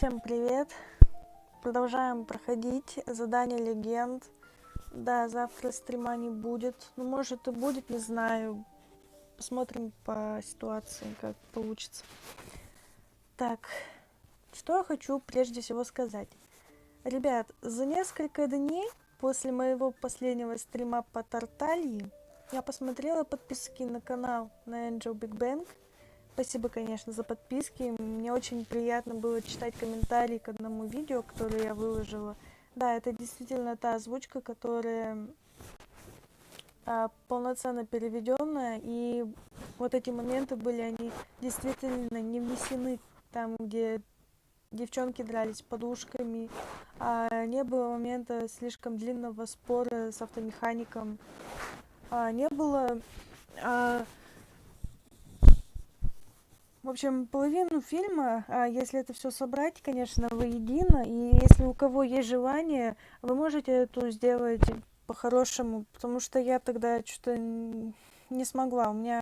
Всем привет! Продолжаем проходить задание легенд. Да, завтра стрима не будет. Ну, может и будет, не знаю. Посмотрим по ситуации, как получится. Так, что я хочу прежде всего сказать. Ребят, за несколько дней после моего последнего стрима по Тартальи я посмотрела подписки на канал на Angel Big Bang. Спасибо, конечно, за подписки. Мне очень приятно было читать комментарии к одному видео, которое я выложила. Да, это действительно та озвучка, которая полноценно переведенная, и вот эти моменты были, они действительно не внесены там, где девчонки дрались подушками, не было момента слишком длинного спора с автомехаником, не было... В общем, половину фильма, если это все собрать, конечно, воедино, и если у кого есть желание, вы можете это сделать по-хорошему, потому что я тогда что-то не смогла. У меня,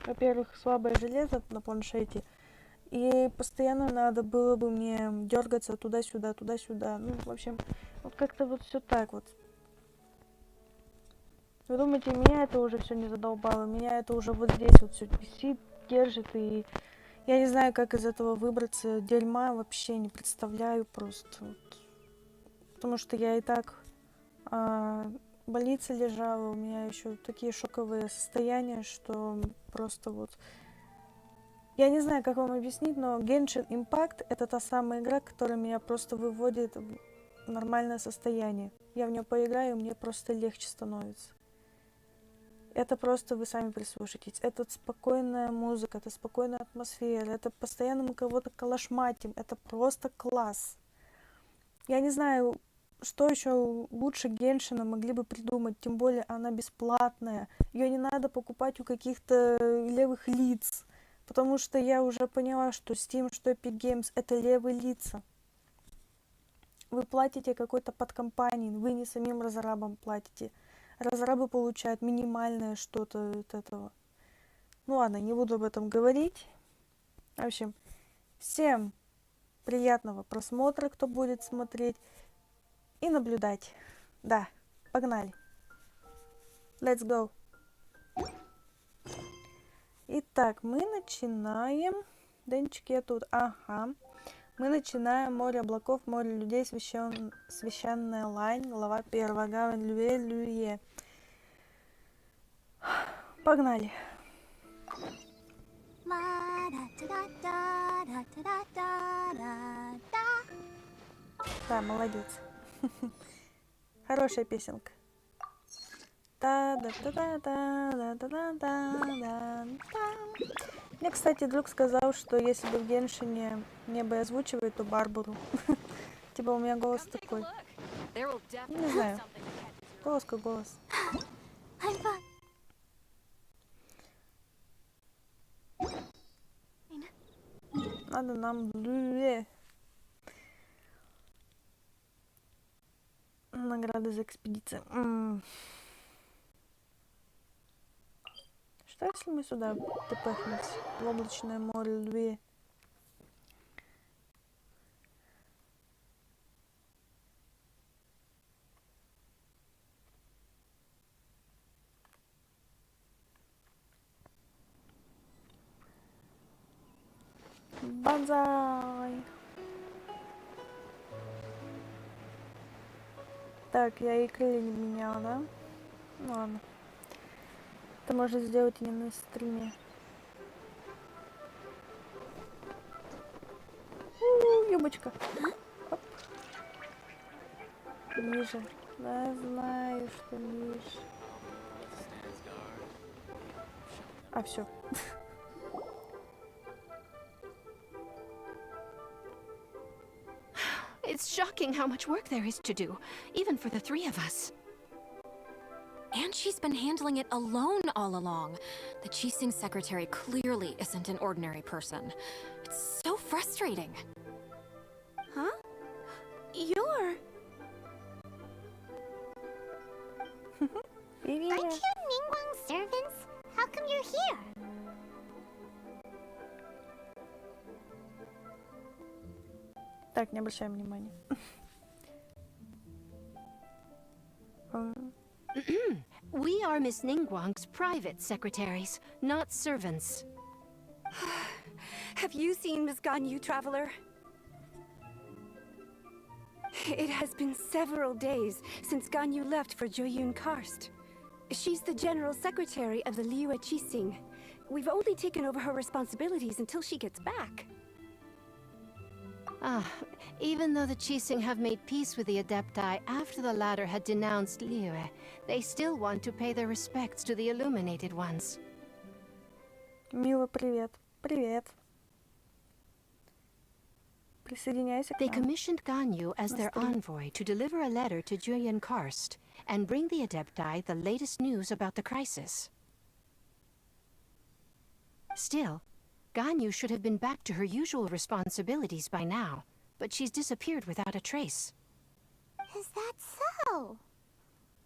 во-первых, слабое железо на планшете, и постоянно надо было бы мне дергаться туда-сюда, туда-сюда. Ну, в общем, вот как-то вот все так вот. Вы думаете, меня это уже все не задолбало? Меня это уже вот здесь вот все висит, держит, и я не знаю, как из этого выбраться. Дерьма вообще не представляю просто. Вот. Потому что я и так в больнице лежала, у меня еще такие шоковые состояния, что просто вот... Я не знаю, как вам объяснить, но Genshin Impact — это та самая игра, которая меня просто выводит в нормальное состояние. Я в нее поиграю, и мне просто легче становится. Это просто вы сами прислушайтесь. Это спокойная музыка, это спокойная атмосфера, это постоянно мы кого-то калашматим. Это просто класс. Я не знаю, что еще лучше Геншина могли бы придумать, тем более она бесплатная. Ее не надо покупать у каких-то левых лиц, потому что я уже поняла, что Steam, что Epic Games — это левые лица. Вы платите какой-то подкомпании, вы не самим разрабам платите. Разрабы получают минимальное что-то от этого. Ну ладно, не буду об этом говорить. В общем, всем приятного просмотра, кто будет смотреть и наблюдать. Да, погнали. Let's go. Итак, мы начинаем. Денчики я тут. Ага. Мы начинаем море облаков, море людей, священная лань, глава 1, гавань Люе. Погнали. Да, молодец. Хорошая песенка. Мне, кстати, друг сказал, что если бы в Геншине небо озвучивает, то Барбару. Типа у меня голос такой. Не знаю. Голос как голос. Надо нам награды за экспедицию. Что если мы сюда тпхнемся? В облачное море Льве? Банзай! Так, я и крылья не меняла, да? Ну ладно. Это можно сделать и не на стриме. Юбочка. Оп. Ниже. Да, знаю, что ниже. Все. It's shocking how much work there is to do, even for the three of us. And she's been handling it alone all along. The Qixing secretary clearly isn't an ordinary person. It's so frustrating. Huh? You're... Aren't you Ningguang's servants? How come you're here? Так, не обращаем внимания. We are Miss Ningguang's private secretaries, not servants. Have you seen Miss Gань Юй, traveler? It has been several days since Gань Юй left for Jueyun Karst. She's the general secretary of the Liyue Qixing. We've only taken over her responsibilities until she gets back. Even though the Qixing have made peace with the Adepti after the latter had denounced Liyue, they still want to pay their respects to the illuminated ones. Мила, привет. Привет. Присоединяйся к They нам. commissioned Gань Юй as their Настроение. envoy to deliver a letter to Jueyun Karst and bring the Adepti the latest news about the crisis. Still, Gань Юy should have been back to her usual responsibilities by now, but she's disappeared without a trace. Is that so?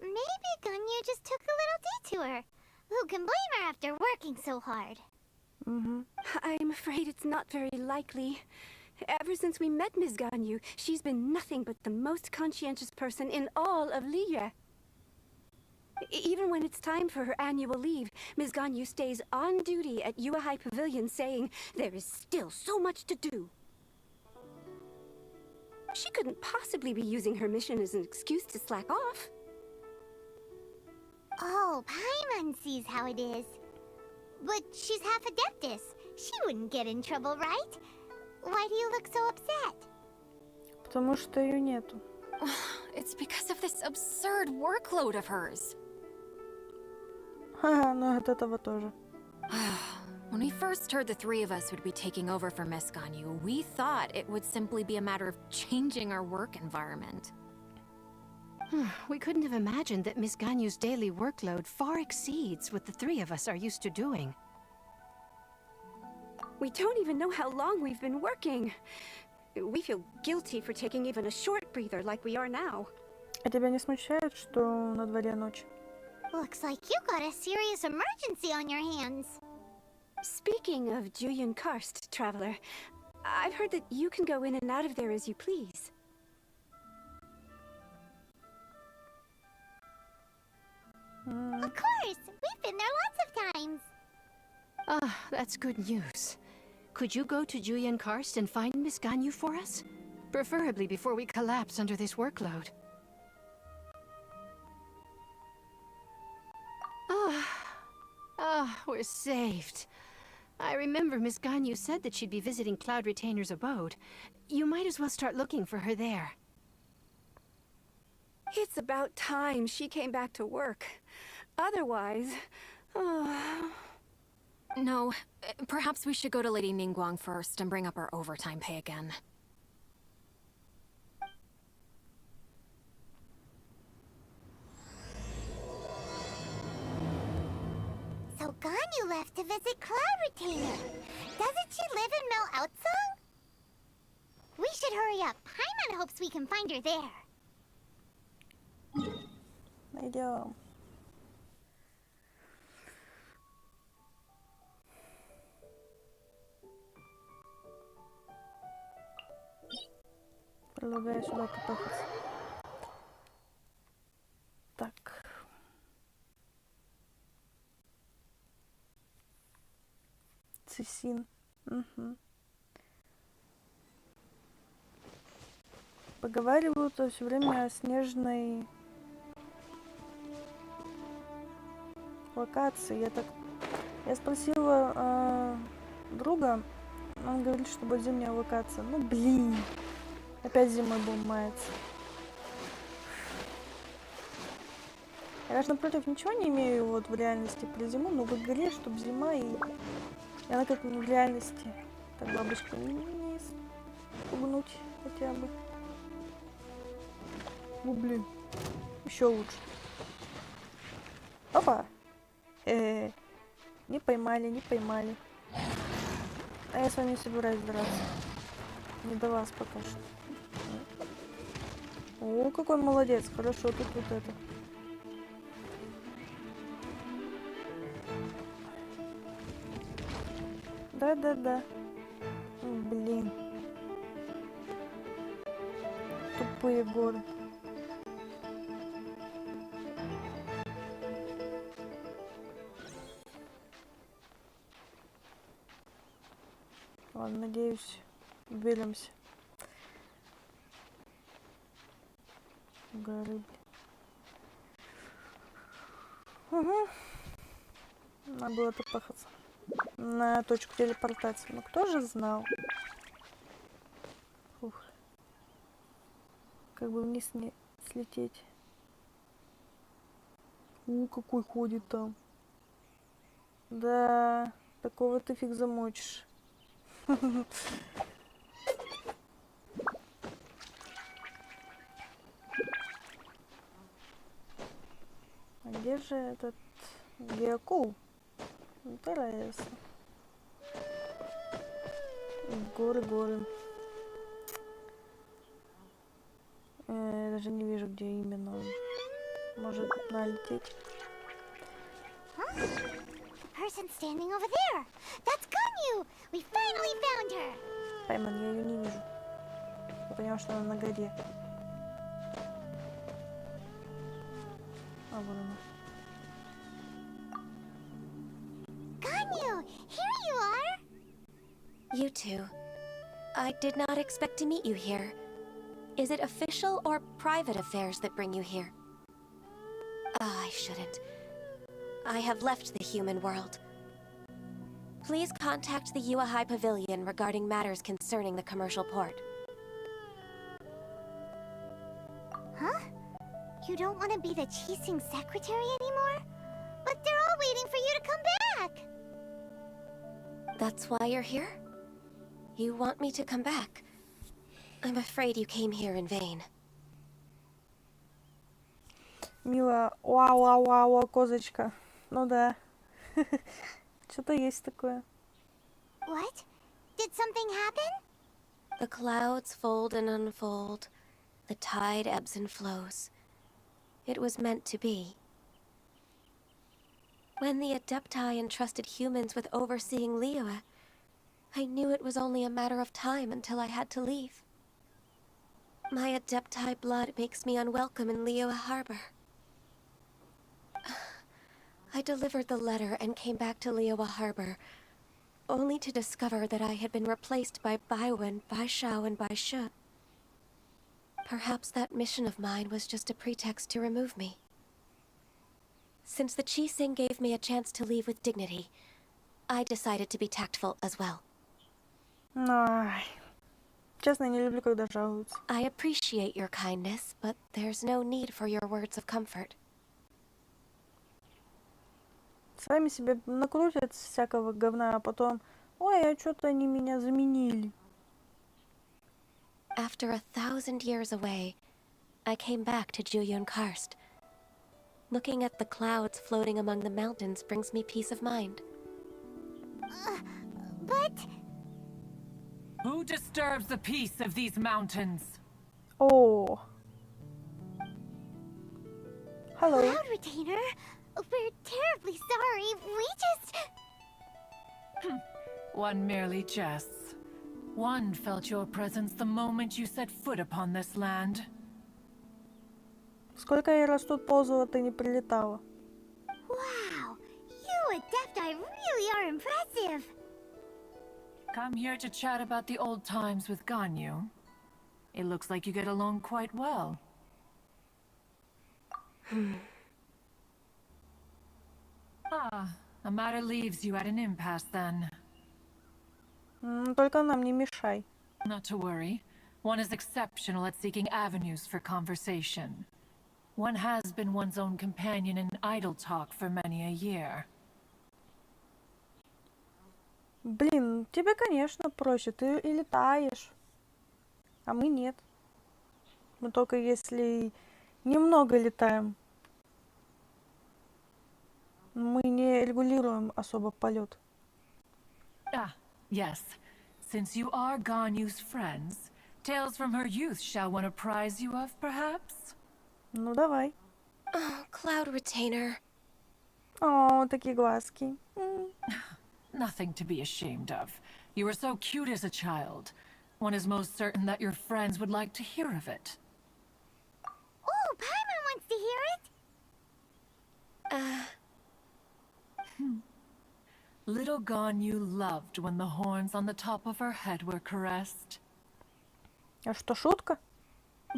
Maybe Gань Yuy just took a little detour. Who can blame her after working so hard? I'm afraid it's not very likely. Ever since we met Miss Gань Yuy, she's been nothing but the most conscientious person in all of Liyue. Even when it's time for her annual leave, Ms. Gань Yuy stays on duty at Yuehai Pavilion saying there is still so much to do. She couldn't possibly be using her mission as an excuse to slack off. Oh, Paimon sees how it is. But she's half Adeptus. She wouldn't get in trouble, right? Why do you look so upset? Потому что ее нету. It's because of this absurd workload of hers. Ха, ну от этого тоже. When we first heard the three of us would be taking over for Miss Gань Yuy, we thought it would simply be a matter of changing our work environment. We couldn't have imagined that Miss Gань Yuy's daily workload far exceeds what the three of us are used to doing. We don't even know how long we've been working. We feel guilty for taking even a short breather like we are now. А тебя не смущает, что на дворе ночь? Looks like you got a serious emergency on your hands. Speaking of Jueyun Karst, traveler, I've heard that you can go in and out of there as you please. Of course, we've been there lots of times. That's good news. Could you go to Jueyun Karst and find Miss Gань Yuy for us? Preferably before we collapse under this workload. We're saved. I remember Miss Gань Yuy said that she'd be visiting Cloud Retainer's abode. You might as well start looking for her there. It's about time she came back to work. Otherwise... No, perhaps we should go to Lady Ningguang first and bring up our overtime pay again. So Gань Yuy left to visit Cloud Retainer. Doesn't she live in Mel-Outsong? We should hurry up. Paimon hopes we can find her there. Найдем. Предлагаю сюда попахать. Так. Цисин. Угу. Поговаривают все время о снежной локации. Я спросила друга, он говорит, что будет зимняя локация. Ну блин, опять зимой будем маяться. Я, конечно, против ничего не имею вот в реальности про зиму, но в игре, чтобы зима и она как в реальности. Так бабочку не спугнуть хотя бы. Ну блин, еще лучше. Опа! Не поймали, не поймали. А я с вами не собираюсь драться. Не до вас пока что. О, какой молодец. Хорошо, тут вот это. Да. Блин. Тупые горы. Ладно, надеюсь, уберемся. Горы. Угу. Надо было топахаться на точку телепортации. Ну кто же знал? Фух. Как бы вниз не слететь. Какой ходит там. Да, такого ты фиг замочишь. А где же этот Геокул? Интересно. Горы, горы. Я даже не вижу, где именно он. Может налететь. The person standing over there. That's Ganyu. We finally found her. Пайман, я ее не вижу. Я поняла, что она на горе. А вот она. Ganyu, here you are. You two. I did not expect to meet you here. Is it official or private affairs that bring you here? I shouldn't. I have left the human world. Please contact the Yua High Pavilion regarding matters concerning the commercial port. Huh? You don't want to be the chasing secretary anymore? But they're all waiting for you to come back. That's why you're here? You want me to come back? I'm afraid you came here in vain. Мила, вау, козочка. Ну да. Что-то есть такое. What? Did something happen? The clouds fold and unfold. The tide ebbs and flows. It was meant to be. When the Adepti entrusted humans with overseeing Liyue, I knew it was only a matter of time until I had to leave. My Adepti blood makes me unwelcome in Liyue Harbor. I delivered the letter and came back to Liyue Harbor, only to discover that I had been replaced by Baiwen, Baishao, and Baishu. Perhaps that mission of mine was just a pretext to remove me. Since the Qixing gave me a chance to leave with dignity, I decided to be tactful as well. Ай. Честно, я не люблю, когда жалуются. I appreciate your kindness, but there's no need for your words of comfort. Сами себе накрутят всякого говна, а потом, ой, а что-то они меня заменили. After 1,000 years away, I came back to Jueyun Karst. Looking at the clouds floating among the mountains brings me peace of mind. But... Who disturbs the peace of these mountains? О. Hello. Cloud Retainer, we're terribly sorry. We just... One merely jests. One felt your presence the moment you set foot upon this land. Сколько я раз тут ползала, ты не прилетала. Wow, you Adepti really are impressive. Come here to chat about the old times with Ganyu. It looks like you get along quite well. A matter leaves you at an impasse then. Только нам не mешай. Not to worry. One is exceptional at seeking avenues for conversation. One has been one's own companion in idle talk for many a year. Блин, тебе, конечно, проще. Ты и летаешь. А мы нет. Мы только если немного летаем. Мы не регулируем особо полет. Ah, yes. Since you are Ganyu's friends, tales from her youth shall one apprise you of, perhaps? Ну, давай. Oh, Cloud Retainer. О, такие глазки. Nothing to be ashamed of. You were so cute as a child. One is most certain that your friends would like to hear of it. wants to hear it. Little Gane Yuy loved when the horns on the top of her head were caressed. А что, шутка?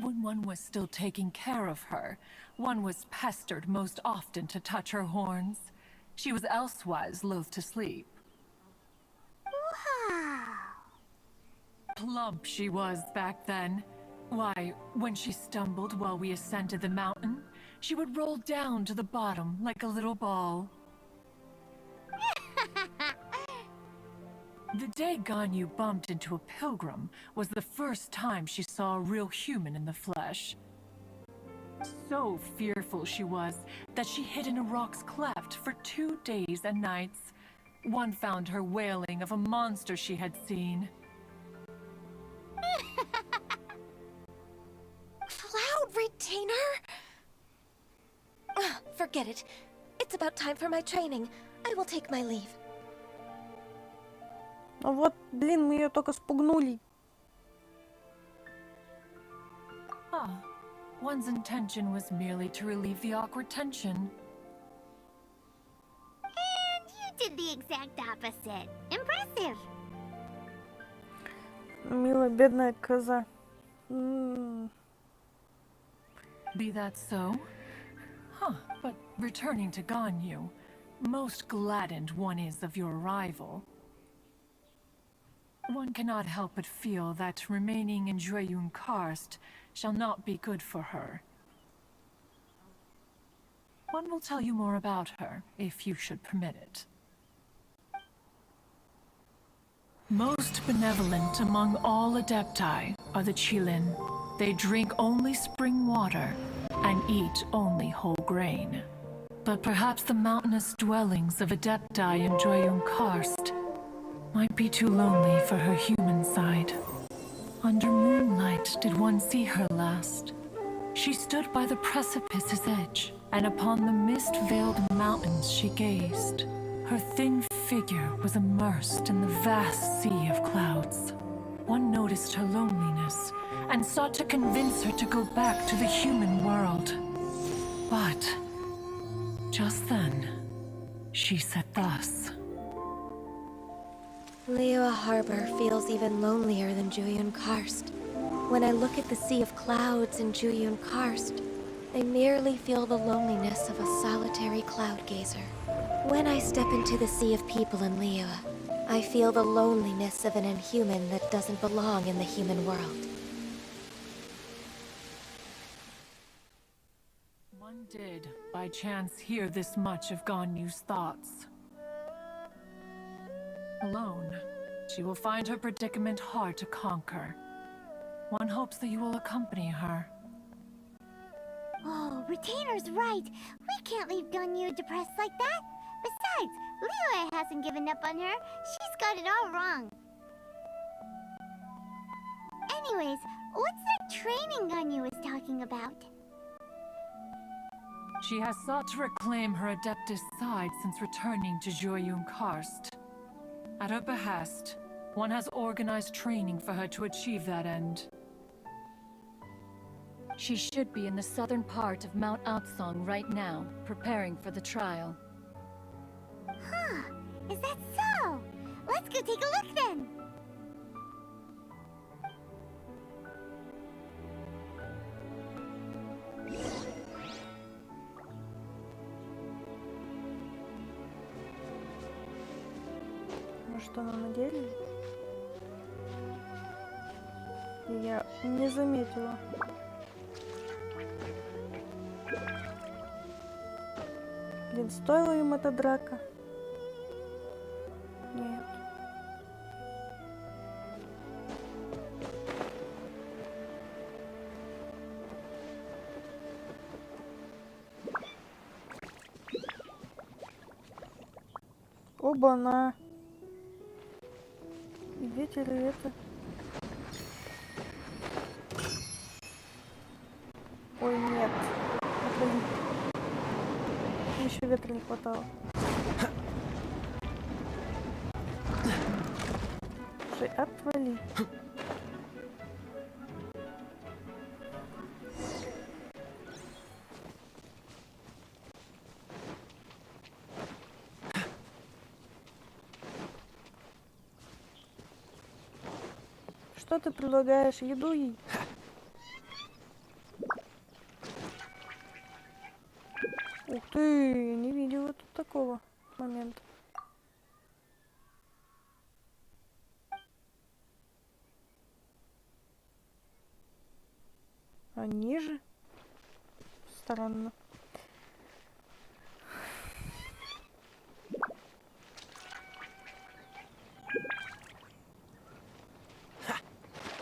When one was still taking care of her, one was pestered most often to touch her horns. She was elsewise loath to sleep. Wow. Plump she was back then. Why, when she stumbled while we ascended the mountain, she would roll down to the bottom like a little ball. The day Gane Yuy bumped into a pilgrim was the first time she saw a real human in the flesh. So fearful she was that she hid in a rock's cleft for 2 days and nights. One found her wailing of a monster she had seen. Cloud retainer? Forget it. It's about time for my training. I will take my leave. Ну вот, блин, мы ее только спугнули. Ah, one's intention was merely to relieve the awkward tension. And you did the exact opposite. Impressive. Милая, бедная коза. Be that so? Huh, but returning to Gane Yuy, most gladdened one is of your arrival. One cannot help but feel that remaining in Jueyun Karst shall not be good for her. One will tell you more about her, if you should permit it. Most benevolent among all Adepti are the Qilin. They drink only spring water and eat only whole grain. But perhaps the mountainous dwellings of Adepti in Jueyun Karst might be too lonely for her human side. Under moonlight did one see her last. She stood by the precipice's edge, and upon the mist-veiled mountains she gazed. Her thin figure was immersed in the vast sea of clouds. One noticed her loneliness, and sought to convince her to go back to the human world. But just then, she said thus. Liyue Harbor feels even lonelier than Jueyun Karst. When I look at the sea of clouds in Jueyun Karst, I merely feel the loneliness of a solitary cloud gazer. When I step into the sea of people in Liyue, I feel the loneliness of an inhuman that doesn't belong in the human world. One did, by chance, hear this much of Gane Yuy's thoughts. Alone, she will find her predicament hard to conquer. One hopes that you will accompany her. Oh, Retainer's right. We can't leave Gane Yuy depressed like that. Besides, Liyue hasn't given up on her. She's got it all wrong. Anyways, what's that training Gane Yuy was talking about? She has sought to reclaim her Adeptus side since returning to Jueyun Karst. At her behest, one has organized training for her to achieve that end. She should be in the southern part of Mount Atsong right now, preparing for the trial. Huh, is that so? Let's go take a look then. Может, она на деле? Я не заметила. Блин, стоила им эта драка? Нет. Оба-на. И ветер, и это. Ой, нет. Отвали. Еще ветра не хватало. Слушай, отвали. что ты предлагаешь? Еду ей. Ух ты, не видела тут такого момента. А ниже? Странно.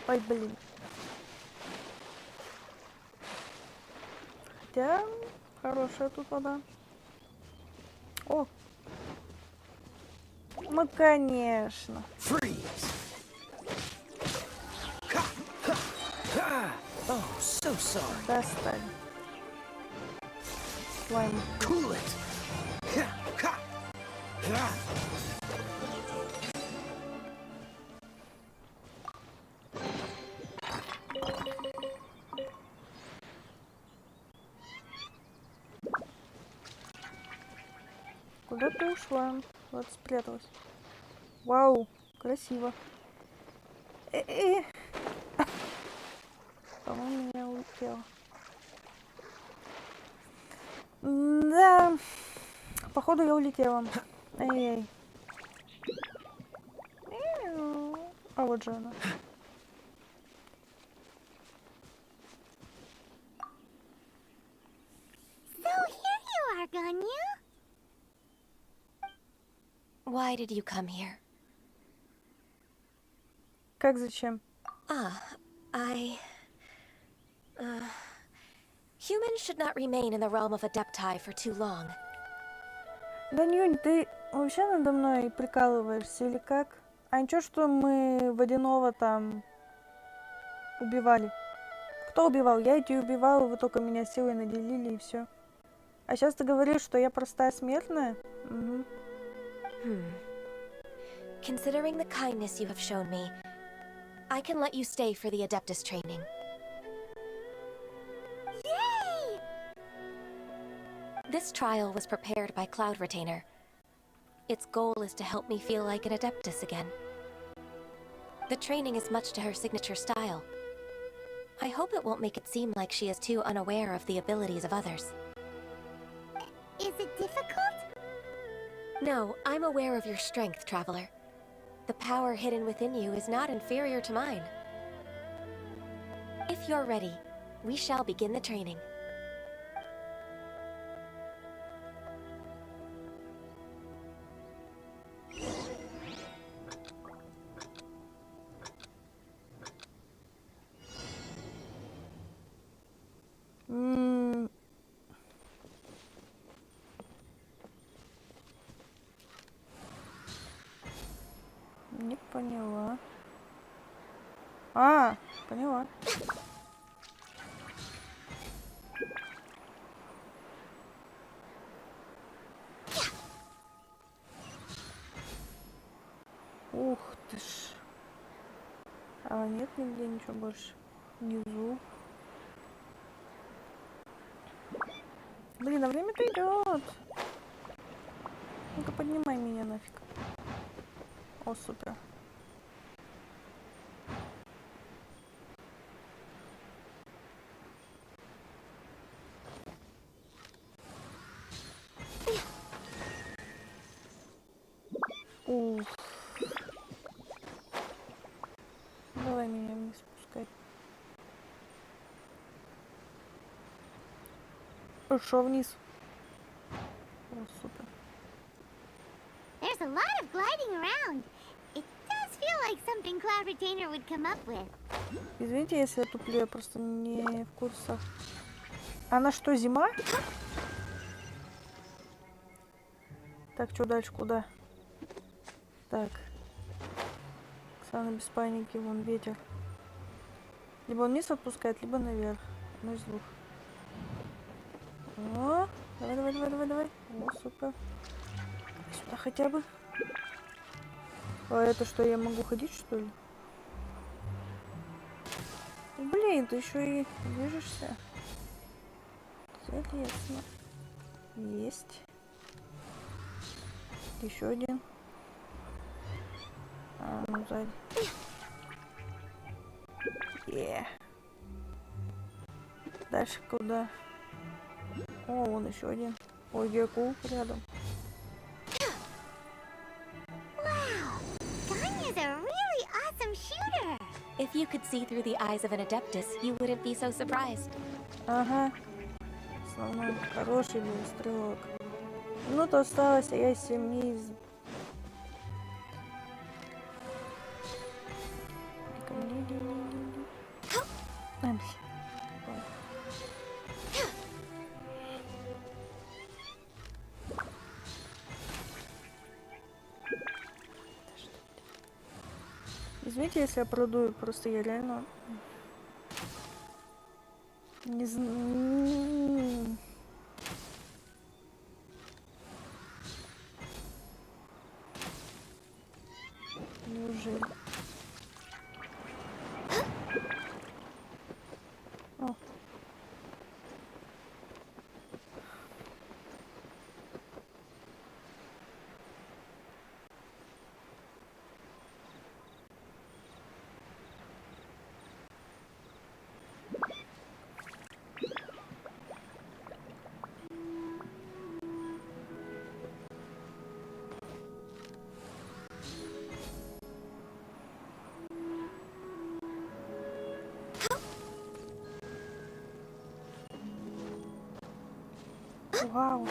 Ой, блин. Хотя хорошая тут вода. О! Ну, конечно. Достали. Слайм. Куда ты ушла? Вот спряталась. Вау, красиво. По-моему, я улетела. Да, походу я улетела. Эй-эй. А вот же она. So here you are, Gань Юй. Why did you come here? Как зачем? Humans should not remain in the realm of Adepti for too long. Гань Юй, ты вообще надо мной прикалываешься или как? А ничего, что мы водяного там убивали? Кто убивал? Я эти убивала, вы только меня силой наделили и все. А сейчас ты говоришь, что я простая смертная? Угу. Considering the kindness you have shown me, I can let you stay for the Adeptus training. Yay! This trial was prepared by Cloud Retainer. Its goal is to help me feel like an Adeptus again. The training is much to her signature style. I hope it won't make it seem like she is too unaware of the abilities of others. Is it difficult? No, I'm aware of your strength, Traveler. The power hidden within you is not inferior to mine. If you're ready, we shall begin the training. Не поняла. А, поняла. Ух ты ж. А нет нигде ничего больше. Внизу. Блин, а время-то идет. Ну-ка поднимай меня нафиг. О, супер. Уф. Давай меня не спускай. Шо вниз? О, супер. There's a lot of gliding around. It does feel like something Cloud Retainer would come up with. Извините, если я туплю, я просто не в курсах. Она что, зима? Так, что дальше, куда? Так. Оксана, без паники, вон ветер. Либо он вниз отпускает, либо наверх. Одно из двух. О, давай, давай, давай, давай, давай. О, супер. Сюда хотя бы. А это что, я могу ходить, что ли? Блин, ты еще и движешься. Интересно. Есть. Еще один. А, ну сзади. Дальше куда? О, вон еще один. Ой, гекул рядом. Wow! Ganya's a really awesome shooter! If you could see through the eyes of an adeptus, you wouldn't be so surprised. Ага. В основном хороший был стрелок. Минута осталась, а я 7 из... Извините, если я продую, просто я реально не знаю. Неужели? О. Вау.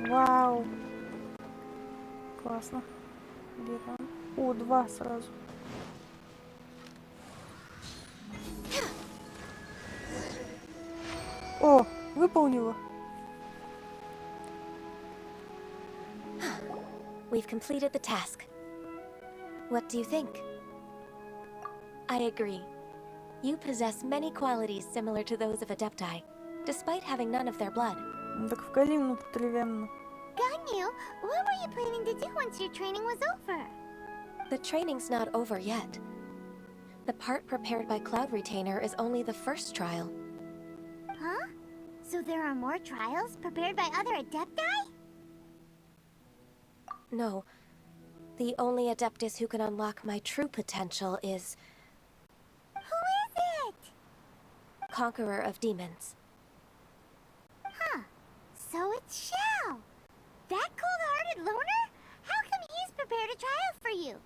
Вау. Классно. Где там? О, 2 сразу. О, выполнила. We've completed the task. What do you think? I agree. You possess many qualities similar to those of Adepti, despite having none of their blood. Так в Калину откровенно. Ganyu, what were you planning to do once your training was over? The training's not over yet. The part prepared by Cloud Retainer is only the first trial. Huh? So there are more trials prepared by other Adepti? No. The only Adeptus who can unlock my true potential is... Who is it? Conqueror of Demons. Huh. So it's Shao. That cold-hearted loner? How come he's prepared a trial for you?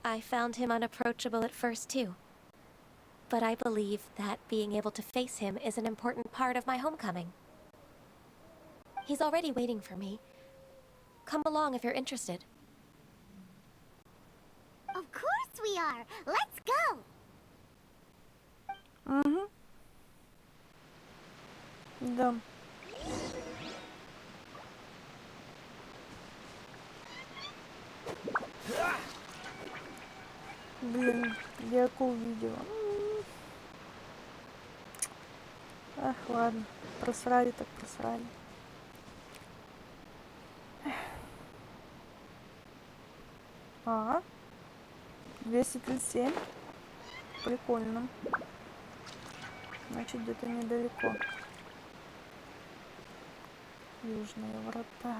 I found him unapproachable at first, too. But I believe that being able to face him is an important part of my homecoming. He's already waiting for me. Come along if you're interested. Of course we are. Let's go. Угу. Да. Блин, я акул видела. Ах, ладно. Просрали так просрали. А, 237. Прикольно. Значит, где-то недалеко. Южные врата.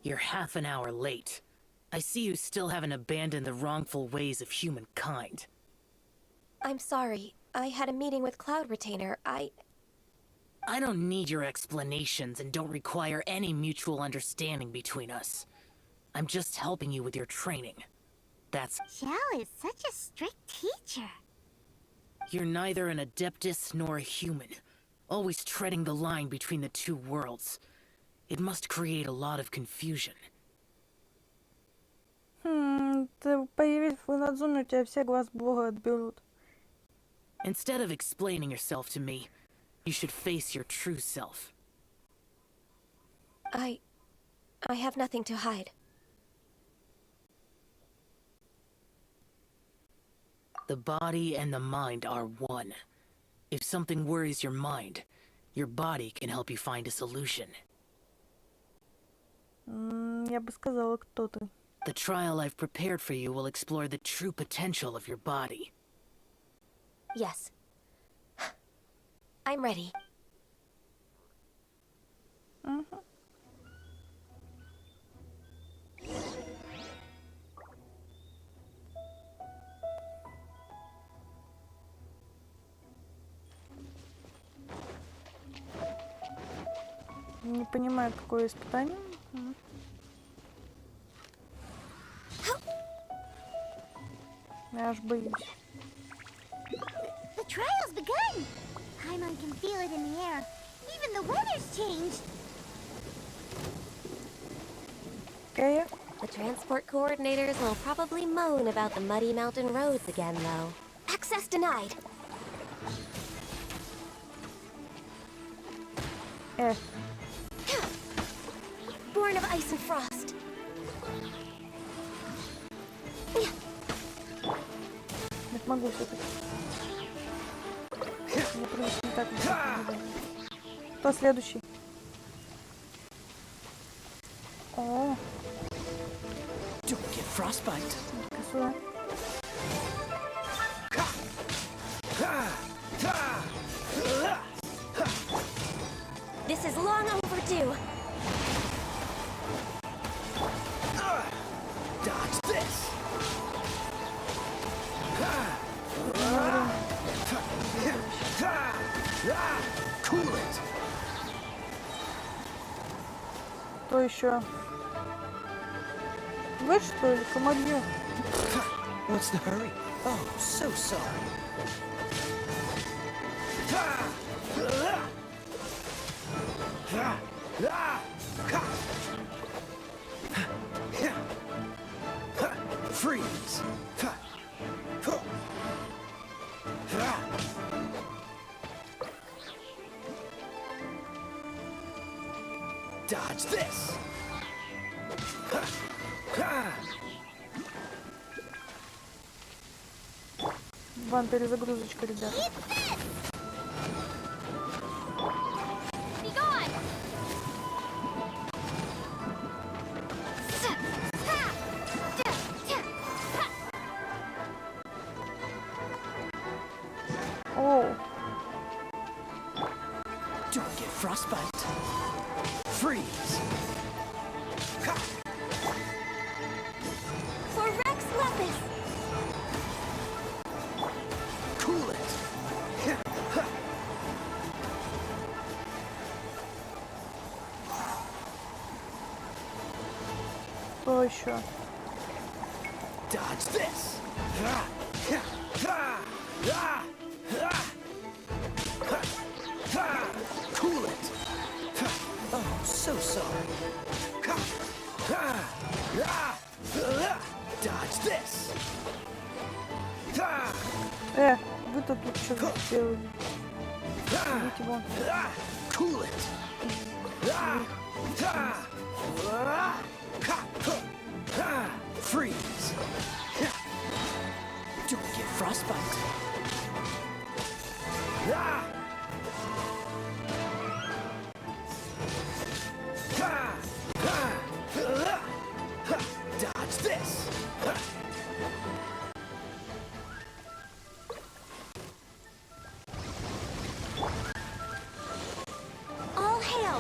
You're half an hour late. I see you still haven't abandoned the wrongful ways of humankind. I'm sorry. I had a meeting with Cloud Retainer. I don't need your explanations and don't require any mutual understanding between us. I'm just helping you with your training. That's... Xiao is such a strict teacher. You're neither an adeptus nor a human, always treading the line between the two worlds. It must create a lot of confusion. Ты появись в Инадзуме, у тебя все глаз Бога отберут. Instead of explaining yourself to me, you should face your true self. I have nothing to hide. The body and the mind are one. If something worries your mind, your body can help you find a solution. Я бы сказала, кто ты. The trial I've prepared for you will explore the true potential of your body. Yes. I'm ready. Не понимаю, какое испытание. Я аж боюсь. The trial's begun! Paimon can feel it in the air. Even the weather's changed. Okay. The transport coordinators will probably moan about the muddy mountain roads again, though. Access denied. Born of ice and frost. Не смогу все-таки. Мне придется не так высоко. Кто следующий? О, Don't get frostbite. косуя. This is long overdue. Dodge this. Cool it. Кто еще? Вы что ли, командир? What's the hurry? Oh, so sorry. Freeze. Dodge this. Вам перезагрузочка, ребят. Be gone! Оу. Don't get frostbite. Freeze. For Rex Lepis. Cool it. Кто еще? Dodge this. Cool it. Oh, so sorry. Dodge this. Вы-то тут что делали? Идите вон. Cool it. Freeze. Don't get frostbite. Dodge this. All hail.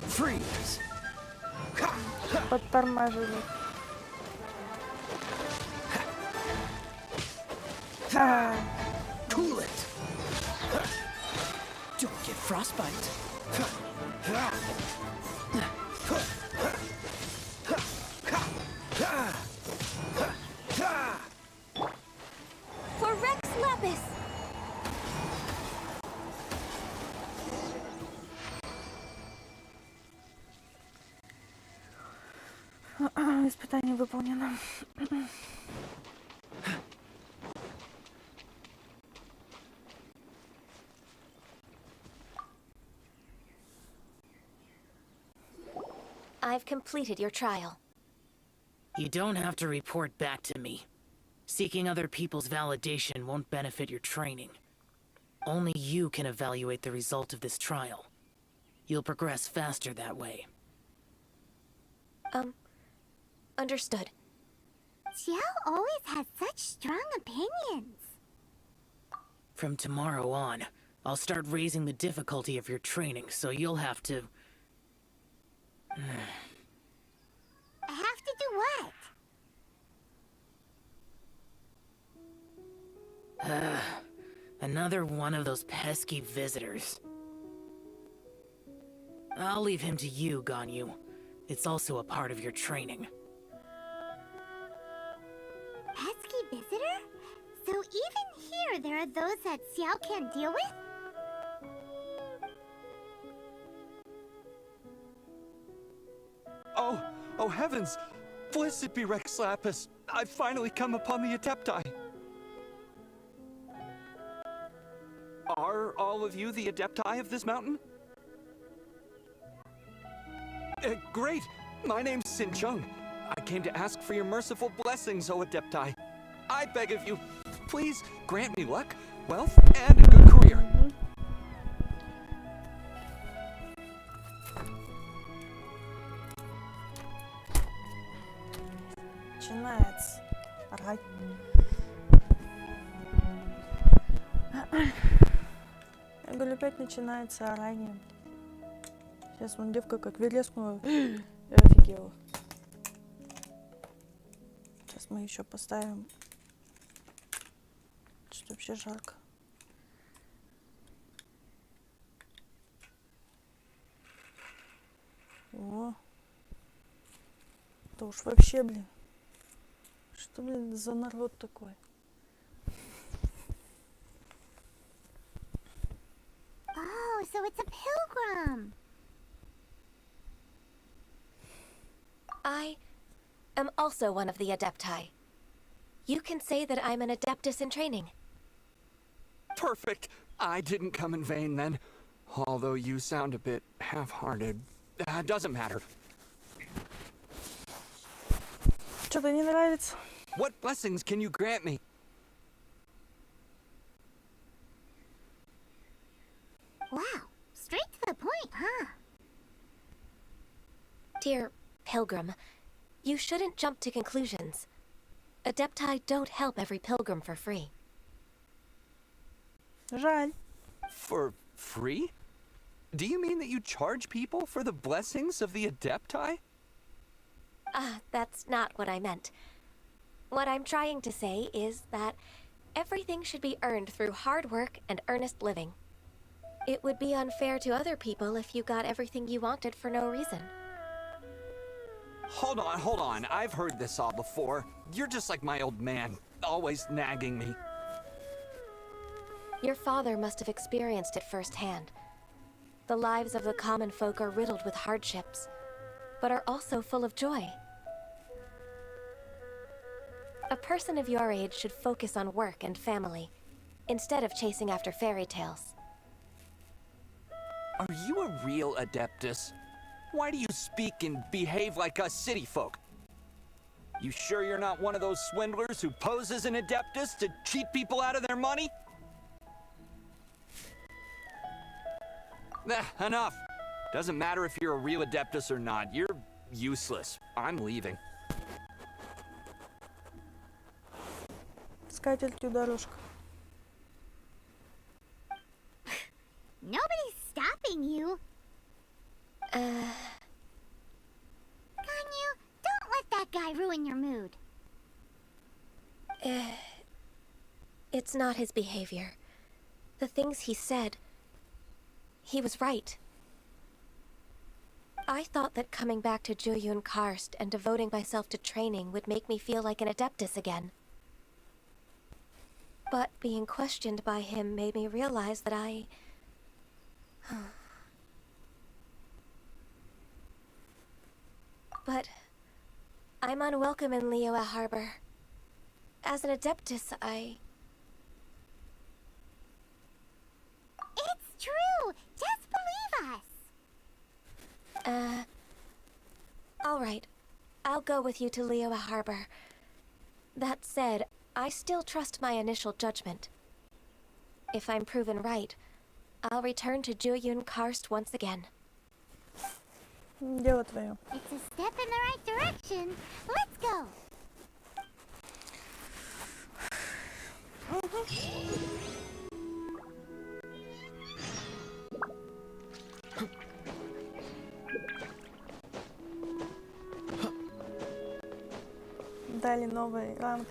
Freeze. Подтормаживает. Cool it. Don't get frostbite. For Rex Lapis! Испытание выполнено. I've completed your trial. You don't have to report back to me. Seeking other people's validation won't benefit your training. Only you can evaluate the result of this trial. You'll progress faster that way. Understood. Xiao always has such strong opinions. From tomorrow on, I'll start raising the difficulty of your training, so you'll have to... I have to do what? Another one of those pesky visitors. I'll leave him to you, Gань Юй. It's also a part of your training. Pesky visitor? So even here there are those that Xiao can't deal with? Oh heavens! Blessed be Rex Lapis! I've finally come upon the Adepti! Are all of you the Adepti of this mountain? Great! My name's Sin Chung. I came to ask for your merciful blessings, O Adepti. I beg of you, please grant me luck, wealth, and a good career. Начинается. Орать. Я говорю, опять начинается орание. Сейчас вон девка как верескнула. Я офигела. Сейчас мы еще поставим. Что вообще жарко. О. Это уж вообще, блин. Что, блин, за народ такой? Oh, so it's a pilgrim. I am also one of the Adepti. You can say that I'm an Adeptus in training. Perfect! I didn't come in vain then. Although you sound a bit half-hearted. Doesn't matter. Что-то не нравится. What blessings can you grant me? Wow, straight to the point, huh? Dear Pilgrim, you shouldn't jump to conclusions. Adepti don't help every pilgrim for free. Жаль. For free? Do you mean that you charge people for the blessings of the Adepti? That's not what I meant. What I'm trying to say is that everything should be earned through hard work and earnest living. It would be unfair to other people if you got everything you wanted for no reason. Hold on. I've heard this all before. You're just like my old man, always nagging me. Your father must have experienced it firsthand. The lives of the common folk are riddled with hardships, but are also full of joy. A person of your age should focus on work and family, instead of chasing after fairy tales. Are you a real Adeptus? Why do you speak and behave like us city folk? You sure you're not one of those swindlers who pose as an Adeptus to cheat people out of their money? Enough. Doesn't matter if you're a real Adeptus or not. You're useless. I'm leaving. Скатертью дорожка. It's not his behavior. The things he said... He was right. I thought that coming back to Jueyun Karst and devoting myself to training would make me feel like an adeptus again. But being questioned by him made me realize that I... But... I'm unwelcome in Liyue Harbor. As an adeptus, It's true! Just believe us! Alright. I'll go with you to Liyue Harbor. That said, I still trust my initial judgment. If I'm proven right, I'll return to Jueyun Karst once again. Дело твое. It's a step in the right direction. Let's go! Дали новый ранг.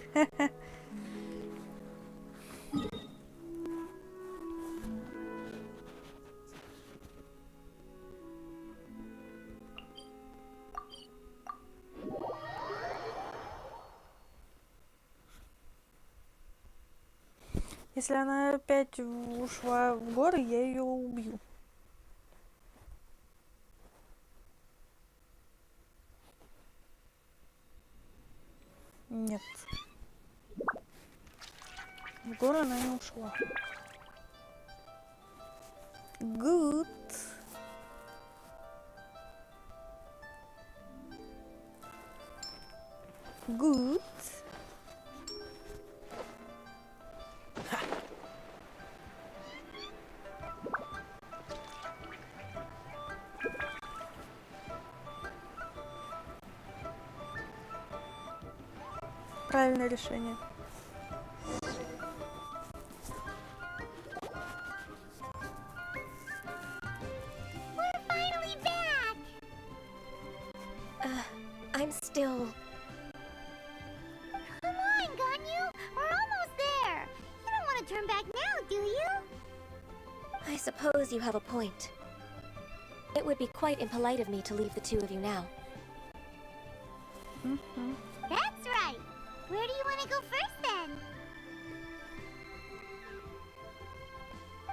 Если она опять ушла в горы, я ее убью. Нет. В горы она не ушла. Good. Good. Правильное решение. We're finally back! I'm still... Come on, Ganyu! We're almost there! You don't want to turn back now, do you? I suppose you have a point. It would be quite impolite of me to leave the two of you now. That's right! Where do you want to go first, then?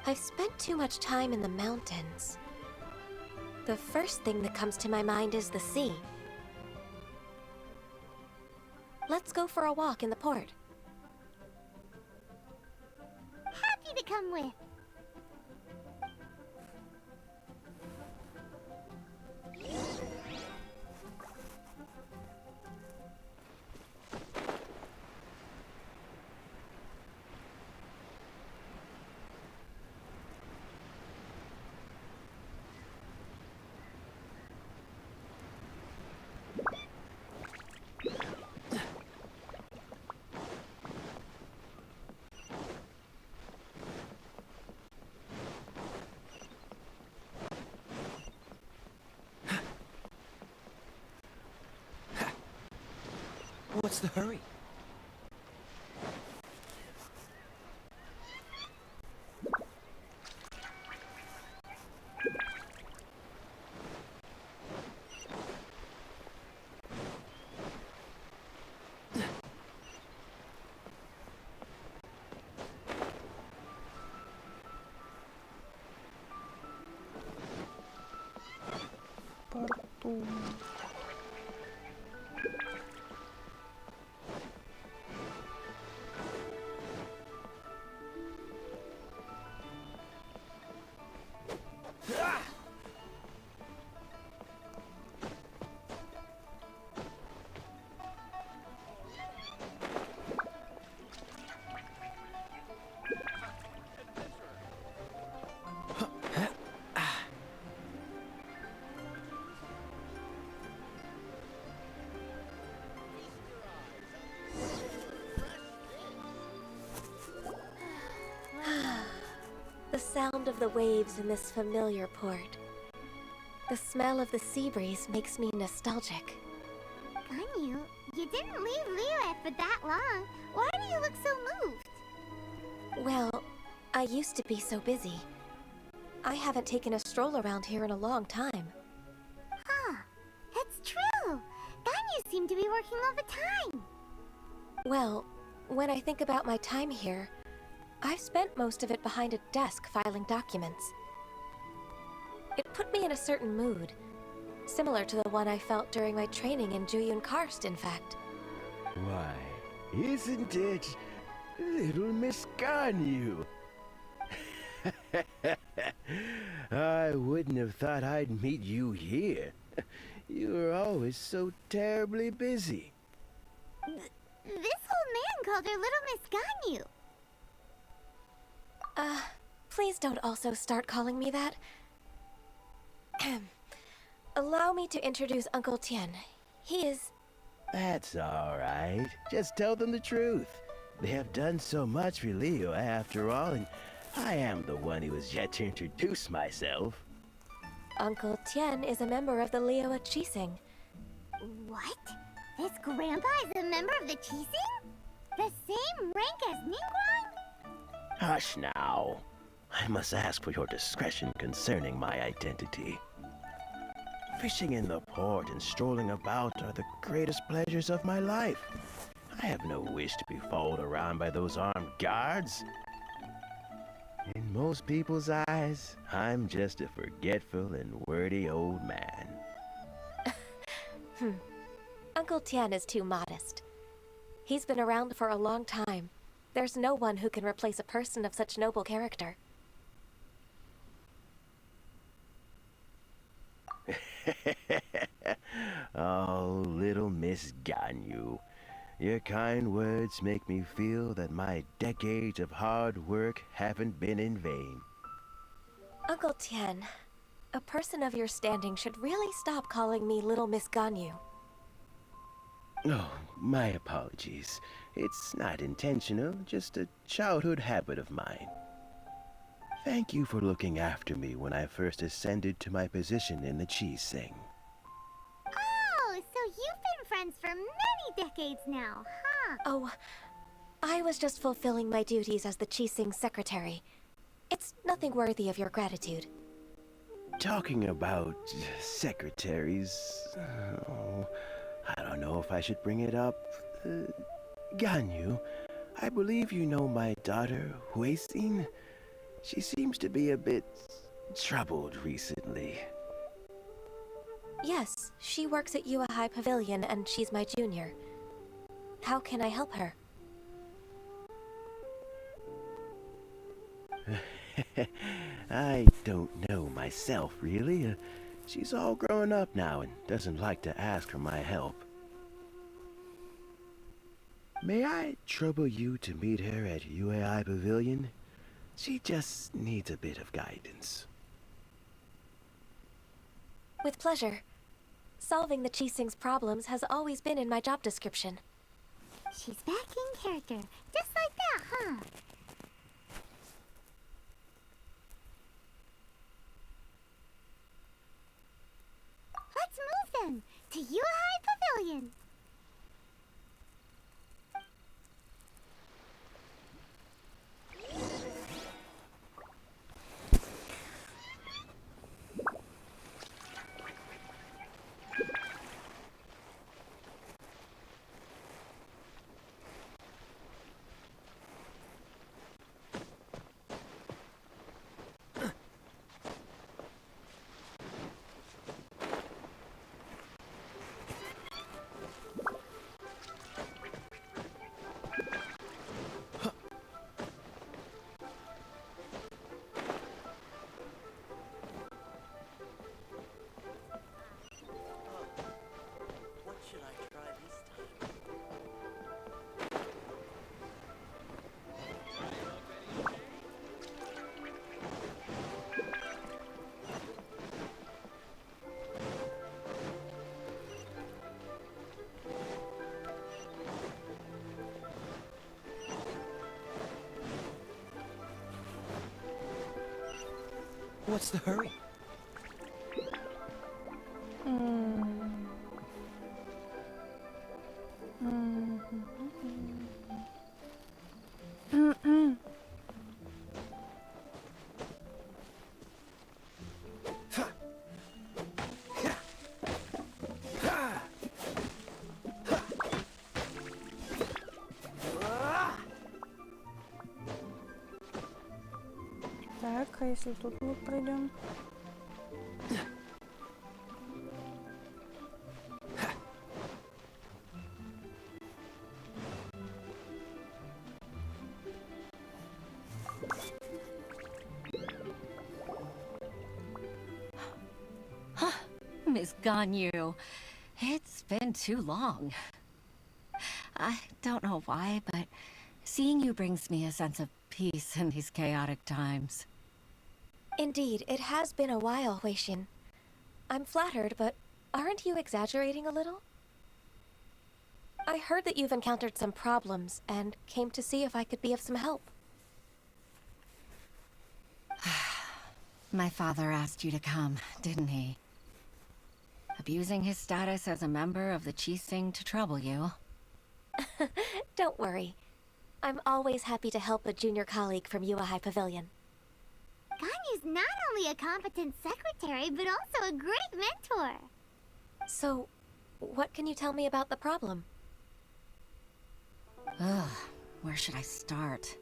I've spent too much time in the mountains. The first thing that comes to my mind is the sea. Let's go for a walk in the port. Happy to come with. What's the hurry? Порту. The sound of the waves in this familiar port. The smell of the sea breeze makes me nostalgic. Ganyu, you didn't leave Liyue for that long. Why do you look so moved? I used to be so busy. I haven't taken a stroll around here in a long time. Huh. It's true. Ganyu seem to be working all the time. Well, when I think about my time here, I've spent most of it behind a desk filing documents. It put me in a certain mood, similar to the one I felt during my training in Juyun Karst, in fact. Why, isn't it little Miss Ganyu? I wouldn't have thought I'd meet you here. You were always so terribly busy. This old man called her Little Miss Ganyu. Please don't also start calling me that. Allow me to introduce Uncle Tian. He is... That's all right. Just tell them the truth. They have done so much for Leo after all, and I am the one who has yet to introduce myself. Uncle Tian is a member of the Liyue Qixing. What? This grandpa is a member of the Qixing? The same rank as Ningguang? Hush now. I must ask for your discretion concerning my identity. Fishing in the port and strolling about are the greatest pleasures of my life. I have no wish to be followed around by those armed guards. In most people's eyes, I'm just a forgetful and wordy old man. Uncle Tian is too modest. He's been around for a long time. There's no one who can replace a person of such noble character. Oh, little Miss Ganyu. Your kind words make me feel that my decades of hard work haven't been in vain. Uncle Tian, a person of your standing should really stop calling me Little Miss Ganyu. Oh, my apologies. It's not intentional, just a childhood habit of mine. Thank you for looking after me when I first ascended to my position in the Qixing. Oh, so you've been friends for many decades now, huh? Oh, I was just fulfilling my duties as the Qixing secretary. It's nothing worthy of your gratitude. Talking about secretaries... Oh, I don't know if I should bring it up. Ganyu, I believe you know my daughter, Huixin. She seems to be a bit troubled recently. Yes, she works at Yua High Pavilion and she's my junior. How can I help her? I don't know myself, really. She's all grown up now and doesn't like to ask for my help. May I trouble you to meet her at UAI Pavilion? She just needs a bit of guidance. With pleasure. Solving the Qixing's problems has always been in my job description. She's back in character, just like that, huh? Let's move then, to Yuhai Pavilion. What's the hurry? А если тут вот пройдем? Miss Gань Юй, it's been too long. I don't know why, but seeing you brings me a sense of peace in these chaotic times. Indeed, it has been a while, Huixin. I'm flattered, but aren't you exaggerating a little? I heard that you've encountered some problems and came to see if I could be of some help. My father asked you to come, didn't he? Abusing his status as a member of the Qixing to trouble you. Don't worry. I'm always happy to help a junior colleague from Yuehai High Pavilion. Ganyu's not only a competent secretary, but also a great mentor. So, what can you tell me about the problem? Ugh, where should I start?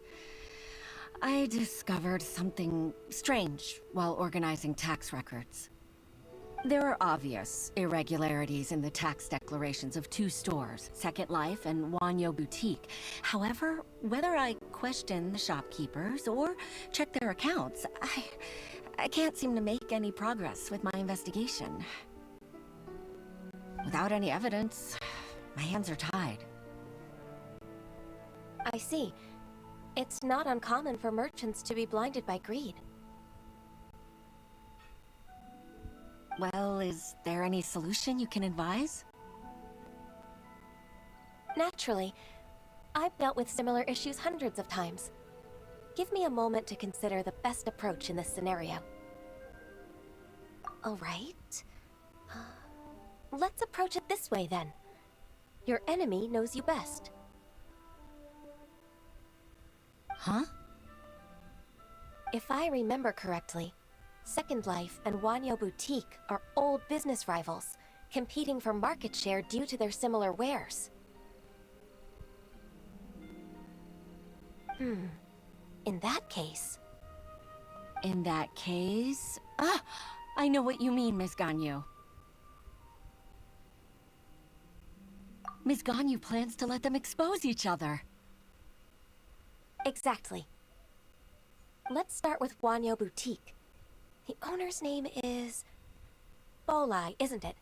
I discovered something strange while organizing tax records. There are obvious irregularities in the tax declarations of two stores, Second Life and Wanyo Boutique. However, whether I question the shopkeepers or check their accounts, I can't seem to make any progress with my investigation. Without any evidence, my hands are tied. I see. It's not uncommon for merchants to be blinded by greed. Well, is there any solution you can advise? Naturally. I've dealt with similar issues hundreds of times. Give me a moment to consider the best approach in this scenario. All right. Let's approach it this way, then. Your enemy knows you best. Huh? If I remember correctly, Second Life and Wanyo Boutique are old business rivals, competing for market share due to their similar wares. In that case... In that case... Ah! I know what you mean, Miss Gань Yuy. Miss Gань Yuy plans to let them expose each other. Exactly. Let's start with Wanyo Boutique. The owner's name is... Bolai, isn't it?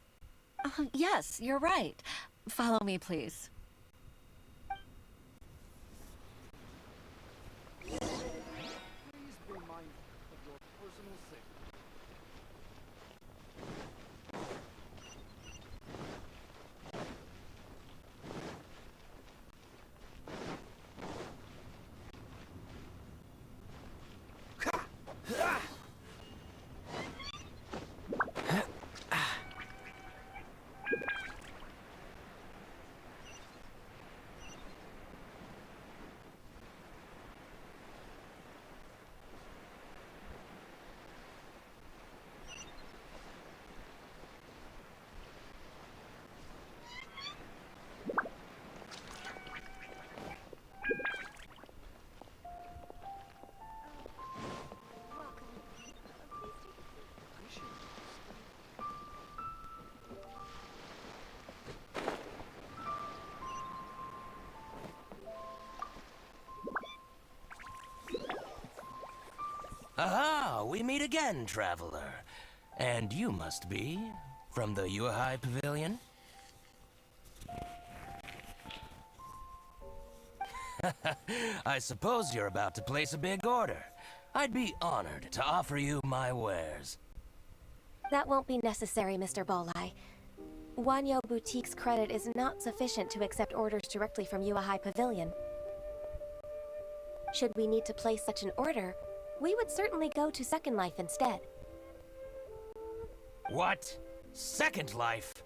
Yes, you're right. Follow me, please. Aha! We meet again, traveler. And you must be from the Yuehai Pavilion? I suppose you're about to place a big order. I'd be honored to offer you my wares. That won't be necessary, Mr. Bolai. Wanyo Boutique's credit is not sufficient to accept orders directly from Yuehai Pavilion. Should we need to place such an order, we would certainly go to Second Life instead. What? Second Life?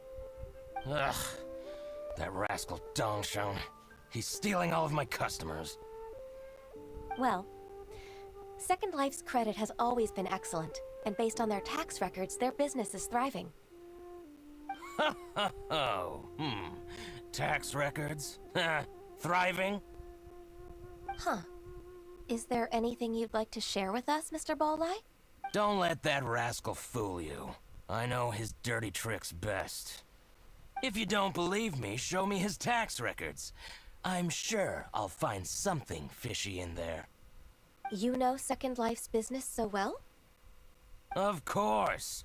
Ugh. That rascal Dongsheng. He's stealing all of my customers. Well, Second Life's credit has always been excellent, and based on their tax records, their business is thriving. Tax records? Thriving? Huh. Is there anything you'd like to share with us, Mr. Balleye? Don't let that rascal fool you. I know his dirty tricks best. If you don't believe me, show me his tax records. I'm sure I'll find something fishy in there. You know Second Life's business so well? Of course.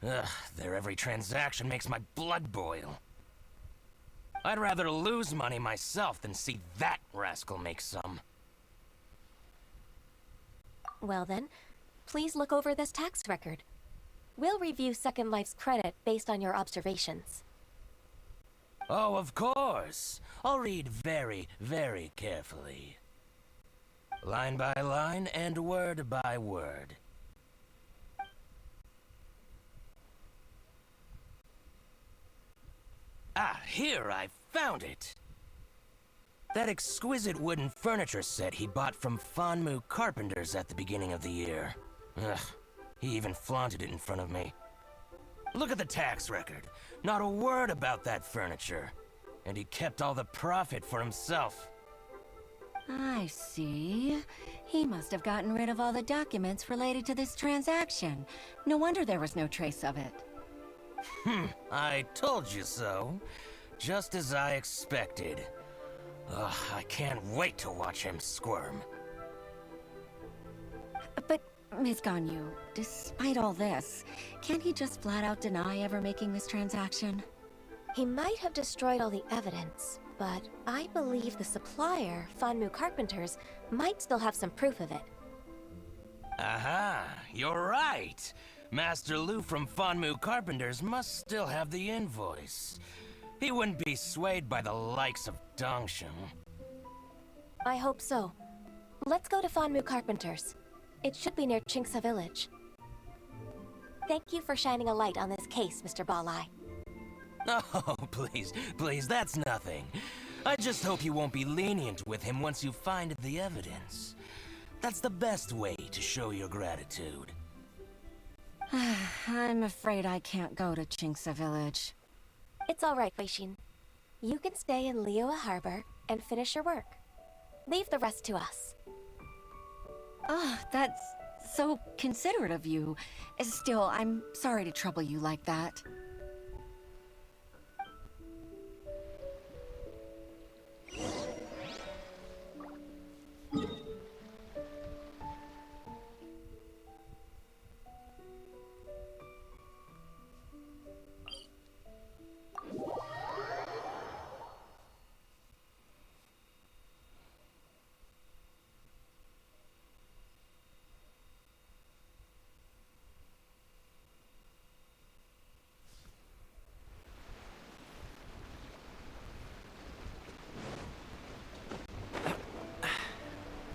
Ugh, their every transaction makes my blood boil. I'd rather lose money myself than see that rascal make some. Well then, please look over this tax record. We'll review Second Life's credit based on your observations. Oh, of course. I'll read very, very carefully. Line by line and word by word. Ah, here, I found it! That exquisite wooden furniture set he bought from Fanmu Carpenters at the beginning of the year. Ugh, he even flaunted it in front of me. Look at the tax record. Not a word about that furniture. And he kept all the profit for himself. I see. He must have gotten rid of all the documents related to this transaction. No wonder there was no trace of it. I told you so. Just as I expected. Ugh, I can't wait to watch him squirm. But, Ms. Ganyu, despite all this, can't he just flat out deny ever making this transaction? He might have destroyed all the evidence, but I believe the supplier, Fanmu Carpenters, might still have some proof of it. Aha, you're right. Master Lu from Fanmu Carpenters must still have the invoice. He wouldn't be swayed by the likes of Dongshin. I hope so. Let's go to Fanmu Carpenters. It should be near Chingsa village. Thank you for shining a light on this case, Mr. Balleye. Oh, please, that's nothing. I just hope you won't be lenient with him once you find the evidence. That's the best way to show your gratitude. I'm afraid I can't go to Chingsa village. It's all right, Weishin. You can stay in Liyue Harbor and finish your work. Leave the rest to us. Oh, that's so considerate of you. Still, I'm sorry to trouble you like that.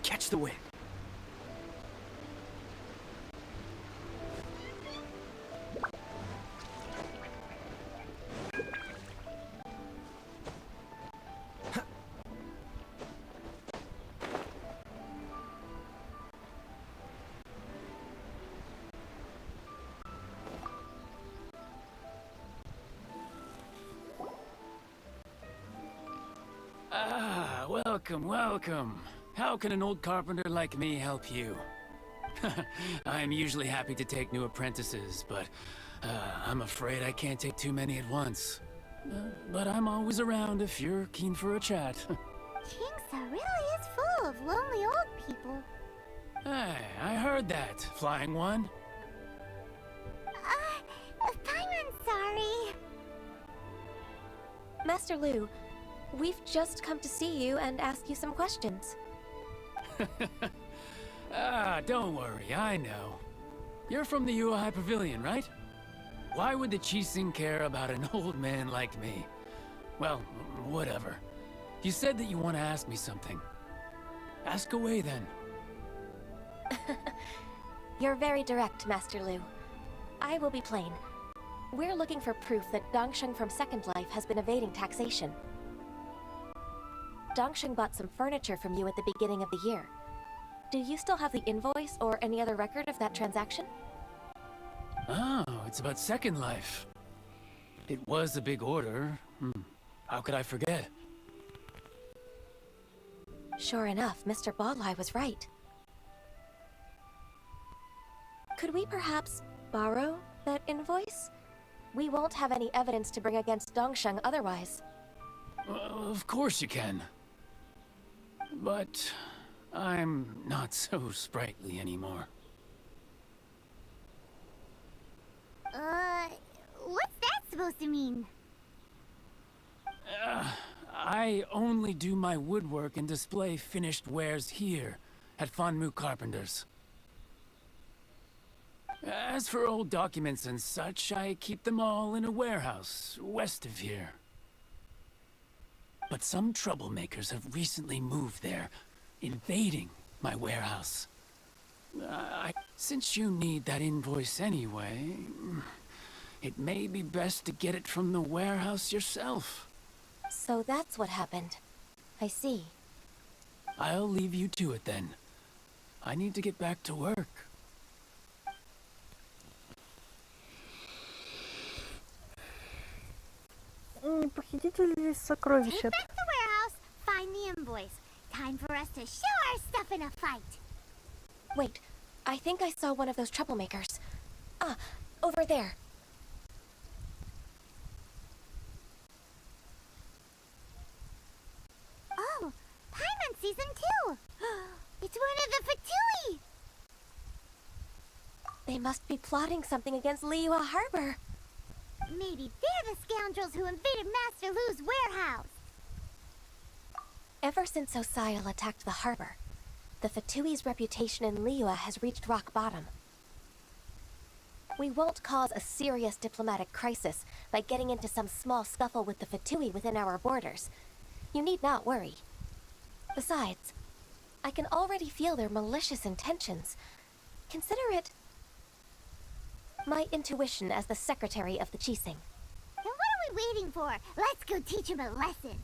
Catch the wind. Ah, welcome, welcome. How can an old carpenter like me help you? I'm usually happy to take new apprentices, but I'm afraid I can't take too many at once. But I'm always around if you're keen for a chat. Chingsa really is full of lonely old people. Hey, I heard that, Flying One. Paimon's sorry. Master Lu, we've just come to see you and ask you some questions. Don't worry, I know. You're from the Yuehai Pavilion, right? Why would the Qixing care about an old man like me? Well, whatever. You said that you want to ask me something. Ask away, then. You're very direct, Master Lu. I will be plain. We're looking for proof that Dongsheng from Second Life has been evading taxation. Dongsheng bought some furniture from you at the beginning of the year. Do you still have the invoice or any other record of that transaction? Oh, it's about Second Life. It was a big order. How could I forget? Sure enough, Mr. Balleye was right. Could we perhaps borrow that invoice? We won't have any evidence to bring against Dongsheng otherwise. Of course you can. But I'm not so sprightly anymore. What's that supposed to mean? I only do my woodwork and display finished wares here at Fanmu Carpenters. As for old documents and such, I keep them all in a warehouse west of here. But some troublemakers have recently moved there, invading my warehouse. Since you need that invoice anyway, it may be best to get it from the warehouse yourself. So that's what happened. I see. I'll leave you to it then. I need to get back to work. Похитители сокровищ. Take back the warehouse, find the invoice. Time for us to show our stuff in a fight. Wait, I think I saw one of those troublemakers. Ah, over there. Oh, Paimon sees him too. It's one of the Fatui. They must be plotting something against Liyue Harbor. Maybe they're the scoundrels who invaded Master Lu's warehouse. Ever since Osial attacked the harbor, the Fatui's reputation in Liyue has reached rock bottom. We won't cause a serious diplomatic crisis by getting into some small scuffle with the Fatui within our borders. You need not worry. Besides, I can already feel their malicious intentions. Consider it my intuition as the secretary of the Qixing. Then what are we waiting for? Let's go teach him a lesson.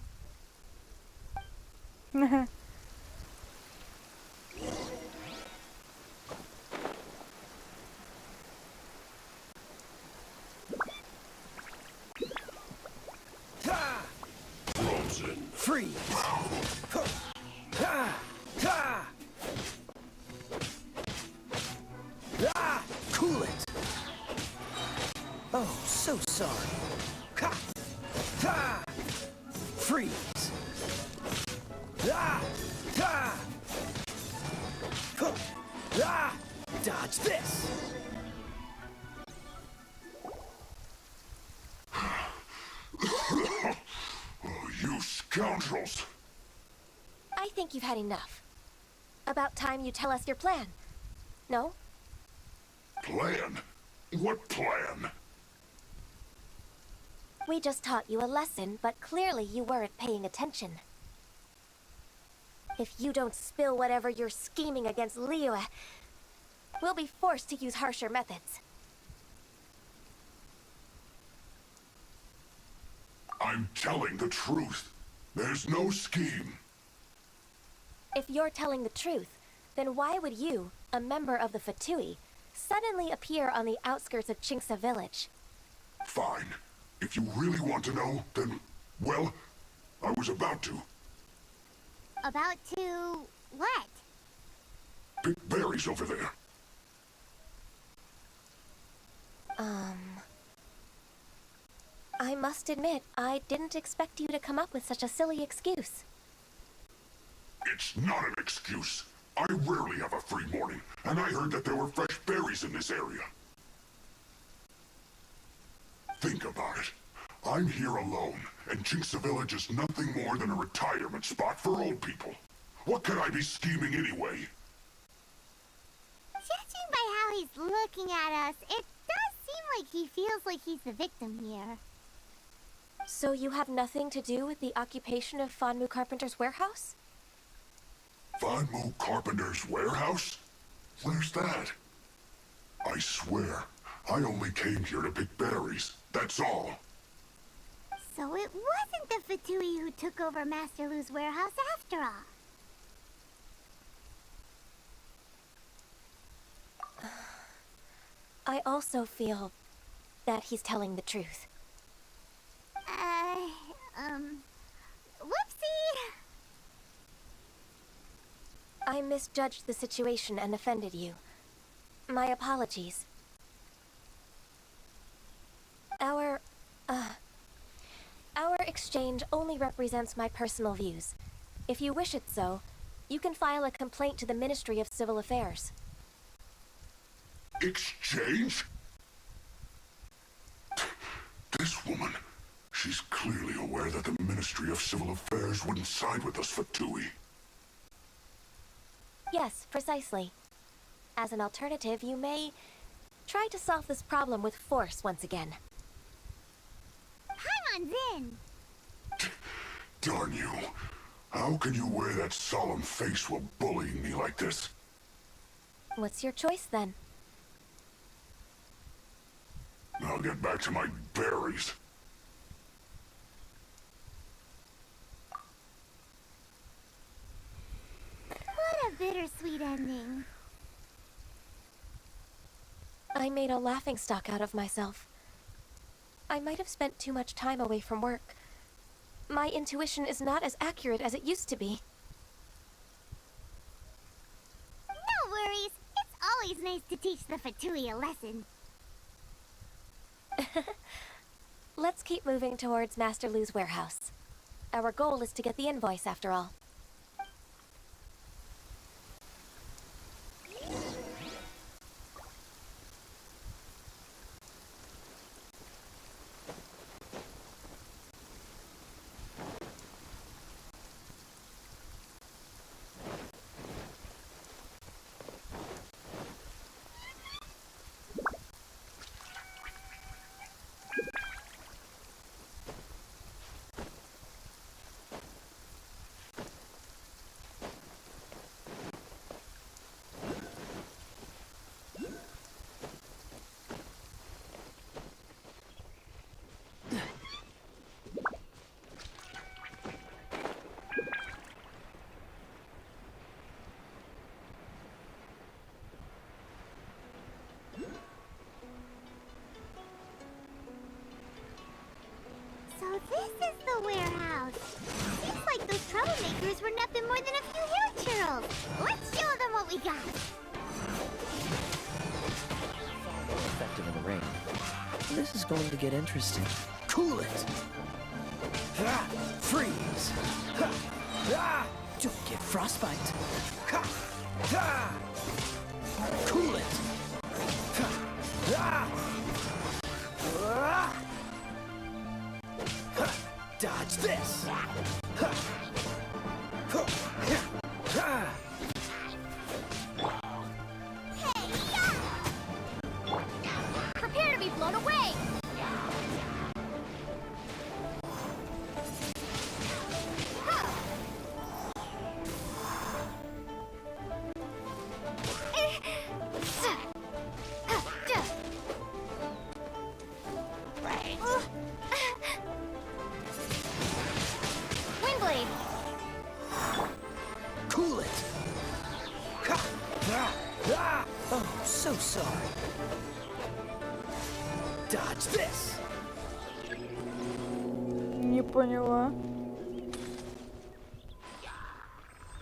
Frozen. Freeze! Cool it! Oh, so sorry. Freeze! Dodge this! You scoundrels! I think you've had enough. About time you tell us your plan. No? Plan? What plan? We just taught you a lesson, but clearly you weren't paying attention. If you don't spill whatever you're scheming against Liyue, we'll be forced to use harsher methods. I'm telling the truth. There's no scheme. If you're telling the truth, then why would you, a member of the Fatui, suddenly appear on the outskirts of Qingce village? Fine. If you really want to know, then, well, I was about to. About to... what? Pick berries over there. I must admit, I didn't expect you to come up with such a silly excuse. It's not an excuse. I rarely have a free morning, and I heard that there were fresh berries in this area. Think about it. I'm here alone, and Qingce Village is nothing more than a retirement spot for old people. What could I be scheming anyway? Judging by how he's looking at us, it does seem like he feels like he's the victim here. So you have nothing to do with the occupation of Fanmu Carpenter's warehouse? Fanmu Carpenter's warehouse? Where's that? I swear, I only came here to pick berries, that's all. So it wasn't the Fatui who took over Master Lu's warehouse after all. I also feel that he's telling the truth. Whoopsie! I misjudged the situation and offended you. My apologies. Our exchange only represents my personal views. If you wish it so, you can file a complaint to the Ministry of Civil Affairs. Exchange? This woman, she's clearly aware that the Ministry of Civil Affairs wouldn't side with us, Fatui. Yes, precisely. As an alternative, you may try to solve this problem with force once again. Paimon's in! Darn you. How can you wear that solemn face while bullying me like this? What's your choice, then? I'll get back to my berries. What a bittersweet ending. I made a laughingstock out of myself. I might have spent too much time away from work. My intuition is not as accurate as it used to be. No worries. It's always nice to teach the Fatui a lesson. Let's keep moving towards Master Lu's warehouse. Our goal is to get the invoice, after all. So this is the warehouse. Seems like those troublemakers were nothing more than a few hair churls. Let's show them what we got. Far more effective in the rain. This is going to get interesting. Cool it! Ha! Freeze! Ha! Ah! Don't get frostbite! Ha! Ha! Cool it! Ha! Ah! Ah! Ha! Dodge this! Ha! Ha! Ha! Prepare to be blown away! Windblade! Cool it! Ha! Ah! Ah! Oh, so sorry. Dodge this! Не поняла.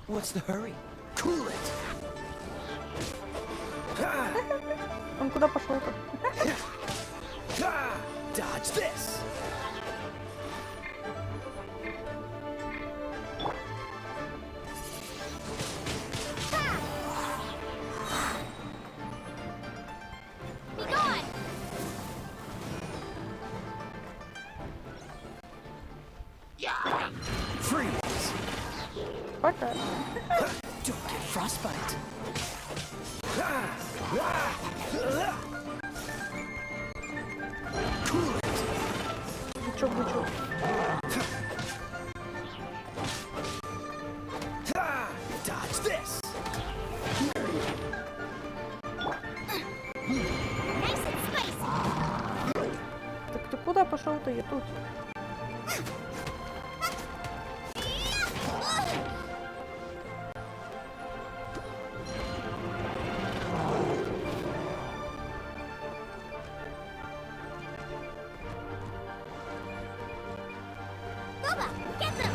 What's the hurry? Cool it! Ha! Он куда пошел-то? Ha! Dodge this! Be gone! Freeze! Пока. Don't get frostbite! Ah! Ah! Ah! Cool it! Бычок. Ah! Dodge this! Nice and spicy! Так ты куда пошел-то? Я тут. Boba, get them!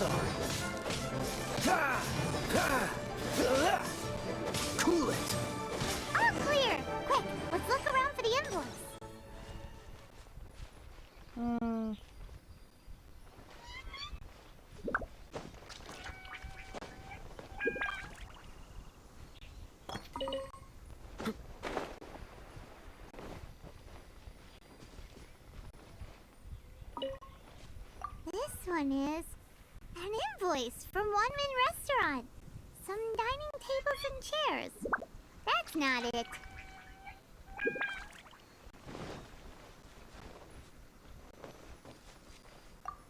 sorry. Cool it. All clear! Quick, let's look around for the invoice. This one is an invoice from One Man Restaurant. Some dining tables and chairs. That's not it.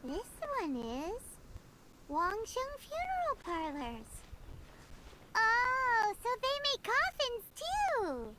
This one is Wangsheng Funeral Parlors. Oh, so they make coffins too.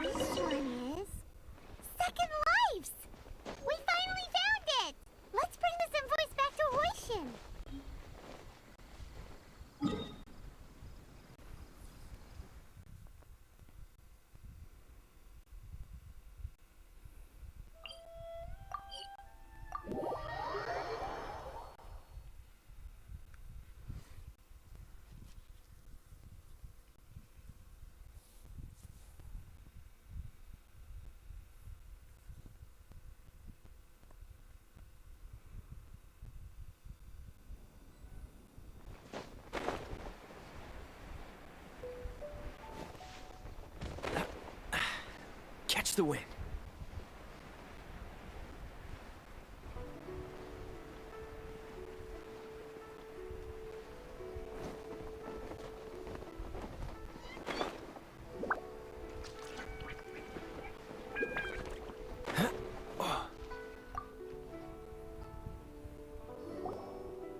This one is Second Lives! We finally found it! Let's bring this invoice back to Hoishin. Catch the wind.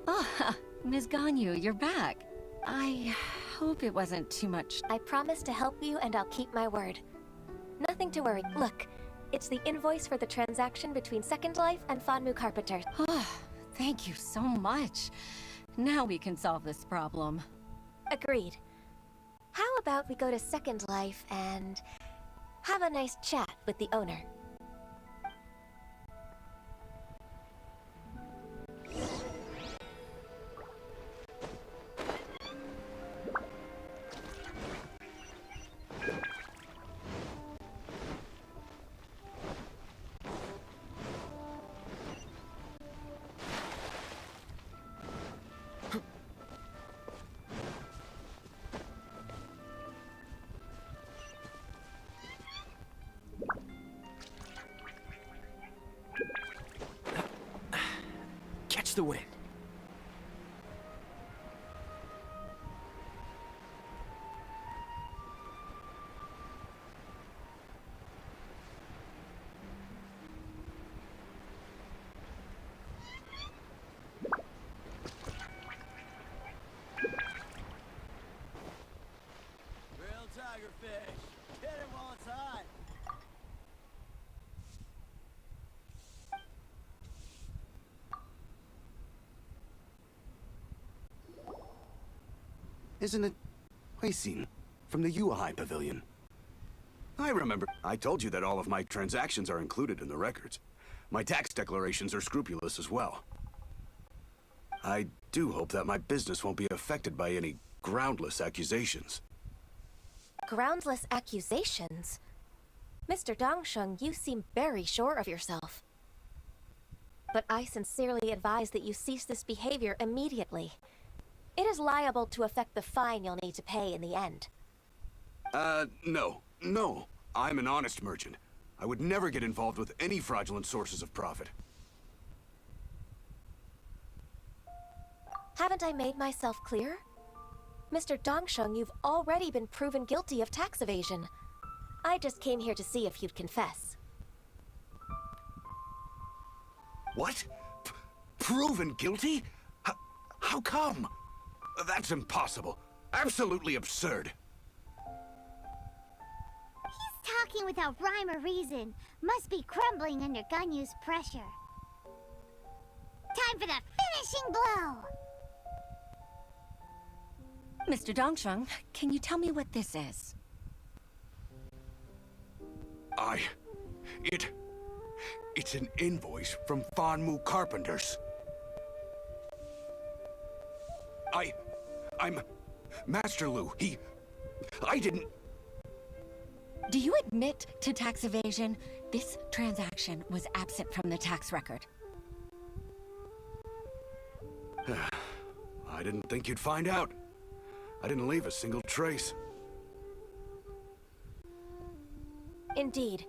Oh, Ms. Ganyu, you're back. I hope it wasn't too much. I promise to help you and I'll keep my word. Nothing to worry. Look, it's the invoice for the transaction between Second Life and Fanmu Carpenter. Oh, thank you so much. Now we can solve this problem. Agreed. How about we go to Second Life and have a nice chat with the owner? the wind. Real tigerfish. Hit it while it's hot. Isn't it Huixin from the Yuehai Pavilion? I remember. I told you that all of my transactions are included in the records. My tax declarations are scrupulous as well. I do hope that my business won't be affected by any groundless accusations. Groundless accusations? Mr. Dongsheng, you seem very sure of yourself. But I sincerely advise that you cease this behavior immediately. It is liable to affect the fine you'll need to pay in the end. No. I'm an honest merchant. I would never get involved with any fraudulent sources of profit. Haven't I made myself clear? Mr. Dongsheng, you've already been proven guilty of tax evasion. I just came here to see if you'd confess. What? Proven guilty? How come? That's impossible. Absolutely absurd. He's talking without rhyme or reason. Must be crumbling under Gань Yuy's pressure. Time for the finishing blow! Mr. Dongsheng, can you tell me what this is? It's an invoice from Fanmu Carpenters. I'm Master Lu. I didn't... Do you admit to tax evasion? This transaction was absent from the tax record. I didn't think you'd find out. I didn't leave a single trace. Indeed.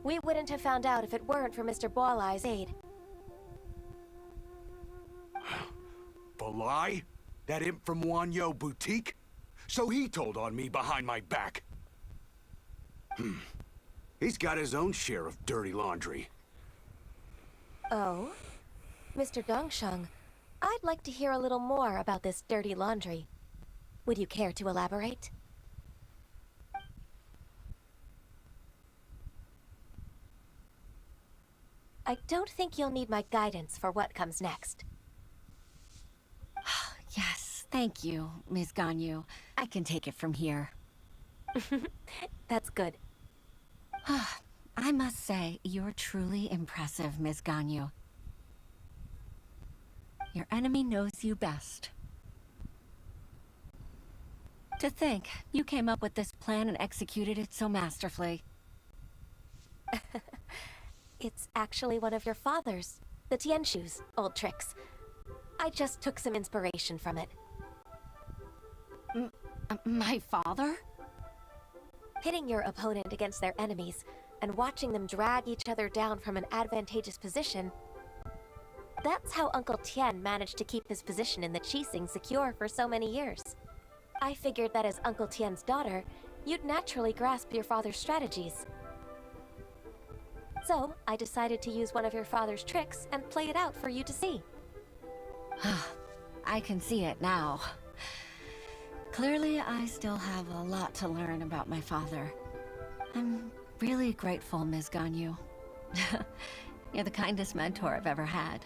We wouldn't have found out if it weren't for Mr. Boalai's aid. Balai? That imp from Wanyo Boutique? So he told on me behind my back. He's got his own share of dirty laundry. Oh? Mr. Dongsheng, I'd like to hear a little more about this dirty laundry. Would you care to elaborate? I don't think you'll need my guidance for what comes next. Yes, thank you, Ms. Gань Yuy. I can take it from here. That's good. I must say, you're truly impressive, Ms. Gань Yuy. Your enemy knows you best. To think, you came up with this plan and executed it so masterfully. It's actually one of your father's, the Tianshu's, old tricks. I just took some inspiration from it. My father? Pitting your opponent against their enemies and watching them drag each other down from an advantageous position. That's how Uncle Tian managed to keep his position in the Qixing secure for so many years. I figured that as Uncle Tian's daughter, you'd naturally grasp your father's strategies. So, I decided to use one of your father's tricks and play it out for you to see. I can see it now. Clearly, I still have a lot to learn about my father. I'm really grateful, Ms. Gань Yuy. You're the kindest mentor I've ever had.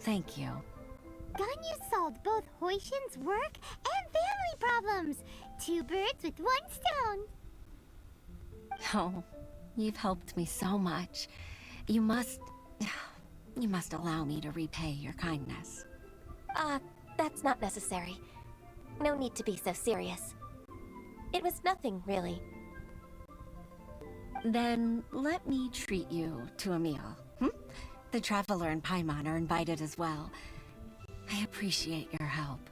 Thank you. Gань Yuy solved both Huixin's work and family problems. 2 birds with 1 stone. Oh, you've helped me so much. You must allow me to repay your kindness. That's not necessary. No need to be so serious. It was nothing, really. Then let me treat you to a meal. The Traveler and Paimon are invited as well. I appreciate your help.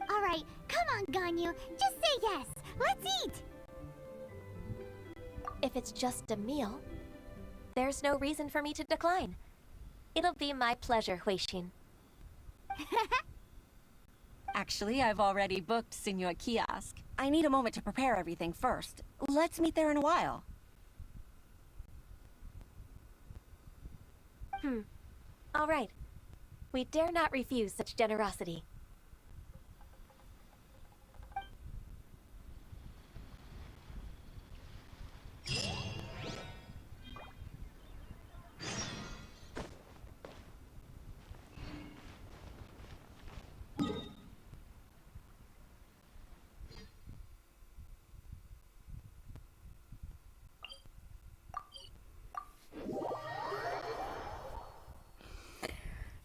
Alright, come on, Gань Yuy. Just say yes. Let's eat! If it's just a meal, there's no reason for me to decline. It'll be my pleasure, Huixin. Actually, I've already booked Senor Kiosk. I need a moment to prepare everything first. Let's meet there in a while. All right. We dare not refuse such generosity.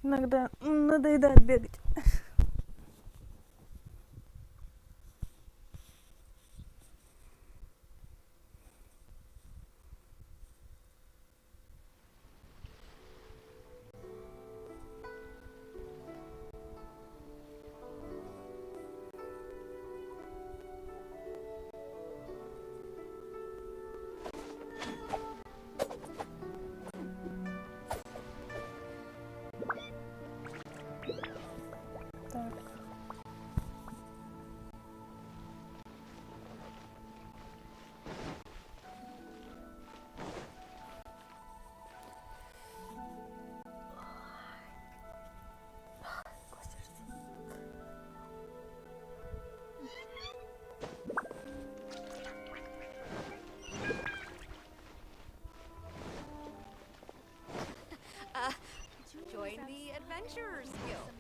Иногда надоедает бегать. Join the Adventurers Guild.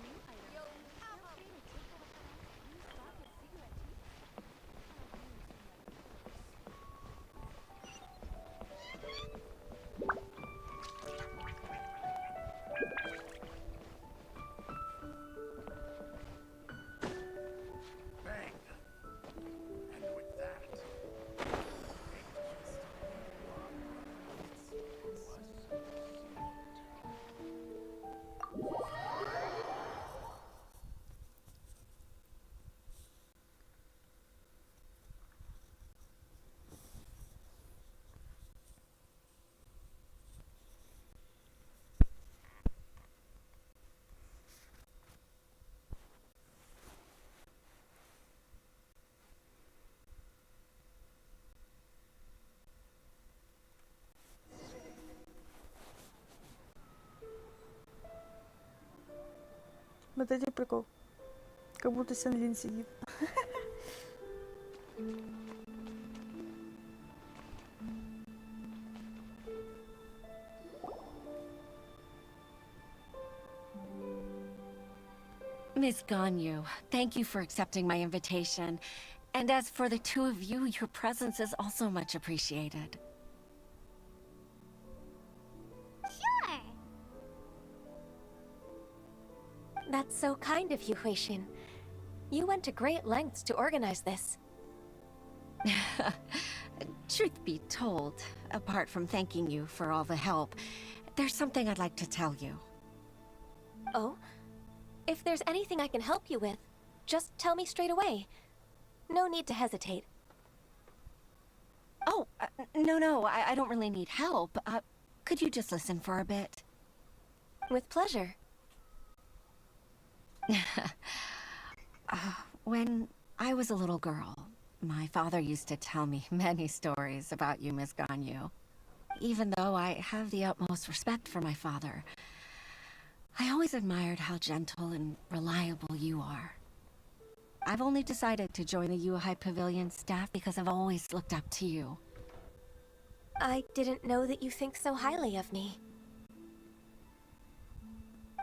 Вот эти прикол. Как будто Сен-Лин сидит. Miss Ganyu, thank you for accepting my invitation. And as for the two of you, your presence is also much appreciated. Sure. That's so kind of you, Huixin. You went to great lengths to organize this. Truth be told, apart from thanking you for all the help, there's something I'd like to tell you. Oh? If there's anything I can help you with, just tell me straight away. No need to hesitate. Oh, no, I don't really need help. Could you just listen for a bit? With pleasure. When I was a little girl, my father used to tell me many stories about you, Miss Ganyu. Even though I have the utmost respect for my father, I always admired how gentle and reliable you are. I've only decided to join the Yuhai Pavilion staff because I've always looked up to you. I didn't know that you think so highly of me.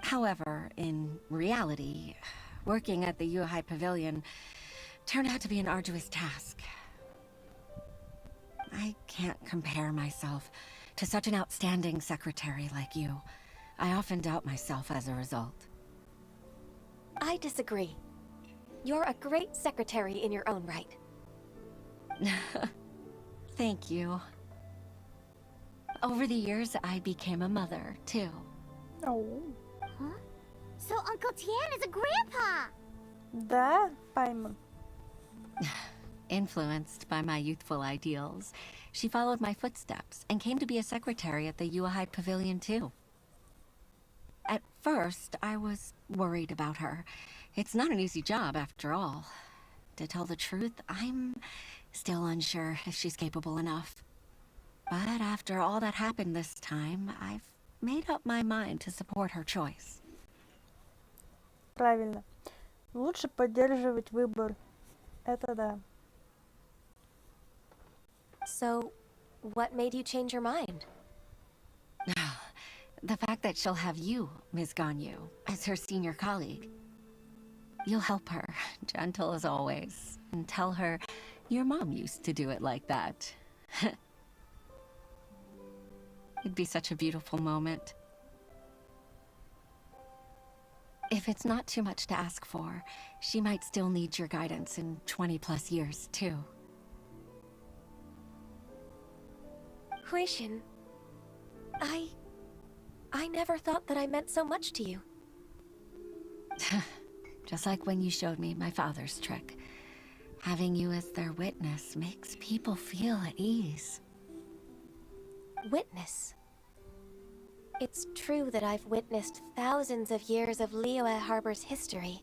However, in reality, working at the Yuhai Pavilion turned out to be an arduous task. I can't compare myself to such an outstanding secretary like you. I often doubt myself as a result. I disagree. You're a great secretary in your own right. Thank you. Over the years, I became a mother, too. Oh. Huh? So Uncle Tian is a grandpa! Да, пойман. Influenced by my youthful ideals, she followed my footsteps and came to be a secretary at the Yuhai Pavilion, too. At first, I was worried about her. It's not an easy job, after all. To tell the truth, I'm still unsure if she's capable enough. But after all that happened this time, I've made up my mind to support her choice. Правильно. Лучше поддерживать выбор. Это да. So, what made you change your mind? The fact that she'll have you, Ms. Gань Yuy, as her senior colleague. You'll help her, gentle as always, and tell her your mom used to do it like that. It'd be such a beautiful moment. If it's not too much to ask for, she might still need your guidance in 20+ years, too. Huixin, I never thought that I meant so much to you. Just like when you showed me my father's trick. Having you as their witness makes people feel at ease. Witness? It's true that I've witnessed thousands of years of Liyue Harbor's history.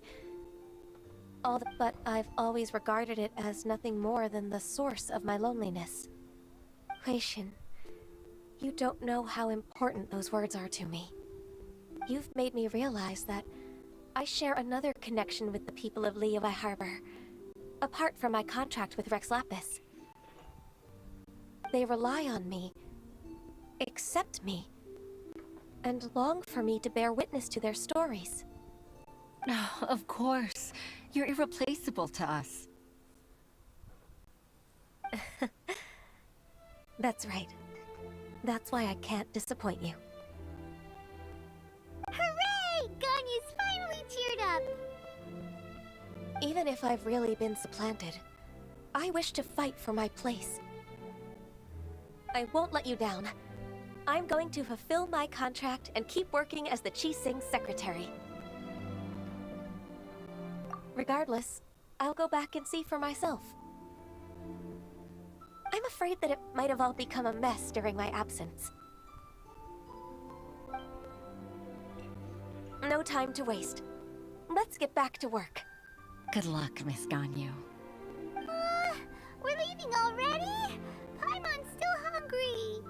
But I've always regarded it as nothing more than the source of my loneliness. Huixin, you don't know how important those words are to me. You've made me realize that I share another connection with the people of Liyue Harbor, apart from my contract with Relaxsimsa. They rely on me, accept me, and long for me to bear witness to their stories. Oh, of course. You're irreplaceable to us. That's right. That's why I can't disappoint you. Hooray! Ganyu's finally cheered up! Even if I've really been supplanted, I wish to fight for my place. I won't let you down. I'm going to fulfill my contract and keep working as the Qixing's secretary. Regardless, I'll go back and see for myself. I'm afraid that it might have all become a mess during my absence. No time to waste. Let's get back to work. Good luck, Miss Gань Yuy. We're leaving already? Paimon's still hungry.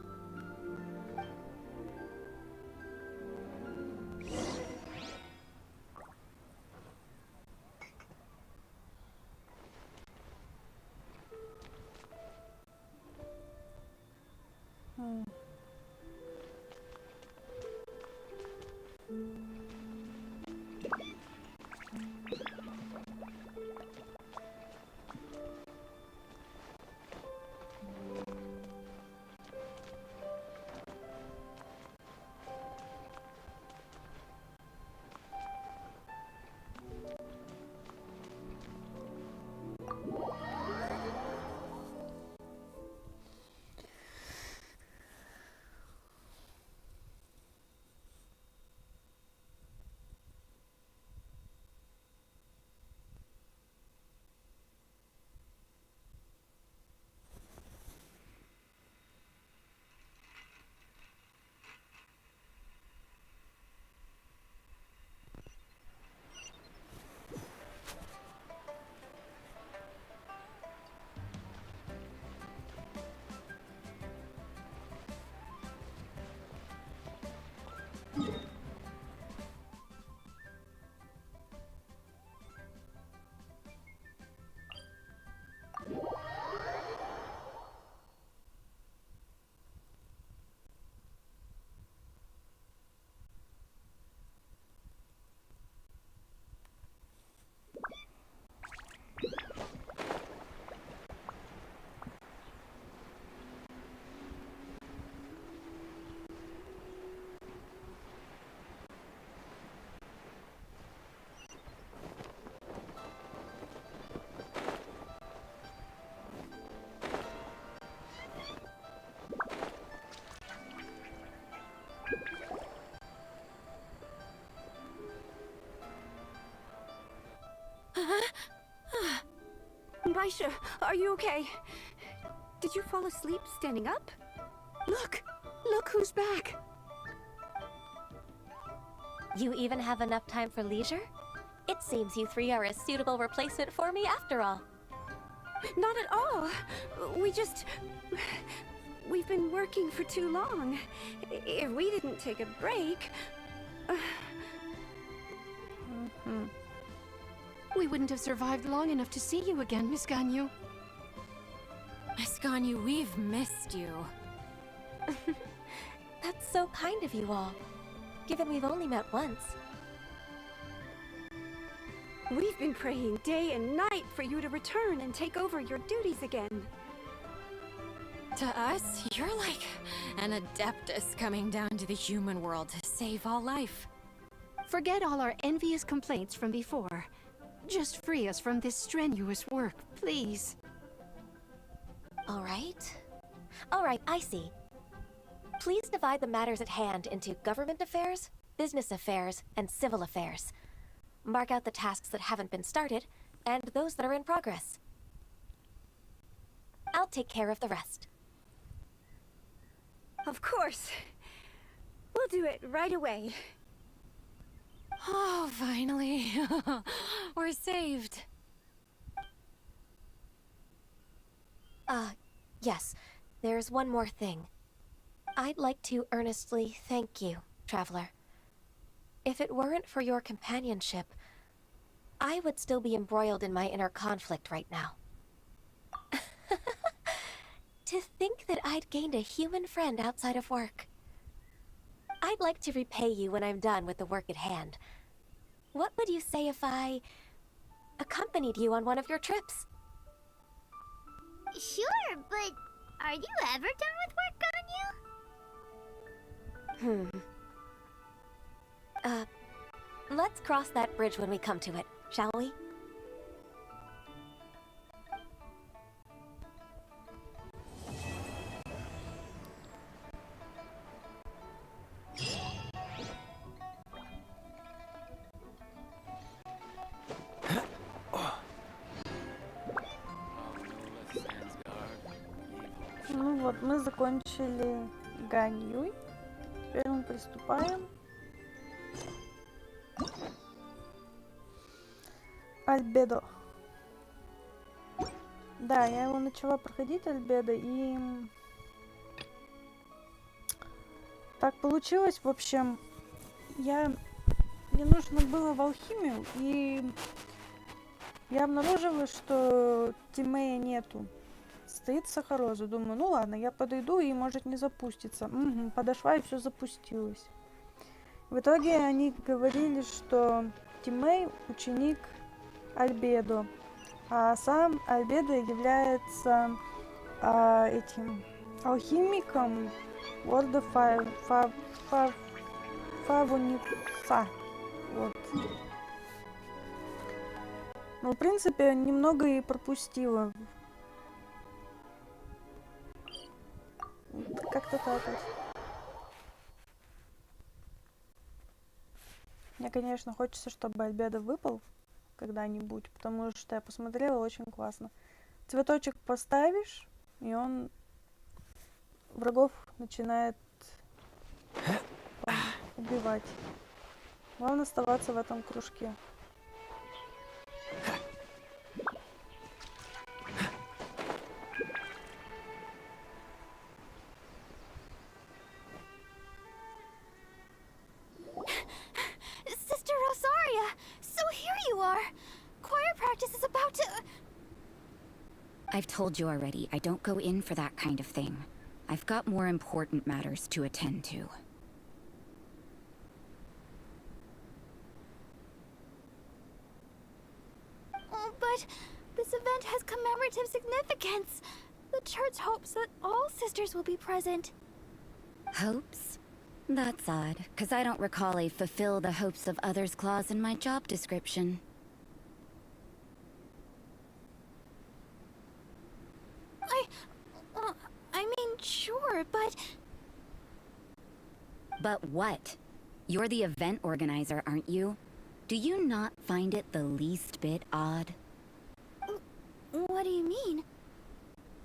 Baisha, are you okay? Did you fall asleep standing up? Look! Look who's back! You even have enough time for leisure? It seems you three are a suitable replacement for me after all. Not at all. We've been working for too long. If we didn't take a break... We wouldn't have survived long enough to see you again, Miss Ganyu. Miss Ganyu, we've missed you. That's so kind of you all, given we've only met once. We've been praying day and night for you to return and take over your duties again. To us, you're like an adeptus coming down to the human world to save all life. Forget all our envious complaints from before. Just free us from this strenuous work, please. All right, I see. Please divide the matters at hand into government affairs, business affairs, and civil affairs. Mark out the tasks that haven't been started, and those that are in progress. I'll take care of the rest. Of course. We'll do it right away. Oh, finally. We're saved. Yes. There's one more thing. I'd like to earnestly thank you, Traveler. If it weren't for your companionship, I would still be embroiled in my inner conflict right now. To think that I'd gained a human friend outside of work. I'd like to repay you when I'm done with the work at hand. What would you say if I accompanied you on one of your trips? Sure, but are you ever done with work, Ganyu? Let's cross that bridge when we come to it, shall we? Ну вот, мы закончили Гань Юй. Теперь мы приступаем. Альбедо. Да, я его начала проходить, Альбедо, и... Так получилось, в общем, мне нужно было в алхимию, и я обнаружила, что Тимея нету. Стоит Сахароза. Думаю, ну ладно, я подойду и может не запустится. Угу, подошла и все запустилось. В итоге они говорили, что Тимей ученик Альбедо, а сам Альбедо является этим алхимиком лорда Фавуница. Вот. Ну, в принципе, немного и пропустила. Как-то так вот. Мне, конечно, хочется, чтобы Альбедо выпал когда-нибудь, потому что я посмотрела, очень классно. Цветочек поставишь, и он врагов начинает убивать. Главное оставаться в этом кружке. Sister Rosaria! So here you are! Choir practice is about to... I've told you already, I don't go in for that kind of thing. I've got more important matters to attend to. Oh, but this event has commemorative significance. The church hopes that all sisters will be present. Hopes? That's odd, because I don't recall a fulfill the hopes of others clause in my job description. I mean, sure, but... But what? You're the event organizer, aren't you? Do you not find it the least bit odd? What do you mean?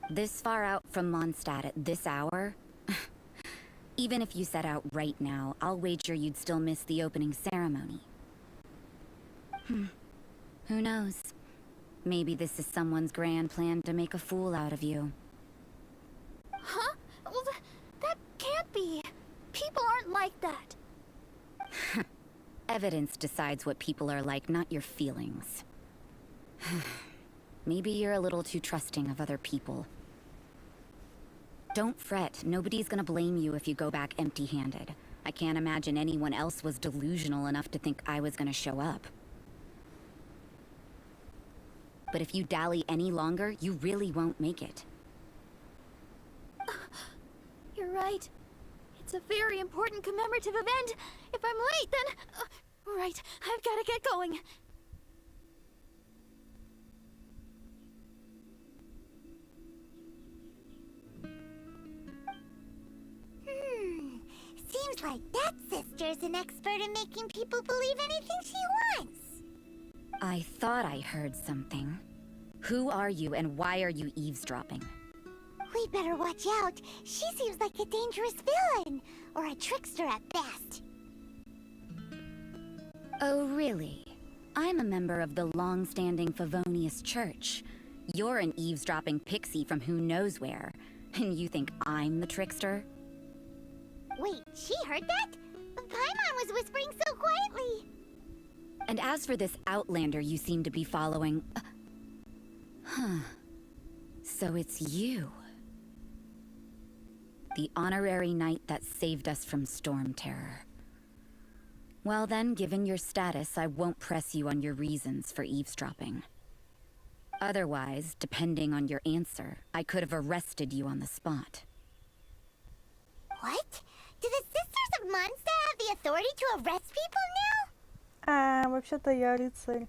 This far out from Mondstadt at this hour? Even if you set out right now, I'll wager you'd still miss the opening ceremony. Who knows? Maybe this is someone's grand plan to make a fool out of you. Huh? Well, that can't be. People aren't like that. Evidence decides what people are like, not your feelings. Maybe you're a little too trusting of other people. Don't fret. Nobody's gonna blame you if you go back empty-handed. I can't imagine anyone else was delusional enough to think I was gonna show up. But if you dally any longer, you really won't make it. You're right. It's a very important commemorative event. If I'm late, then... right, I've gotta get going. Seems like that sister's an expert in making people believe anything she wants. I thought I heard something. Who are you and why are you eavesdropping? We better watch out. She seems like a dangerous villain, or a trickster at best. Oh, really? I'm a member of the long-standing Favonius Church. You're an eavesdropping pixie from who knows where, and you think I'm the trickster? Wait, she heard that? Paimon was whispering so quietly. And as for this outlander you seem to be following... So it's you. The honorary knight that saved us from storm terror. Well then, given your status, I won't press you on your reasons for eavesdropping. Otherwise, depending on your answer, I could have arrested you on the spot. What? Do the Sisters of Monster have the authority to arrest people now? Вообще-то я рыцарь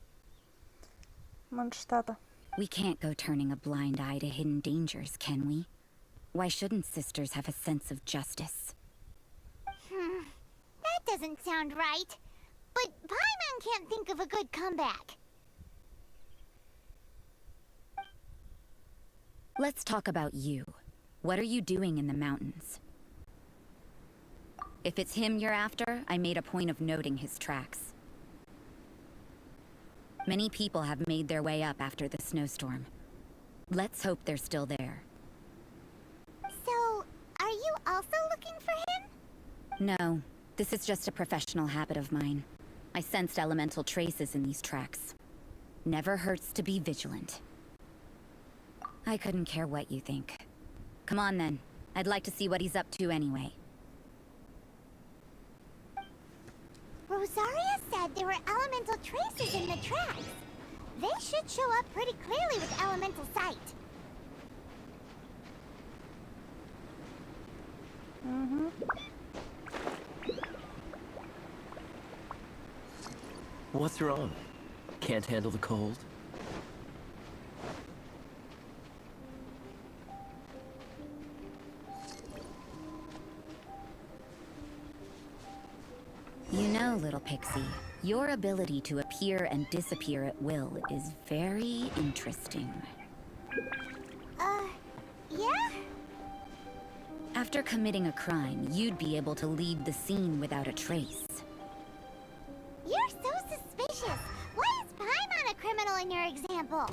Манштата. We can't go turning a blind eye to hidden dangers, can we? Why shouldn't sisters have a sense of justice? That doesn't sound right. But Paimon can't think of a good comeback. Let's talk about you. What are you doing in the mountains? If it's him you're after, I made a point of noting his tracks. Many people have made their way up after the snowstorm. Let's hope they're still there. So, are you also looking for him? No, this is just a professional habit of mine. I sensed elemental traces in these tracks. Never hurts to be vigilant. I couldn't care what you think. Come on then. I'd like to see what he's up to anyway. Rosaria said there were elemental traces in the tracks. They should show up pretty clearly with elemental sight. What's wrong? Can't handle the cold? You know, little pixie, your ability to appear and disappear at will is very interesting. Yeah? After committing a crime, you'd be able to leave the scene without a trace. You're so suspicious. Why is Paimon a criminal in your example?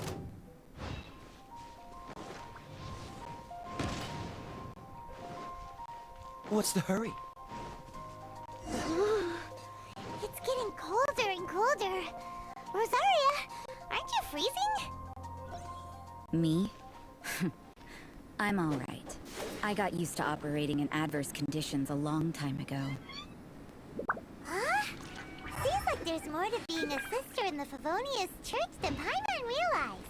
What's the hurry? It's getting colder and colder. Rosaria, aren't you freezing? Me? I'm all right. I got used to operating in adverse conditions a long time ago. Huh? Seems like there's more to being a sister in the Favonius Church than Paimon realized.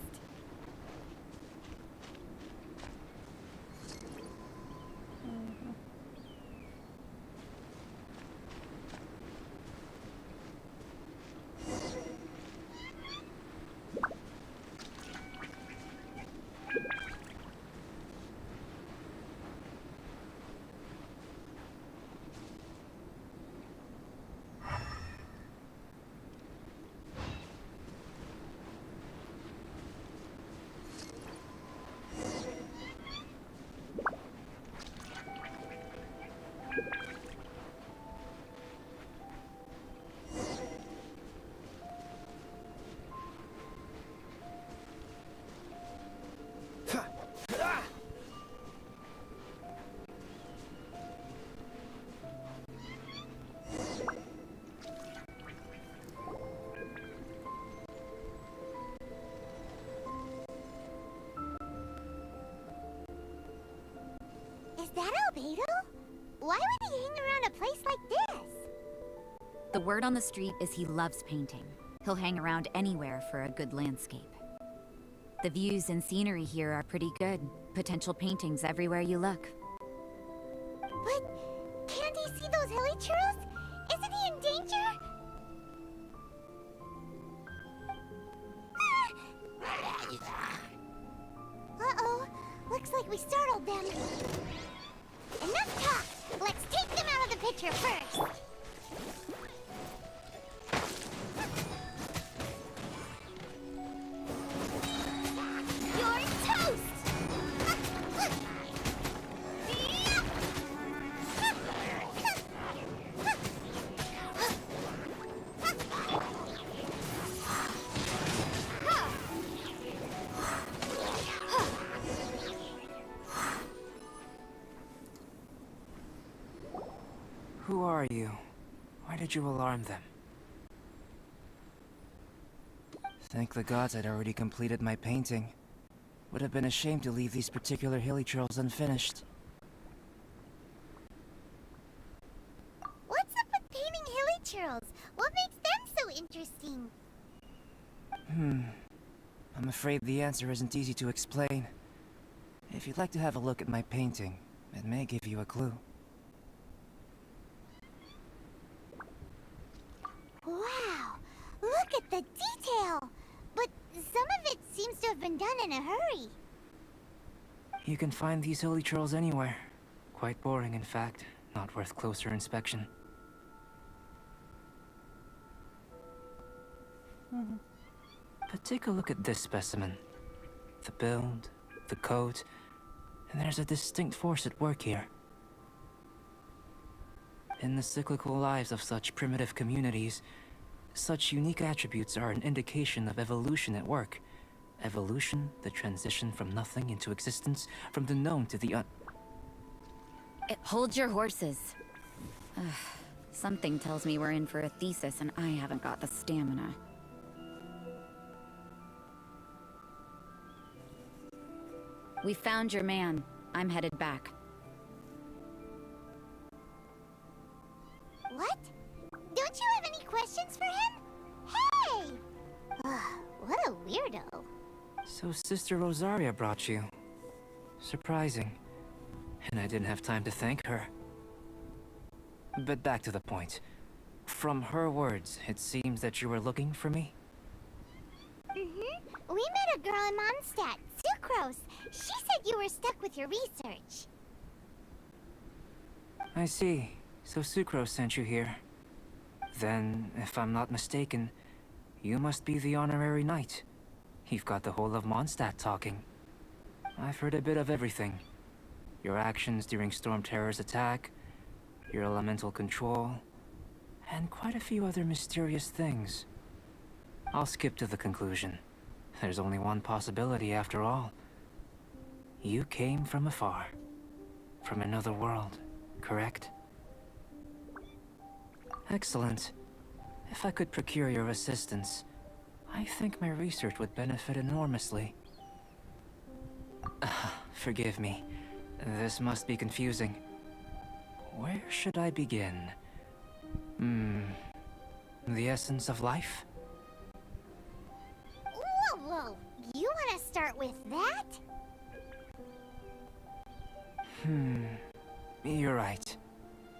that Альбедо? Why would he hang around a place like this? The word on the street is he loves painting. He'll hang around anywhere for a good landscape. The views and scenery here are pretty good. Potential paintings everywhere you look. But can't he see those hilly churros? Isn't he in danger? Uh-oh. Looks like we startled them. Enough talk! Let's take them out of the picture first! You're toast! Who are you? Why did you alarm them? Thank the gods I'd already completed my painting. Would have been a shame to leave these particular hilly trails unfinished. What's up with painting hilly churros? What makes them so interesting? I'm afraid the answer isn't easy to explain. If you'd like to have a look at my painting, it may give you a clue. Wow! Look at the detail! But some of it seems to have been done in a hurry. You can find these hilly trails anywhere. Quite boring, in fact. Not worth closer inspection. But take a look at this specimen. The build, the coat, and there's a distinct force at work here. In the cyclical lives of such primitive communities, such unique attributes are an indication of evolution at work. Evolution, the transition from nothing into existence, from the known to the Hold your horses. Ugh, something tells me we're in for a thesis and I haven't got the stamina. We found your man. I'm headed back. What? Don't you have any questions for him? Hey! What a weirdo. So Sister Rosaria brought you. Surprising. And I didn't have time to thank her. But back to the point. From her words, it seems that you were looking for me? We met a girl in Mondstadt, Sucrose. She said you were stuck with your research. I see. So Sucrose sent you here. Then, if I'm not mistaken, you must be the honorary knight. You've got the whole of Mondstadt talking. I've heard a bit of everything. Your actions during Storm Terror's attack, your elemental control, and quite a few other mysterious things. I'll skip to the conclusion. There's only one possibility after all. You came from afar. From another world, correct? Excellent. If I could procure your assistance, I think my research would benefit enormously. Forgive me. This must be confusing. Where should I begin? The essence of life? Whoa! You want to start with that? You're right.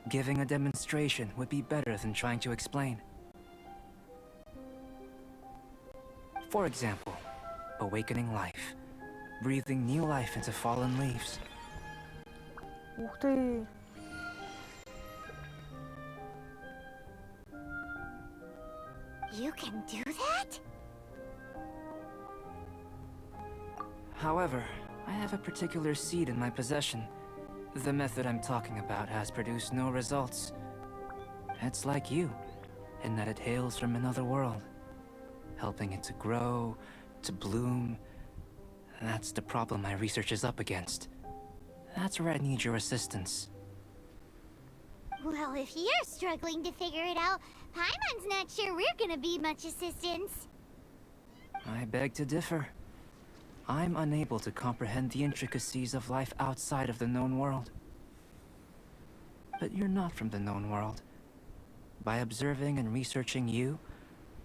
Giving a demonstration would be better than trying to explain. For example, awakening life. Breathing new life into fallen leaves. Ух ты! You can do that? However, I have a particular seed in my possession. The method I'm talking about has produced no results. It's like you, in that it hails from another world. Helping it to grow, to bloom. That's the problem my research is up against. That's where I need your assistance. Well, if you're struggling to figure it out, Paimon's not sure we're gonna be much assistance. I beg to differ. I'm unable to comprehend the intricacies of life outside of the known world. but you're not from the known world. By observing and researching you,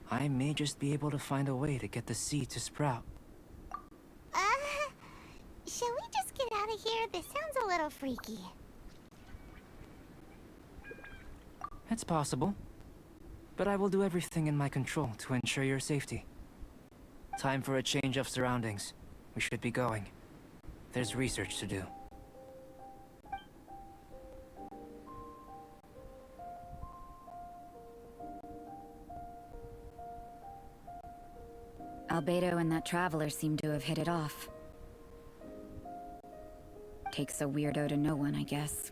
I may just be able to find a way to get the seed to sprout. Shall we just get out of here? This sounds a little freaky. It's possible, but I will do everything in my control to ensure your safety. Time for a change of surroundings. We should be going. There's research to do. Альбедо and that traveler seem to have hit it off. Takes a weirdo to know one, I guess.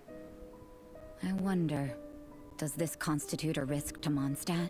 I wonder, does this constitute a risk to Mondstadt?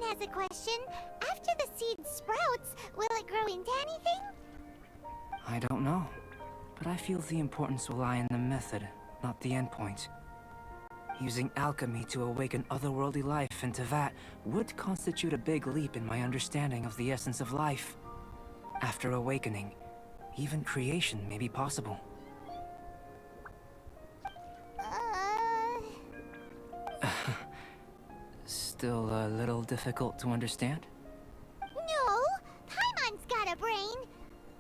Has a question. After the seed sprouts, will it grow into anything? I don't know, but I feel the importance will lie in the method, not the endpoint. Using alchemy to awaken otherworldly life into that would constitute a big leap in my understanding of the essence of life. After awakening, even creation may be possible. Still a little difficult to understand? No, Paimon's got a brain.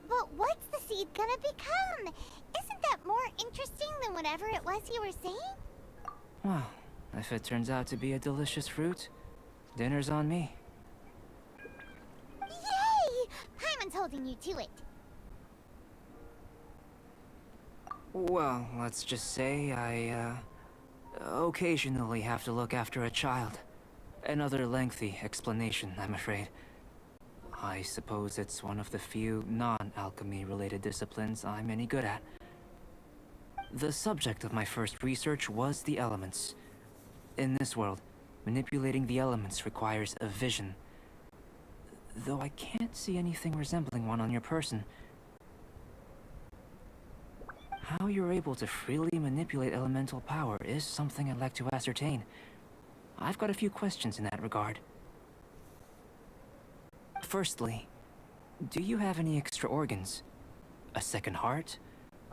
But what's the seed gonna become? Isn't that more interesting than whatever it was you were saying? Well, if it turns out to be a delicious fruit, dinner's on me. Yay! Paimon's holding you to it. Well, let's just say I, occasionally have to look after a child. Another lengthy explanation, I'm afraid. I suppose it's one of the few non-alchemy-related disciplines I'm any good at. The subject of my first research was the elements. In this world, manipulating the elements requires a vision. Though I can't see anything resembling one on your person. How you're able to freely manipulate elemental power is something I'd like to ascertain. I've got a few questions in that regard. Firstly, do you have any extra organs? A second heart?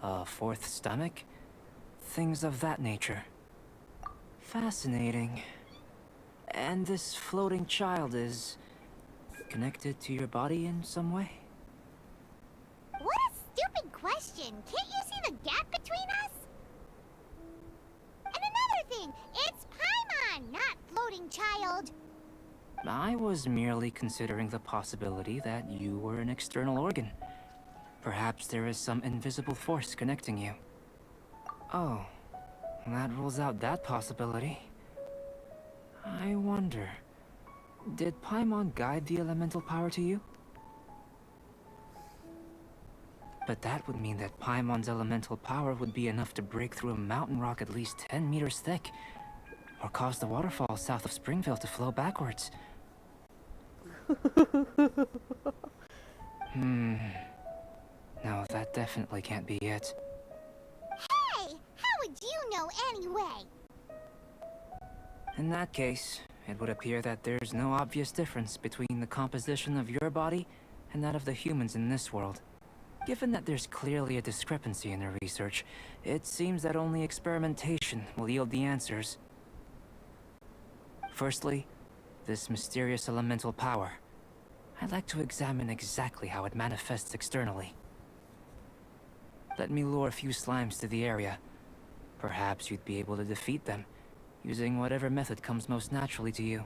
A fourth stomach? Things of that nature. Fascinating. And this floating child is connected to your body in some way? Listen, can't you see the gap between us? And another thing, it's Paimon, not floating child. I was merely considering the possibility that you were an external organ. Perhaps there is some invisible force connecting you. Oh, that rules out that possibility. I wonder, did Paimon guide the elemental power to you? But that would mean that Paimon's elemental power would be enough to break through a mountain rock at least 10 meters thick, or cause the waterfall south of Springville to flow backwards. No, that definitely can't be it. Hey, how would you know anyway? In that case, it would appear that there's no obvious difference between the composition of your body and that of the humans in this world. Given that there's clearly a discrepancy in the research, it seems that only experimentation will yield the answers. Firstly, this mysterious elemental power. I'd like to examine exactly how it manifests externally. Let me lure a few slimes to the area. Perhaps you'd be able to defeat them, using whatever method comes most naturally to you.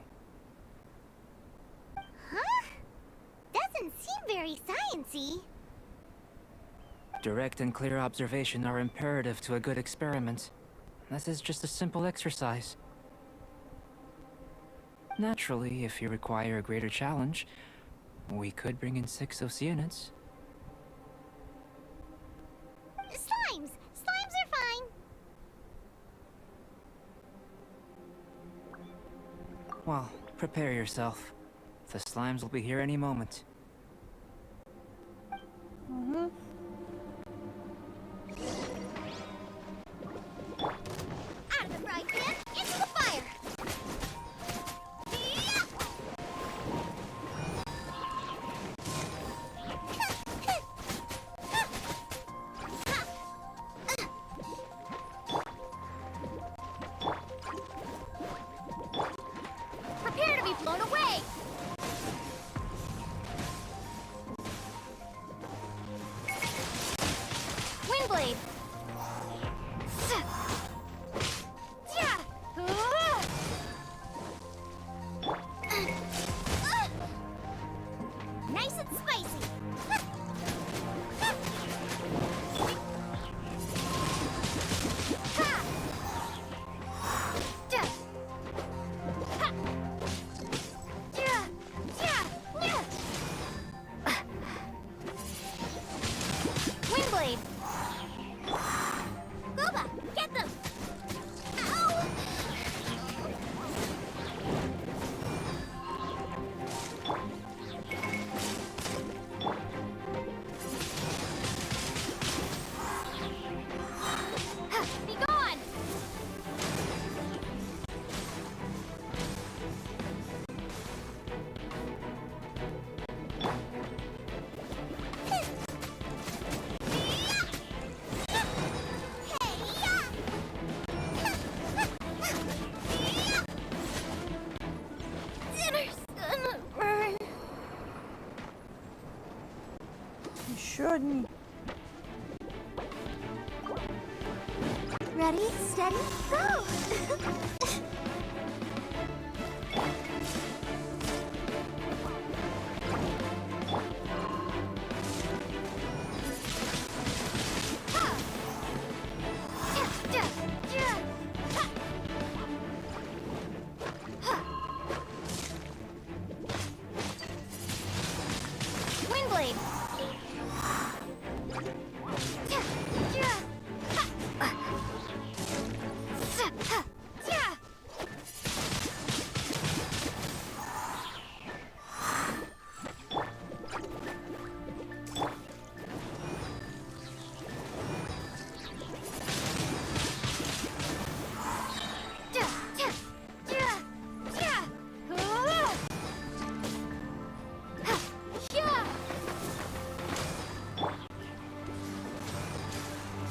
Huh? Doesn't seem very sciencey. Direct and clear observation are imperative to a good experiment. This is just a simple exercise. Naturally, if you require a greater challenge, we could bring in 6 Oceanids. Slimes! Slimes are fine! Well, prepare yourself. The slimes will be here any moment. Out of the frying pan, into the fire! Prepare to be blown away! Windblade! Nice and spicy! Windblade! Boba, get them! Ow! Be gone! Dinner's gonna burn. Еще одни. Ready, steady, go! Windblade!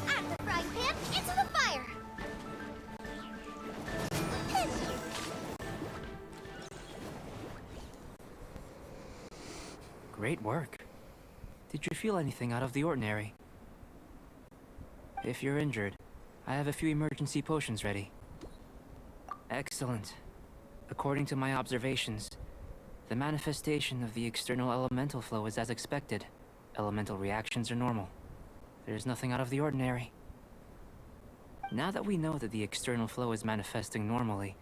Out of the frying pan, into the fire! Great work. Did you feel anything out of the ordinary? If you're injured, I have a few emergency potions ready. Excellent. According to my observations, the manifestation of the external elemental flow is as expected. Elemental reactions are normal. There's nothing out of the ordinary. Now that we know that the external flow is manifesting normally,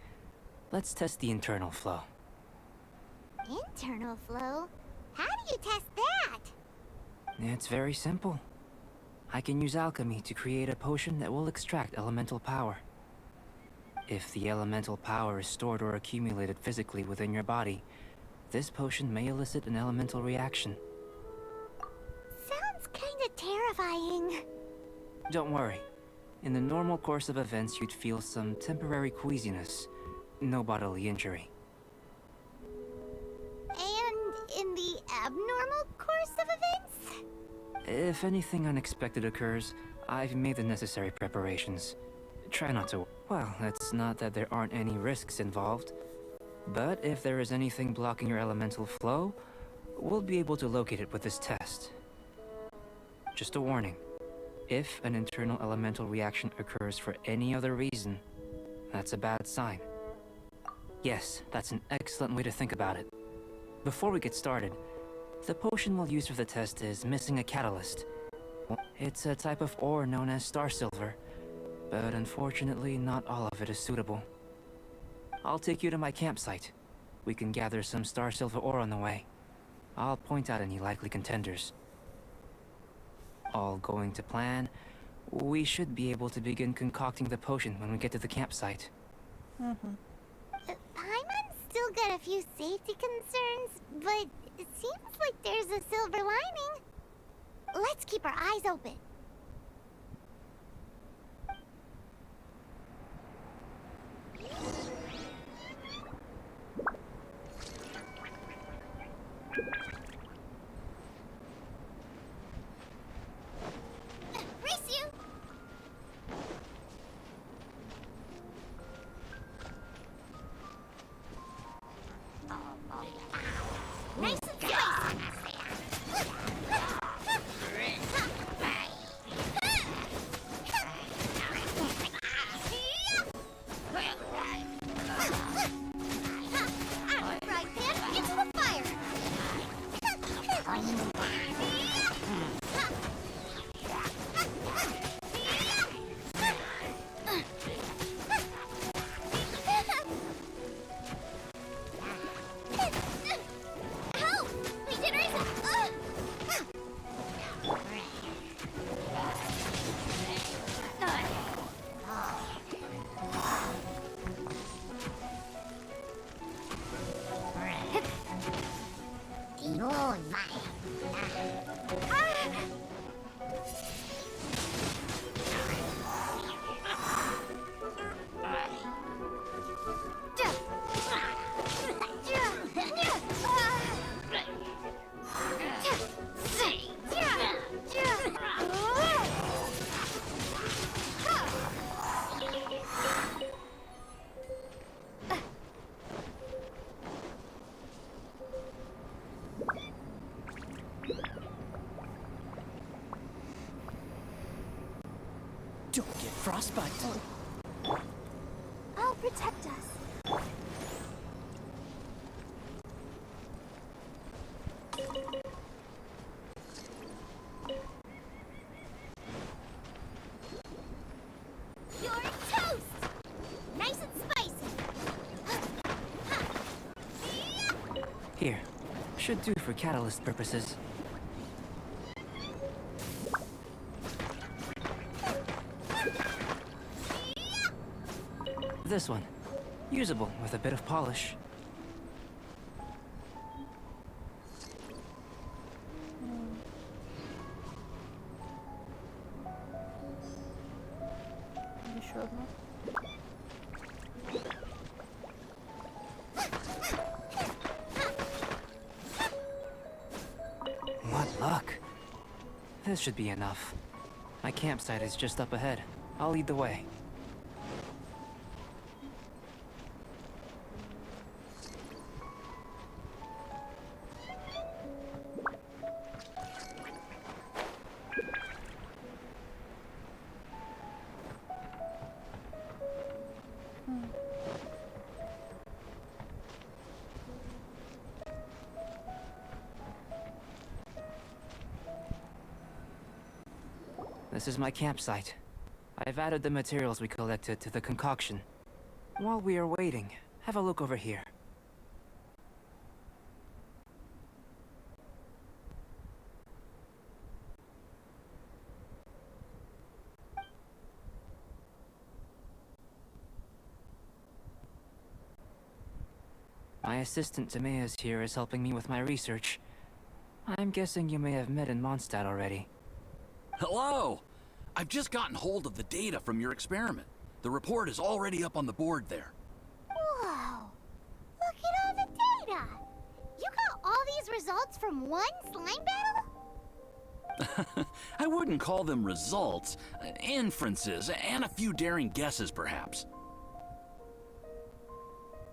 let's test the internal flow. Internal flow? How do you test that? It's very simple. I can use alchemy to create a potion that will extract elemental power. If the elemental power is stored or accumulated physically within your body, this potion may elicit an elemental reaction. Sounds kinda terrifying. Don't worry. In the normal course of events, you'd feel some temporary queasiness. No bodily injury. And in the abnormal course of events? If anything unexpected occurs, I've made the necessary preparations. Try not to... Well, it's not that there aren't any risks involved. But if there is anything blocking your elemental flow, we'll be able to locate it with this test. Just a warning. If an internal elemental reaction occurs for any other reason, that's a bad sign. Yes, that's an excellent way to think about it. Before we get started, the potion we'll use for the test is missing a catalyst. It's a type of ore known as star silver, but unfortunately not all of it is suitable. I'll take you to my campsite. We can gather some star silver ore on the way. I'll point out any likely contenders. All going to plan, we should be able to begin concocting the potion when we get to the campsite. Paimon's still got a few safety concerns, but it seems like there's a silver lining. Let's keep our eyes open. Race you! Nice and Don't get frostbite. I'll protect us. You're toast! Nice and spicy. Here. Should do for catalyst purposes. This one. Usable with a bit of polish. Еще одно. What luck. This should be enough. My campsite is just up ahead. I'll lead the way. This is my campsite. I've added the materials we collected to the concoction. While we are waiting, have a look over here. My assistant Timaeus here is helping me with my research. I'm guessing you may have met in Mondstadt already. Hello! I've just gotten hold of the data from your experiment. The report is already up on the board there. Whoa! Look at all the data! You got all these results from one slime battle? I wouldn't call them results, inferences, and a few daring guesses perhaps.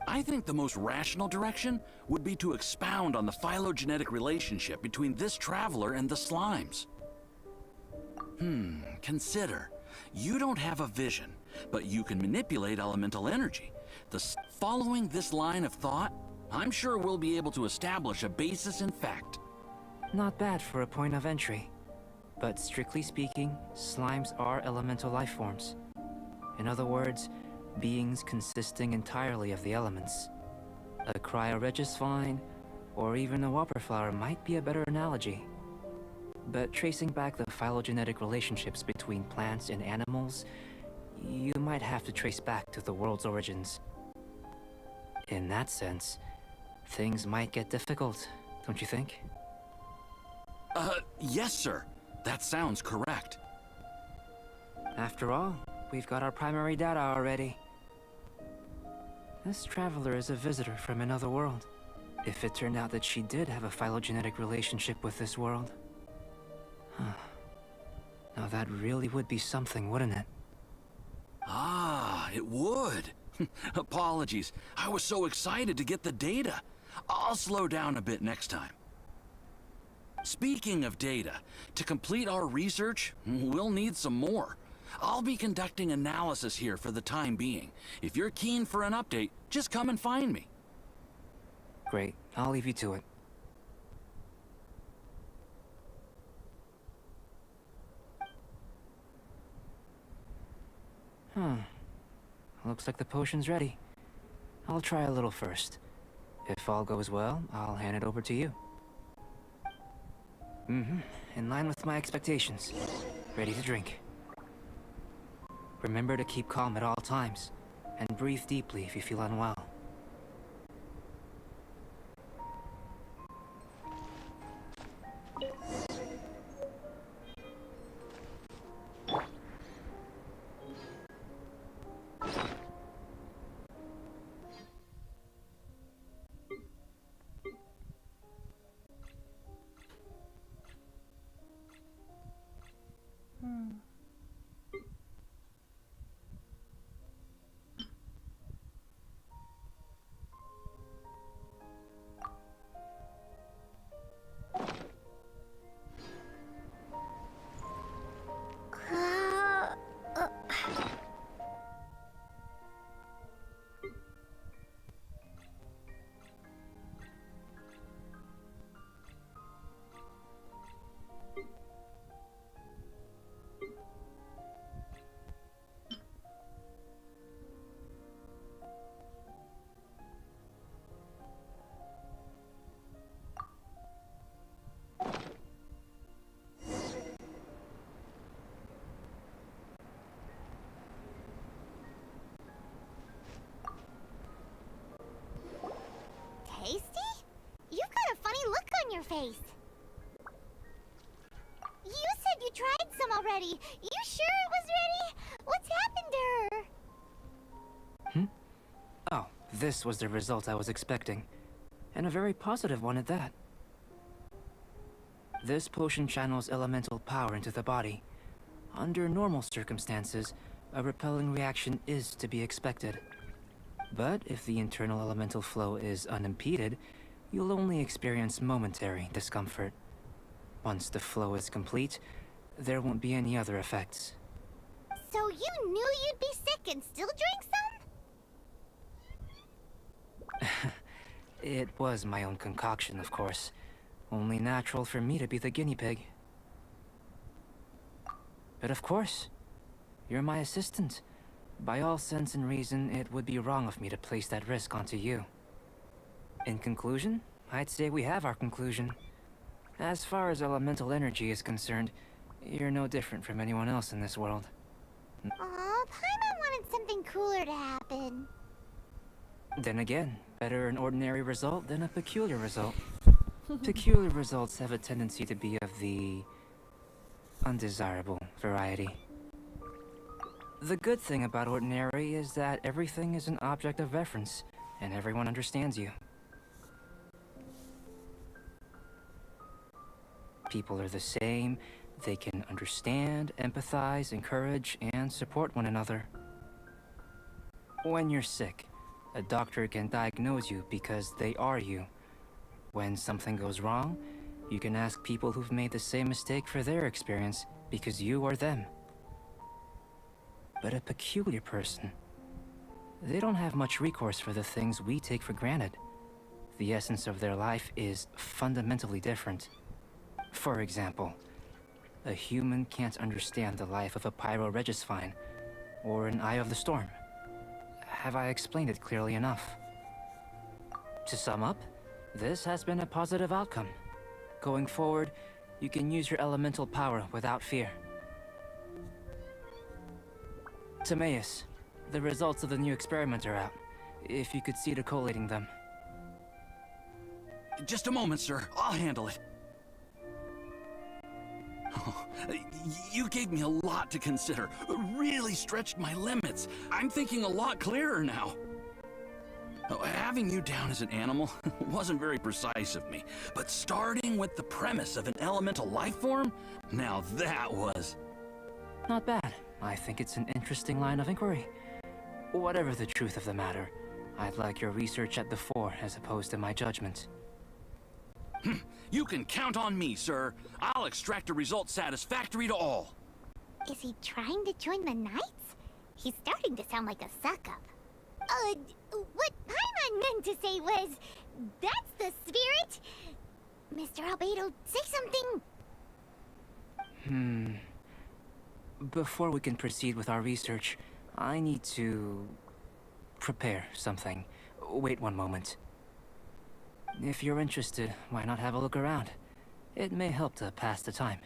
I think the most rational direction would be to expound on the phylogenetic relationship between this traveler and the slimes. Consider. You don't have a vision, but you can manipulate elemental energy. Following this line of thought, I'm sure we'll be able to establish a basis in fact. Not bad for a point of entry. But strictly speaking, slimes are elemental life forms. In other words, beings consisting entirely of the elements. A cryoregisvine, or even a whopper flower might be a better analogy. But tracing back the phylogenetic relationships between plants and animals, you might have to trace back to the world's origins. In that sense, things might get difficult, don't you think? Yes, sir. That sounds correct. After all, we've got our primary data already. This traveler is a visitor from another world. If it turned out that she did have a phylogenetic relationship with this world. Now that really would be something, wouldn't it? Ah, it would. Apologies. I was so excited to get the data. I'll slow down a bit next time. Speaking of data, to complete our research, we'll need some more. I'll be conducting analysis here for the time being. If you're keen for an update, just come and find me. Great. I'll leave you to it. Looks like the potion's ready. I'll try a little first. If all goes well, I'll hand it over to you. In line with my expectations. Ready to drink. Remember to keep calm at all times, and breathe deeply if you feel unwell. Tasty? You've got a funny look on your face. You said you tried some already. You sure it was ready? What's happened to her? Oh, this was the result I was expecting. And a very positive one at that. This potion channels elemental power into the body. Under normal circumstances, a repelling reaction is to be expected. But if the internal elemental flow is unimpeded, you'll only experience momentary discomfort. Once the flow is complete, there won't be any other effects. So you knew you'd be sick and still drank some? It was my own concoction, of course. Only natural for me to be the guinea pig. But of course, you're my assistant. By all sense and reason, it would be wrong of me to place that risk onto you. In conclusion, I'd say we have our conclusion. As far as elemental energy is concerned, you're no different from anyone else in this world. Aw, Paimon wanted something cooler to happen. Then again, better an ordinary result than a peculiar result. Peculiar results have a tendency to be of the undesirable variety. The good thing about ordinary is that everything is an object of reference, and everyone understands you. People are the same. They can understand, empathize, encourage, and support one another. When you're sick, a doctor can diagnose you because they are you. When something goes wrong, you can ask people who've made the same mistake for their experience because you are them. But a peculiar person, they don't have much recourse for the things we take for granted. The essence of their life is fundamentally different. For example, a human can't understand the life of a pyro-regisvine or an Eye of the Storm. Have I explained it clearly enough? To sum up, this has been a positive outcome. Going forward, you can use your elemental power without fear. Timaeus, the results of the new experiment are out. If you could see to collating them. Just a moment, sir. I'll handle it. Oh, you gave me a lot to consider. Really stretched my limits. I'm thinking a lot clearer now. Oh, having you down as an animal wasn't very precise of me, but starting with the premise of an elemental life form, now that was... Not bad. I think it's an interesting line of inquiry. Whatever the truth of the matter, I'd like your research at the fore as opposed to my judgment. You can count on me, sir. I'll extract a result satisfactory to all. Is he trying to join the Knights? He's starting to sound like a suck-up. What Paimon meant to say was, that's the spirit! Mr. Альбедо, say something! Before we can proceed with our research, I need to... prepare something. Wait one moment. If you're interested, why not have a look around? It may help to pass the time.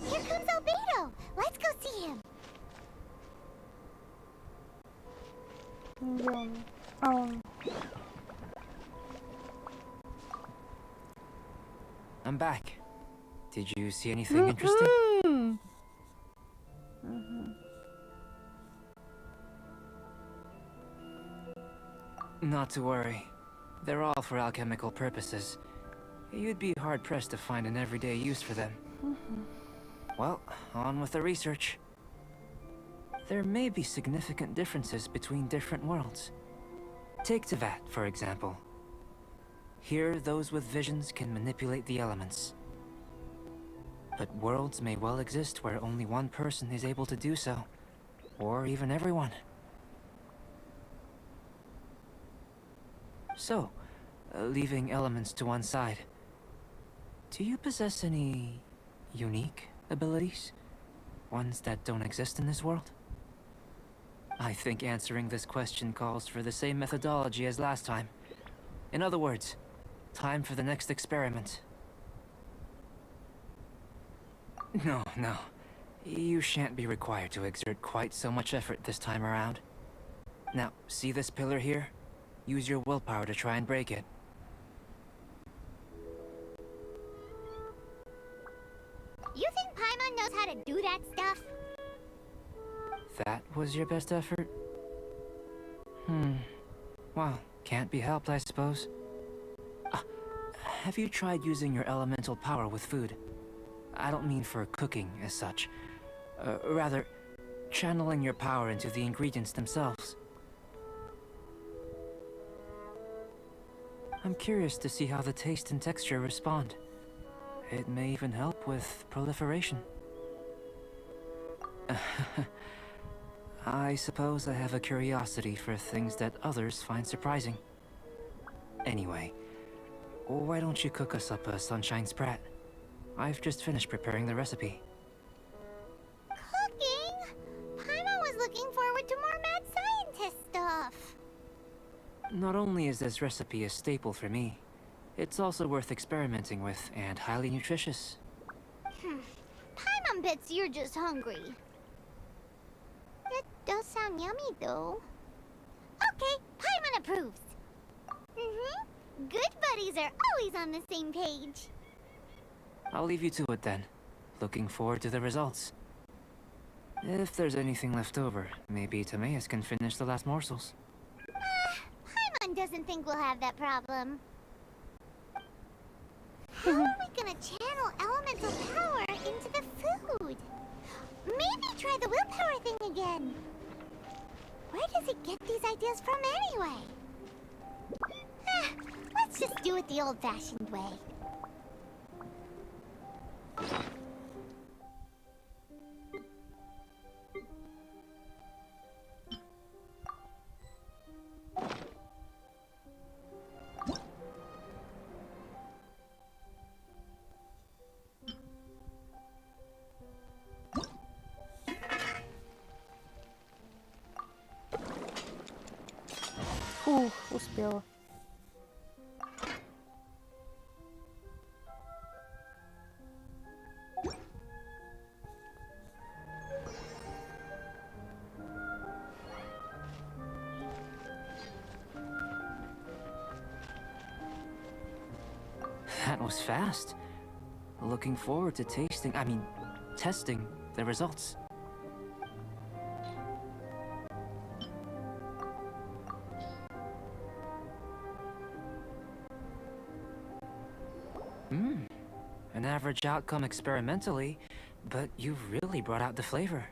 Here comes Альбедо! Let's go see him! I'm back. Did you see anything interesting? Not to worry. They're all for alchemical purposes. you'd be hard-pressed to find an everyday use for them. Well, on with the research. There may be significant differences between different worlds. Take Teyvat, for example. Here, those with visions can manipulate the elements. But worlds may well exist where only one person is able to do so. Or even everyone. So, leaving elements to one side, do you possess any unique abilities? Ones that don't exist in this world? I think answering this question calls for the same methodology as last time. In other words, time for the next experiment. No. You shan't be required to exert quite so much effort this time around. Now, see this pillar here? Use your willpower to try and break it. You think Paimon knows how to do that stuff? That was your best effort? Well, can't be helped, I suppose. Have you tried using your elemental power with food? I don't mean for cooking as such. Rather, channeling your power into the ingredients themselves. I'm curious to see how the taste and texture respond. It may even help with proliferation. I suppose I have a curiosity for things that others find surprising. Anyway, why don't you cook us up a sunshine sprat? I've just finished preparing the recipe. Cooking? Paimon was looking forward to more mad scientist stuff. Not only is this recipe a staple for me, it's also worth experimenting with and highly nutritious. Paimon bets you're just hungry. It does sound yummy, though. Okay, Paimon approves. Good buddies are always on the same page. I'll leave you to it then. Looking forward to the results. If there's anything left over, maybe Timaeus can finish the last morsels. Paimon doesn't think we'll have that problem. How are we gonna channel elemental power into the food? Maybe try the willpower thing again. Where does it get these ideas from anyway? Let's just do it the old-fashioned way. Фух, успела. That was fast. Looking forward to testing the results. An average outcome experimentally, but you've really brought out the flavor.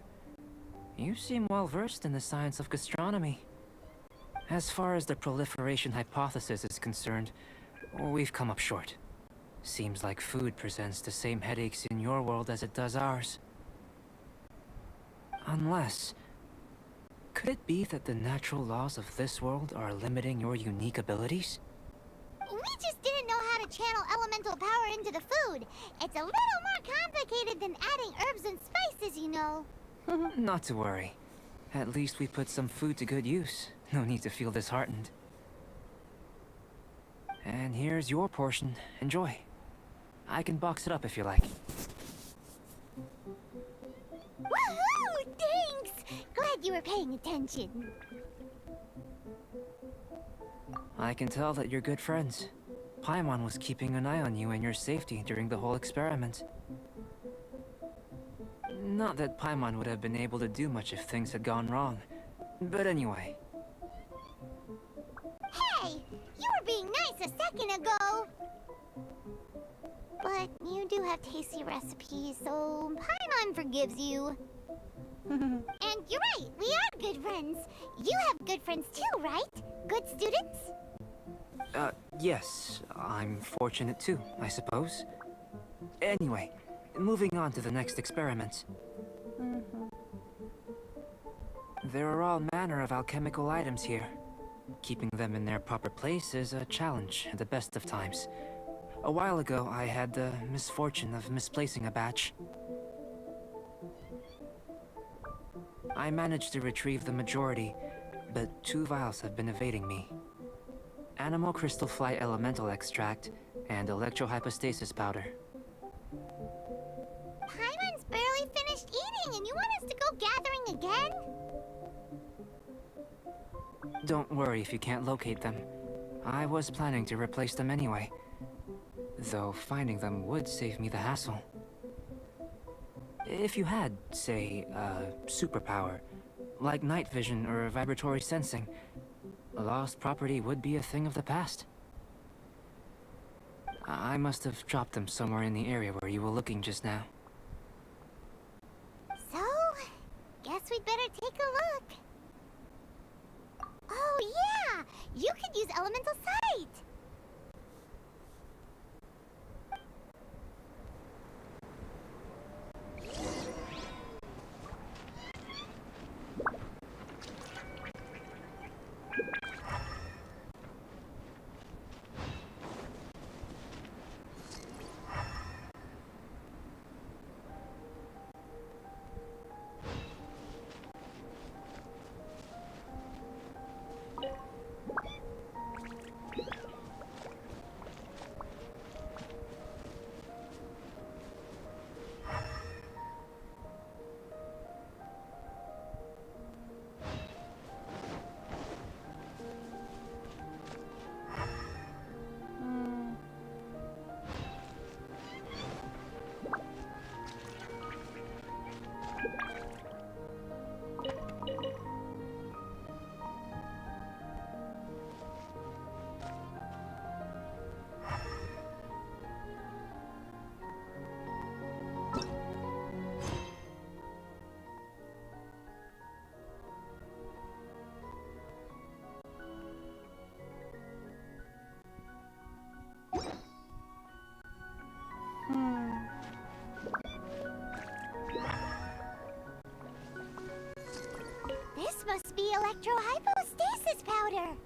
You seem well versed in the science of gastronomy. As far as the proliferation hypothesis is concerned, we've come up short. Seems like food presents the same headaches in your world as it does ours. Unless... could it be that the natural laws of this world are limiting your unique abilities? We just didn't know how to channel elemental power into the food. It's a little more complicated than adding herbs and spices, you know. Not to worry. At least we put some food to good use. No need to feel disheartened. And here's your portion. Enjoy. I can box it up if you like. Woohoo! Thanks! Glad you were paying attention. I can tell that you're good friends. Paimon was keeping an eye on you and your safety during the whole experiment. Not that Paimon would have been able to do much if things had gone wrong. But anyway. Hey! You were being nice a second ago! But you do have tasty recipes, so Paimon forgives you. And you're right, we are good friends. You have good friends too, right? Good students? Yes. I'm fortunate too, I suppose. Anyway, moving on to the next experiment. There are all manner of alchemical items here. Keeping them in their proper place is a challenge at the best of times. A while ago, I had the misfortune of misplacing a batch. I managed to retrieve the majority, but 2 vials have been evading me. Animal crystal fly elemental extract and electrohypostasis powder. Paimon's barely finished eating and you want us to go gathering again? Don't worry if you can't locate them. I was planning to replace them anyway. Though finding them would save me the hassle. If you had, say, a superpower, like night vision or vibratory sensing, a lost property would be a thing of the past. I must have dropped them somewhere in the area where you were looking just now. So, guess we'd better take a look. Oh yeah! You could use elemental sight! This must be electrohypostasis powder.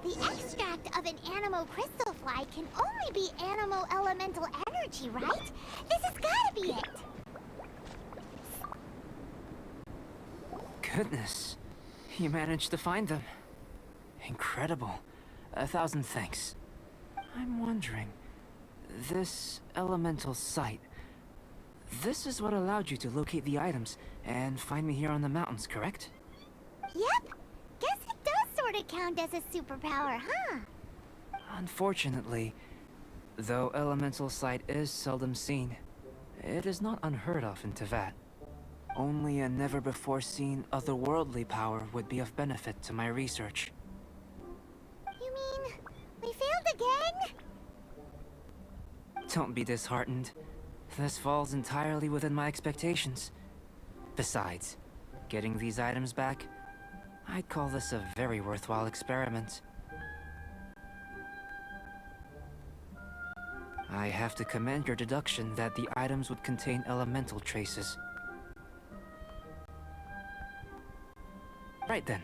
The extract of an animal crystal fly can only be animal elemental energy, right? This has gotta be it. Goodness, you managed to find them. Incredible. 1,000 thanks. I'm wondering, this elemental sight, this is what allowed you to locate the items and find me here on the mountains, correct? Yep. Guess it does sort of count as a superpower, huh? Unfortunately, though elemental sight is seldom seen, it is not unheard of in Teyvat. Only a never-before-seen otherworldly power would be of benefit to my research. You mean, we failed again? Don't be disheartened. This falls entirely within my expectations. Besides, getting these items back, I'd call this a very worthwhile experiment. I have to commend your deduction that the items would contain elemental traces. Right then.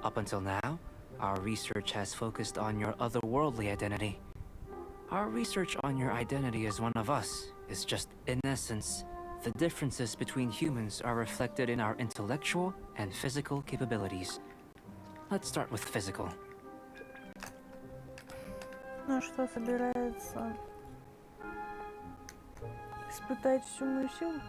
Up until now, our research has focused on your otherworldly identity. Our research on your identity as one of us is just, in essence, the differences between humans are reflected in our intellectual and physical capabilities. Let's start with physical. Ну что, собирается испытать всю мою силу?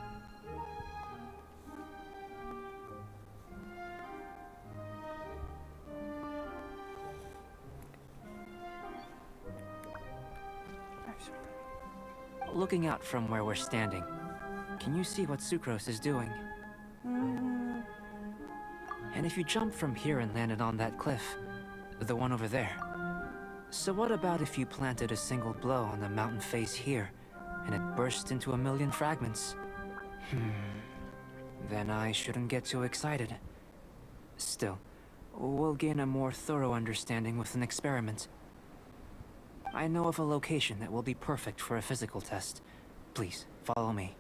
Looking out from where we're standing, can you see what Sucrose is doing? And if you jumped from here and landed on that cliff, the one over there, so what about if you planted a single blow on the mountain face here, and it burst into a million fragments? Then I shouldn't get too excited. Still, we'll gain a more thorough understanding with an experiment. I know of a location that will be perfect for a physical test. Please, follow me.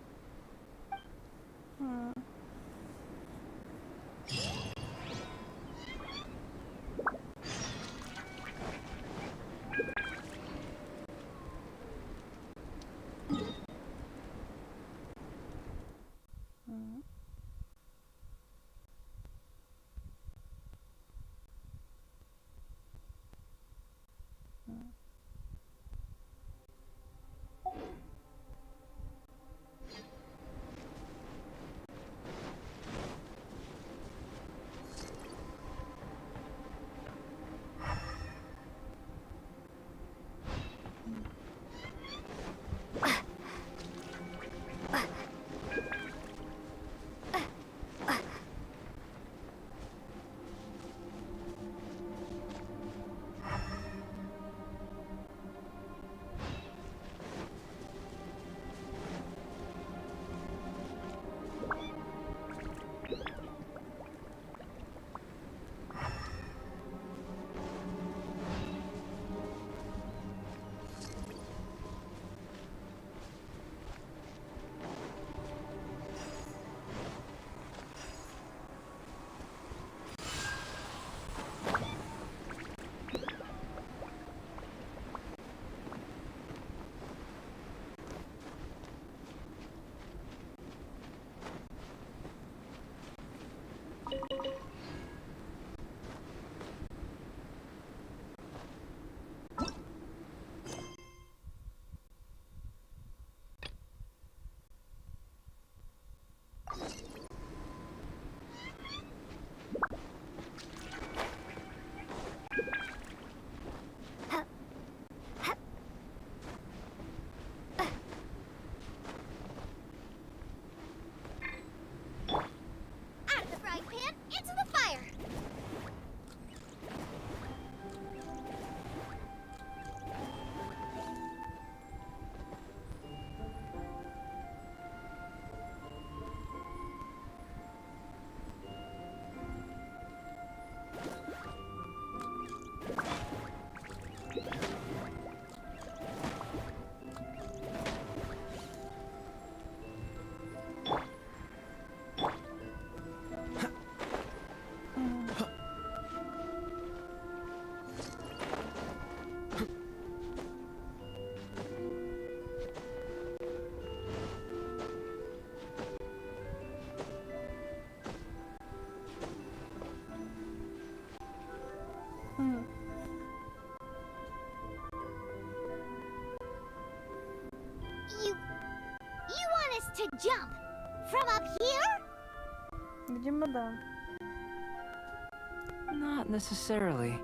You want us to jump from up here? Видимо, да. Not necessarily.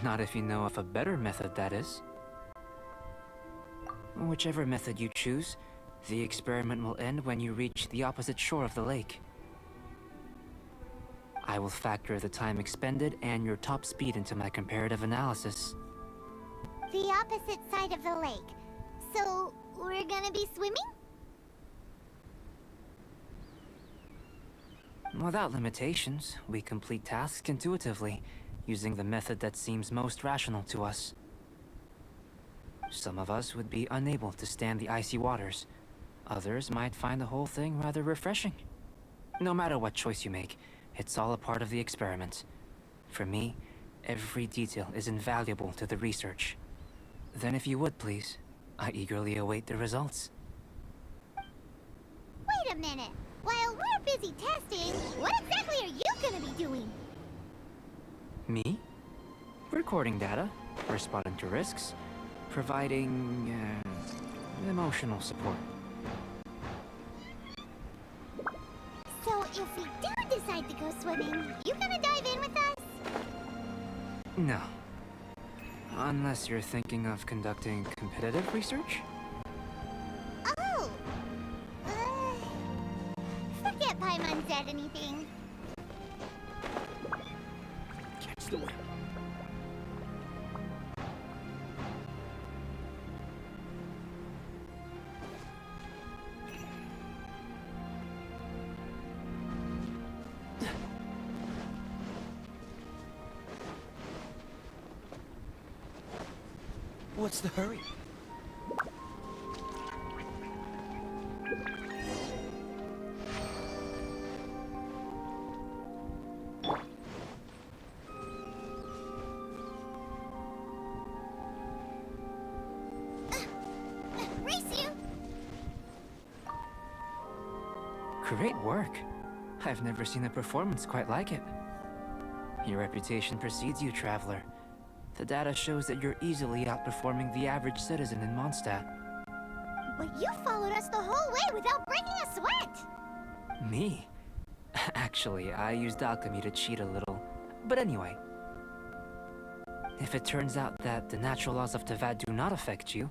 Not if you know of a better method, that is. Whichever method you choose, the experiment will end when you reach the opposite shore of the lake. I will factor the time expended and your top speed into my comparative analysis. The opposite side of the lake. So, we're gonna be swimming? Without limitations, we complete tasks intuitively, using the method that seems most rational to us. Some of us would be unable to stand the icy waters. Others might find the whole thing rather refreshing. No matter what choice you make, it's all a part of the experiment. For me, every detail is invaluable to the research. Then if you would, please, I eagerly await the results. Wait a minute. While we're busy testing, what exactly are you gonna be doing? Me? Recording data, responding to risks, providing emotional support. So if we do decide to go swimming, you gonna dive in with us? No. Unless you're thinking of conducting competitive research? Oh! Forget Paimon said anything. what's the hurry? Race you! Great work. I've never seen a performance quite like it. Your reputation precedes you, traveler. The data shows that you're easily outperforming the average citizen in Mondstadt. But you followed us the whole way without breaking a sweat! Me? Actually, I used alchemy to cheat a little. But anyway. If it turns out that the natural laws of Teyvat do not affect you,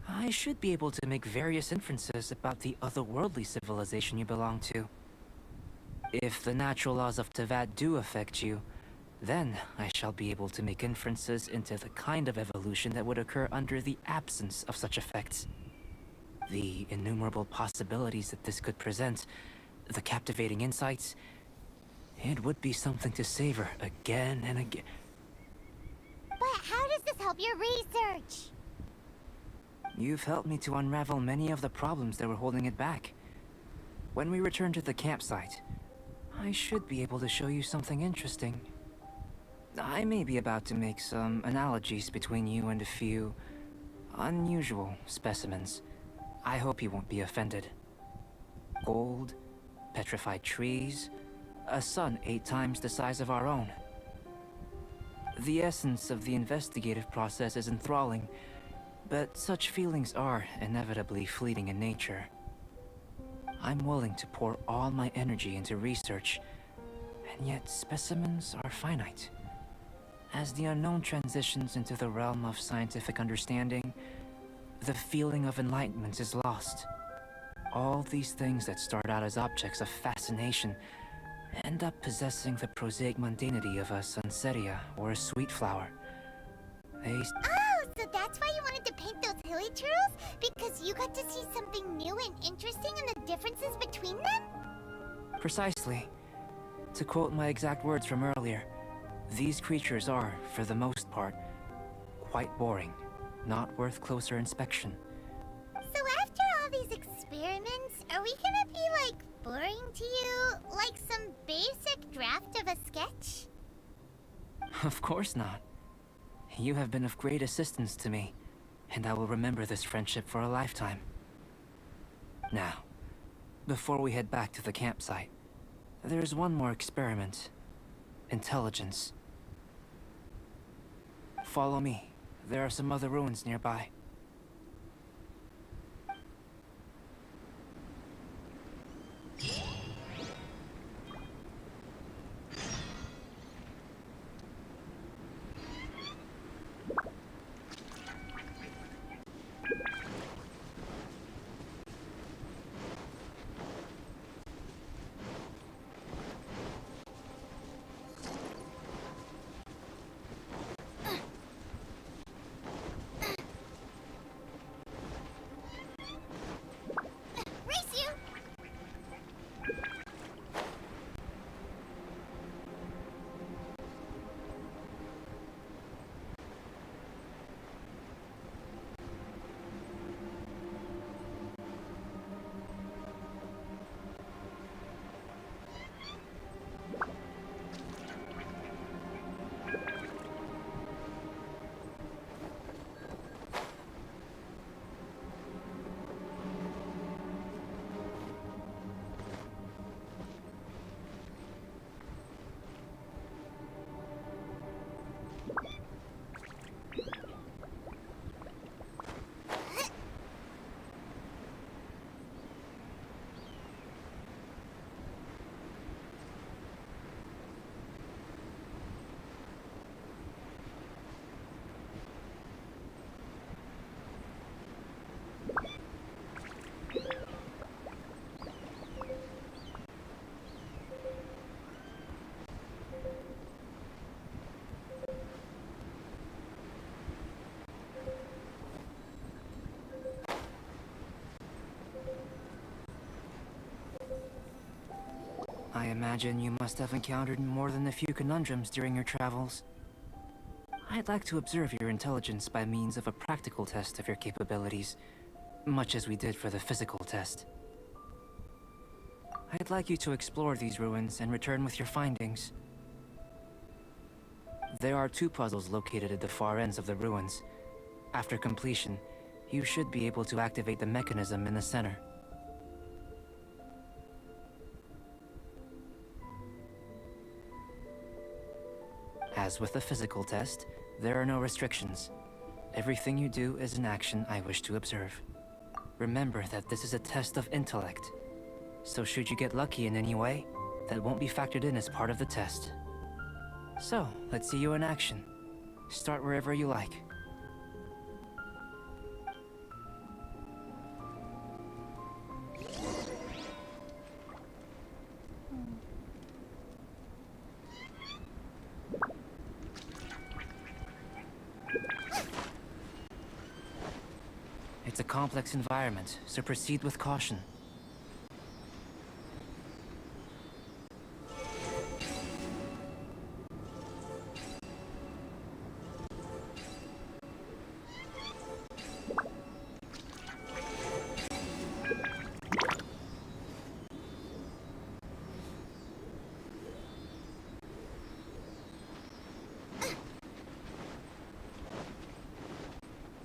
I should be able to make various inferences about the otherworldly civilization you belong to. If the natural laws of Teyvat do affect you, then I shall be able to make inferences into the kind of evolution that would occur under the absence of such effects. The innumerable possibilities that this could present, the captivating insights, it would be something to savor again and again. But how does this help your research? You've helped me to unravel many of the problems that were holding it back. When we return to the campsite, I should be able to show you something interesting. I may be about to make some analogies between you and a few unusual specimens. I hope you won't be offended. Gold, petrified trees, a sun 8 times the size of our own. The essence of the investigative process is enthralling, but such feelings are inevitably fleeting in nature. I'm willing to pour all my energy into research, and yet specimens are finite. As the unknown transitions into the realm of scientific understanding, the feeling of enlightenment is lost. All these things that start out as objects of fascination end up possessing the prosaic mundanity of a sunsetia or a sweet flower. Oh, so that's why you wanted to paint those hilly churls? Because you got to see something new and interesting in the differences between them? Precisely. To quote my exact words from earlier, these creatures are, for the most part, quite boring, not worth closer inspection. So after all these experiments, are we gonna be, like, boring to you? Like some basic draft of a sketch? Of course not. You have been of great assistance to me, and I will remember this friendship for a lifetime. Now, before we head back to the campsite, there's one more experiment. Intelligence. Follow me. There are some other ruins nearby. I imagine you must have encountered more than a few conundrums during your travels. I'd like to observe your intelligence by means of a practical test of your capabilities, much as we did for the physical test. I'd like you to explore these ruins and return with your findings. There are 2 puzzles located at the far ends of the ruins. After completion, you should be able to activate the mechanism in the center. As with the physical test, there are no restrictions. Everything you do is an action I wish to observe. Remember that this is a test of intellect, so should you get lucky in any way, that won't be factored in as part of the test. So, let's see you in action. Start wherever you like. It's a complex environment, so proceed with caution.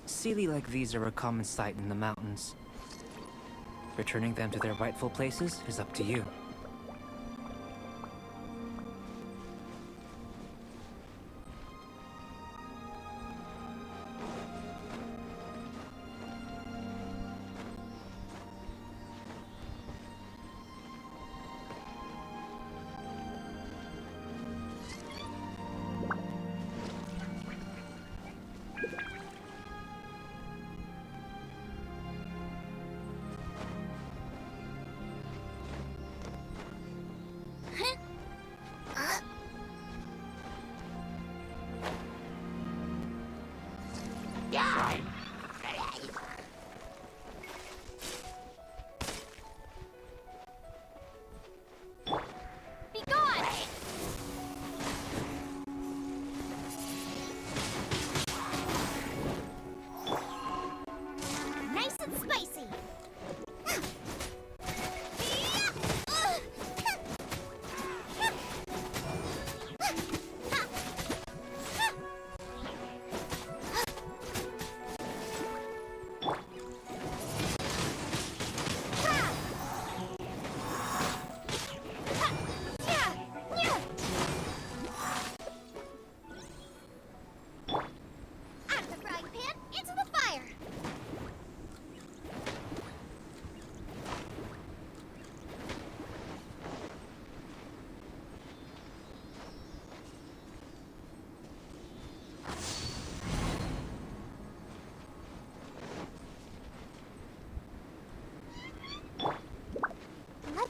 Sealy like these are a common sight in the mountains. Returning them to their rightful places is up to you.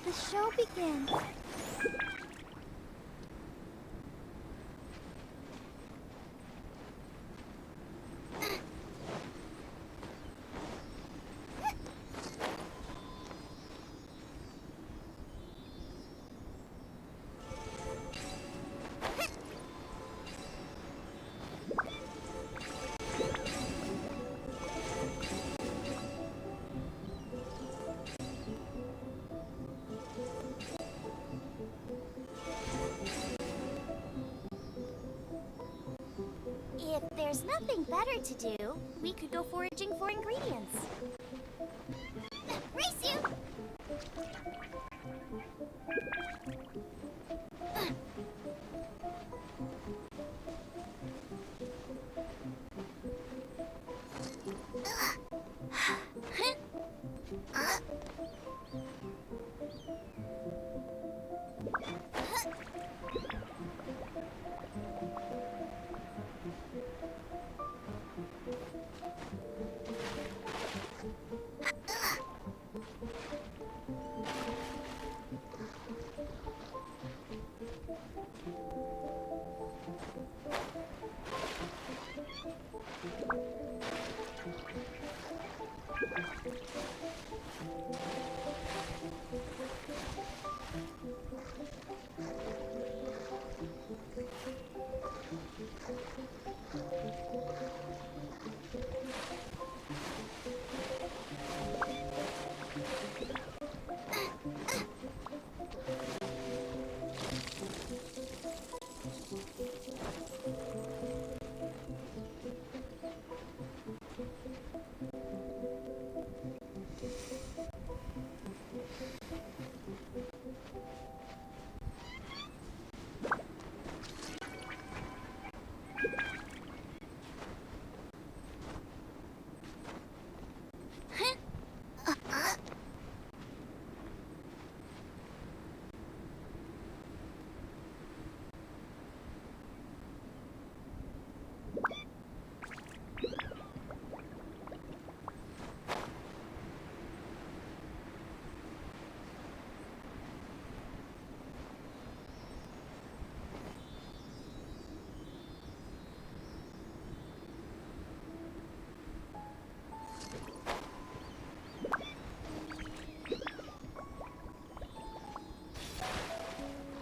The show begins. If there's nothing better to do, we could go foraging for ingredients. Race you!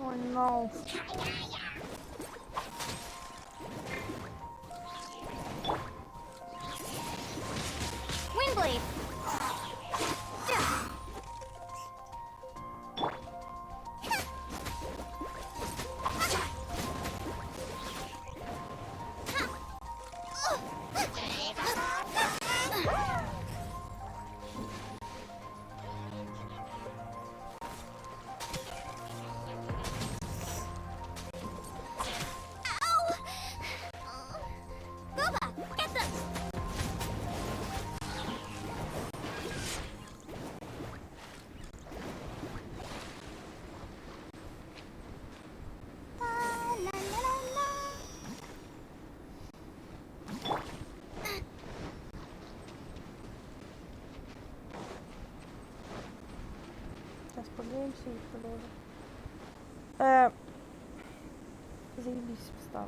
Oh no. Windblade! Сейчас погреемся и продолжим. Заебись встала.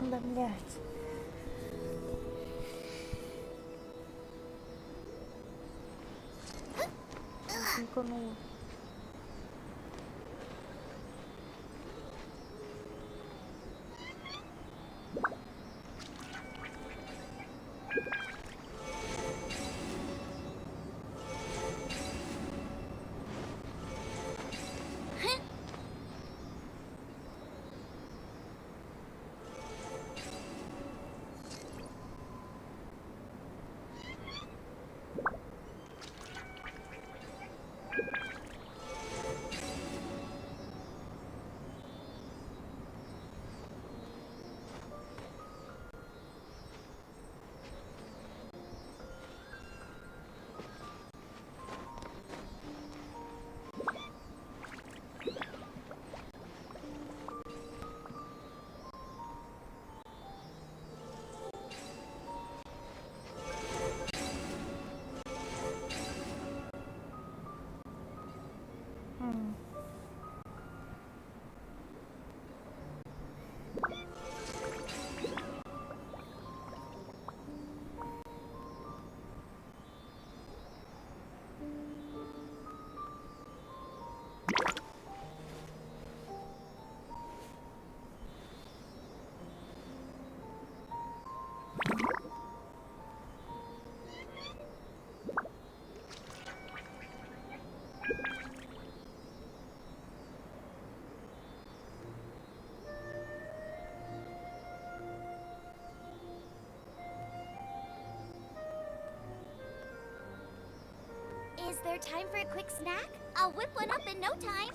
Да, блядь. Никанула. time for a quick snack? I'll whip one up in no time.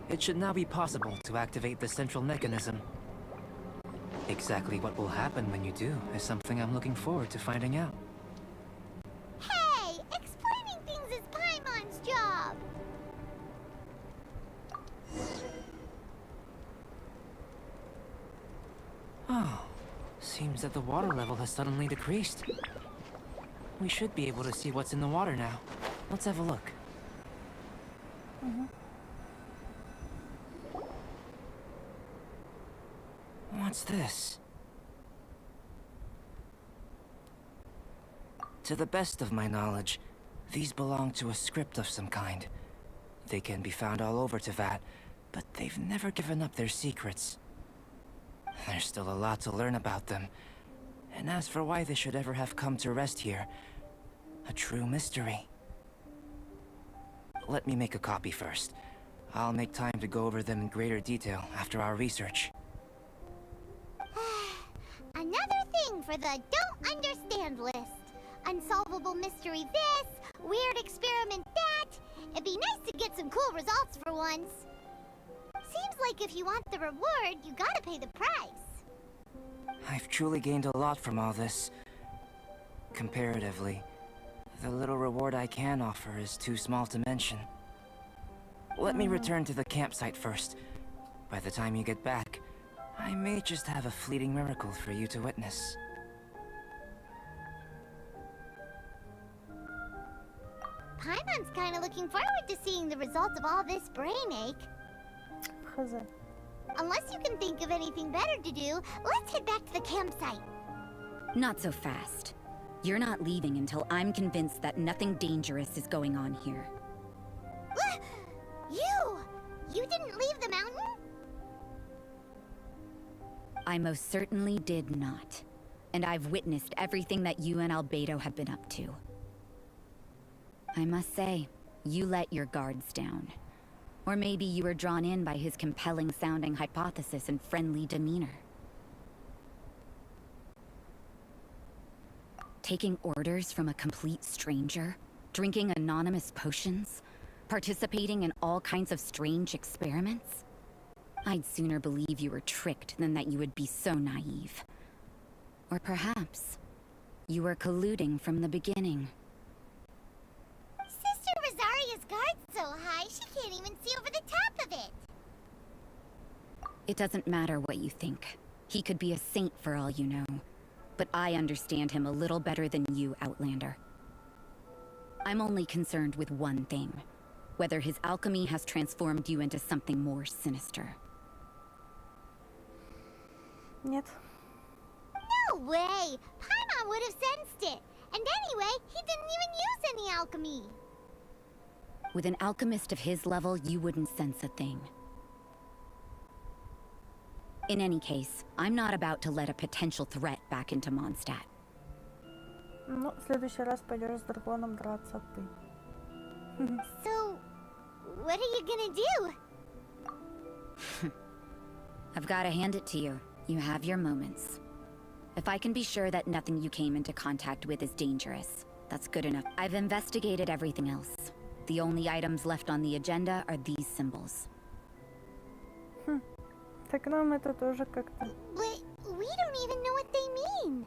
It should now be possible to activate the central mechanism. Exactly what will happen when you do is something I'm looking forward to finding out. Hey! Explaining things is Paimon's job! Oh, seems that the water level has suddenly decreased. We should be able to see what's in the water now. Let's have a look. What's this? To the best of my knowledge, these belong to a script of some kind. They can be found all over Teyvat, but they've never given up their secrets. There's still a lot to learn about them. And as for why they should ever have come to rest here, a true mystery. Let me make a copy first. I'll make time to go over them in greater detail after our research. Another thing for the don't understand list. Unsolvable mystery this, weird experiment that. It'd be nice to get some cool results for once. Seems like if you want the reward, you gotta pay the price. I've truly gained a lot from all this. Comparatively, the little reward I can offer is too small to mention. Let me return to the campsite first. By the time you get back, I may just have a fleeting miracle for you to witness. Paimon's kinda looking forward to seeing the results of all this brain ache. Unless you can think of anything better to do, let's head back to the campsite. Not so fast. You're not leaving until I'm convinced that nothing dangerous is going on here. You didn't leave the mountain? I most certainly did not. And I've witnessed everything that you and Альбедо have been up to. I must say, you let your guards down. Or maybe you were drawn in by his compelling-sounding hypothesis and friendly demeanor. Taking orders from a complete stranger, drinking anonymous potions, participating in all kinds of strange experiments? I'd sooner believe you were tricked than that you would be so naive. Or perhaps, you were colluding from the beginning. Sister Rosaria's guard's so high, she can't even see over the top of it. It doesn't matter what you think. He could be a saint for all you know. But I understand him a little better than you, Outlander. I'm only concerned with one thing. whether his alchemy has transformed you into something more sinister. Нет. No way! Paimon would have sensed it! And anyway, he didn't even use any alchemy! With an alchemist of his level, you wouldn't sense a thing. In any case, I'm not about to let a potential threat back into Mondstadt. Ну, в следующий раз пойдешь с драконом драться ты. So, what are you gonna do? I've gotta hand it to you. You have your moments. If I can be sure that nothing you came into contact with is dangerous, that's good enough. I've investigated everything else. The only items left on the agenda are these symbols. Так нам это тоже как-то... But we don't even know what they mean.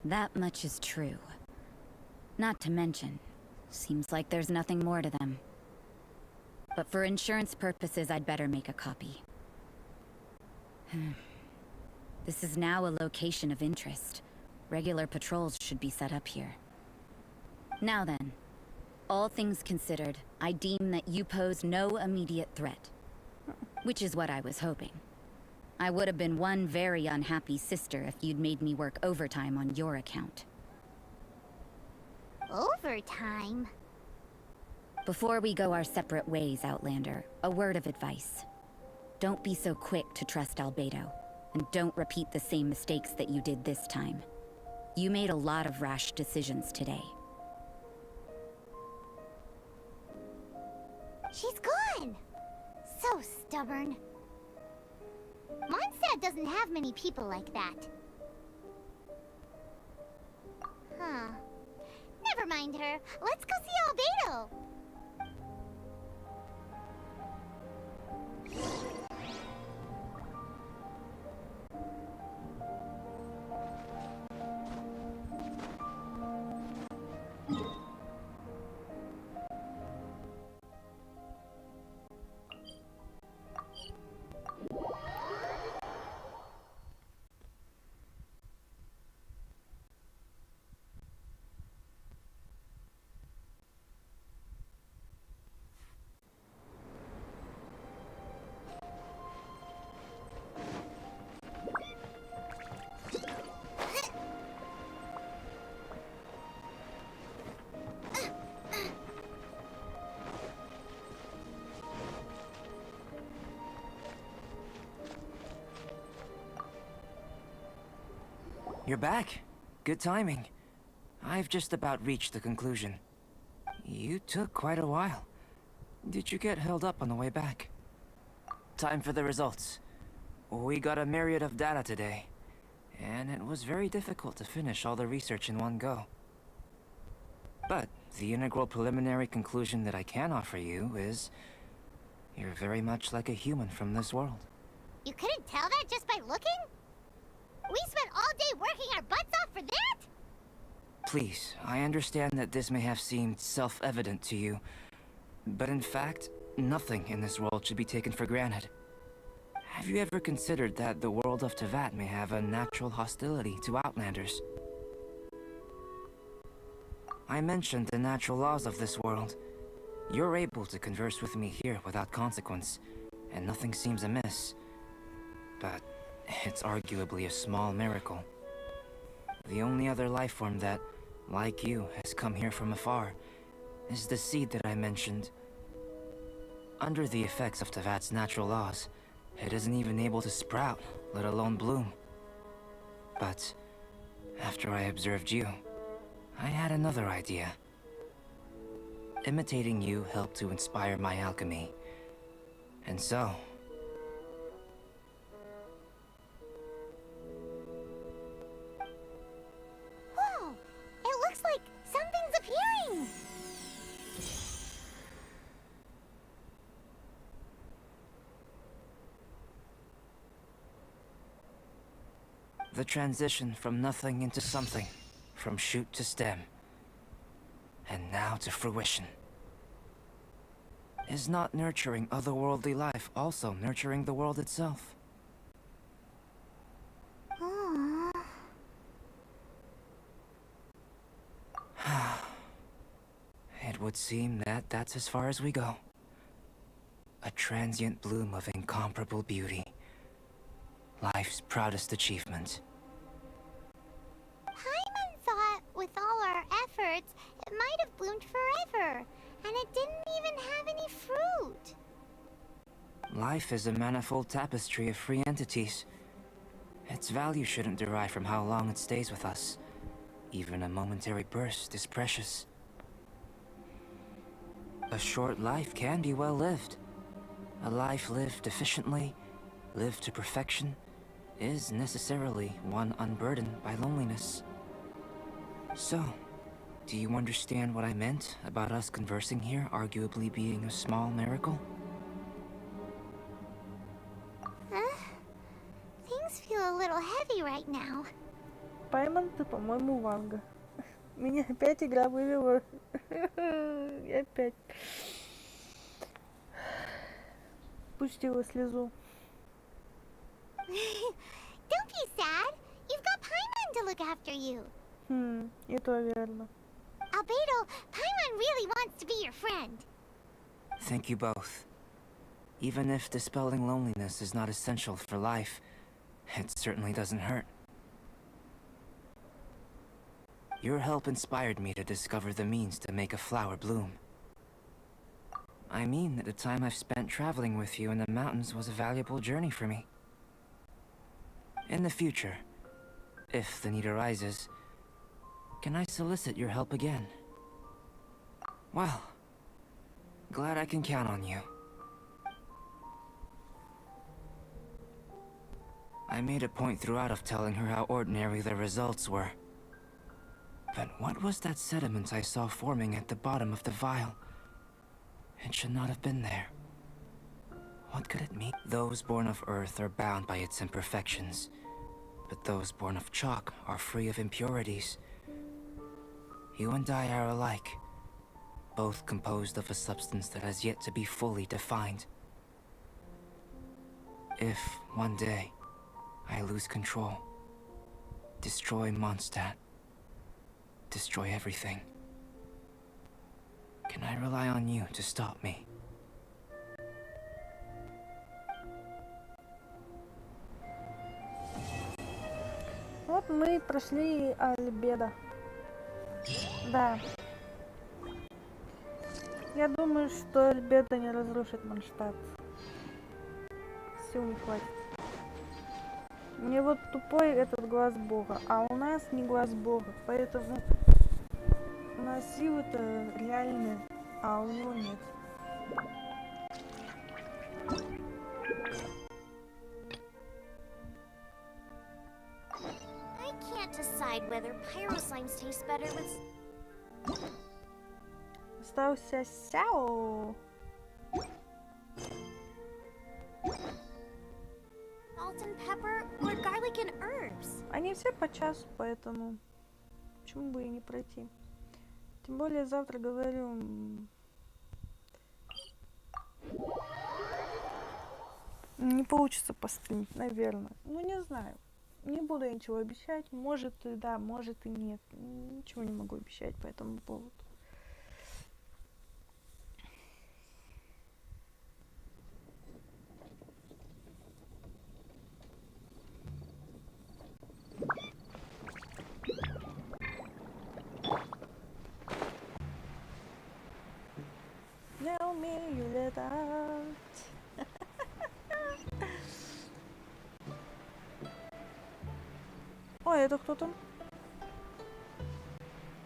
That much is true. Not to mention, seems like there's nothing more to them. But for insurance purposes, I'd better make a copy. This is now a location of interest. Regular patrols should be set up here. Now then, all things considered, I deem that you pose no immediate threat. Which is what I was hoping. I would have been one very unhappy sister if you'd made me work overtime on your account. Overtime? Before we go our separate ways, Outlander, a word of advice. Don't be so quick to trust Альбедо, and don't repeat the same mistakes that you did this time. You made a lot of rash decisions today. She's gone! So stubborn. Mondstadt doesn't have many people like that. Huh. Never mind her. Let's go see Альбедо! You're back. Good timing. I've just about reached the conclusion. You took quite a while. Did you get held up on the way back? Time for the results. We got a myriad of data today, and it was very difficult to finish all the research in one go. But the integral preliminary conclusion that I can offer you is... you're very much like a human from this world. You couldn't tell that just by looking? We spent all day working our butts off for that? Please, I understand that this may have seemed self-evident to you, but in fact, nothing in this world should be taken for granted. Have you ever considered that the world of Teyvat may have a natural hostility to Outlanders? I mentioned the natural laws of this world. You're able to converse with me here without consequence, and nothing seems amiss. But it's arguably a small miracle. The only other life form that, like you, has come here from afar is the seed that I mentioned. Under the effects of Teyvat's natural laws, it isn't even able to sprout, let alone bloom. But after I observed you, I had another idea. Imitating you helped to inspire my alchemy. And so... Whoa! It looks like something's appearing! The transition from nothing into something, from shoot to stem, and now to fruition. Is not nurturing otherworldly life also nurturing the world itself? Aww. would seem that that's as far as we go. A transient bloom of incomparable beauty. Life's proudest achievement. Paimon thought with all our efforts, it might have bloomed forever, and it didn't even have any fruit. Life is a manifold tapestry of free entities. Its value shouldn't derive from how long it stays with us. Even a momentary burst is precious. A short life can be well lived. A life lived efficiently, lived to perfection, is necessarily one unburdened by loneliness. So, do you understand what I meant about us conversing here arguably being a small miracle? Things feel a little heavy right now. Paimon, ты, по-моему, Ванга. Меня опять игра вывела. И опять пустила слезу. Don't be sad. You've got Paimon to look after you. И то верно. Альбедо, Paimon really wants to be your friend. Thank you both. Even if dispelling loneliness is not essential for life, it certainly doesn't hurt. Your help inspired me to discover the means to make a flower bloom. I mean that the time I've spent traveling with you in the mountains was a valuable journey for me. In the future, if the need arises, can I solicit your help again? Well, glad I can count on you. I made a point throughout of telling her how ordinary the results were. But what was that sediment I saw forming at the bottom of the vial? It should not have been there. What could it mean? Those born of Earth are bound by its imperfections, but those born of chalk are free of impurities. You and I are alike, both composed of a substance that has yet to be fully defined. If, one day, I lose control, destroy Mondstadt, destroy everything, can I rely on you to stop me? Вот мы прошли Альбедо. Да. Я думаю, что Альбедо не разрушит Mondstadt. Сил не хватит. Мне вот тупой этот глаз бога, а у нас не глаз бога, поэтому у нас силы-то реальные, а у него нет. I can't decide whether pyroslimes taste better with... Остался Сяо. Salt and pepper or garlic and herbs. Они все по часу, поэтому почему бы и не пройти. Тем более завтра, говорю, не получится постримить, наверное. Ну, не знаю. Не буду я ничего обещать. Может и да, может и нет. Ничего не могу обещать по этому поводу. Я умею летать. Ой, это кто там?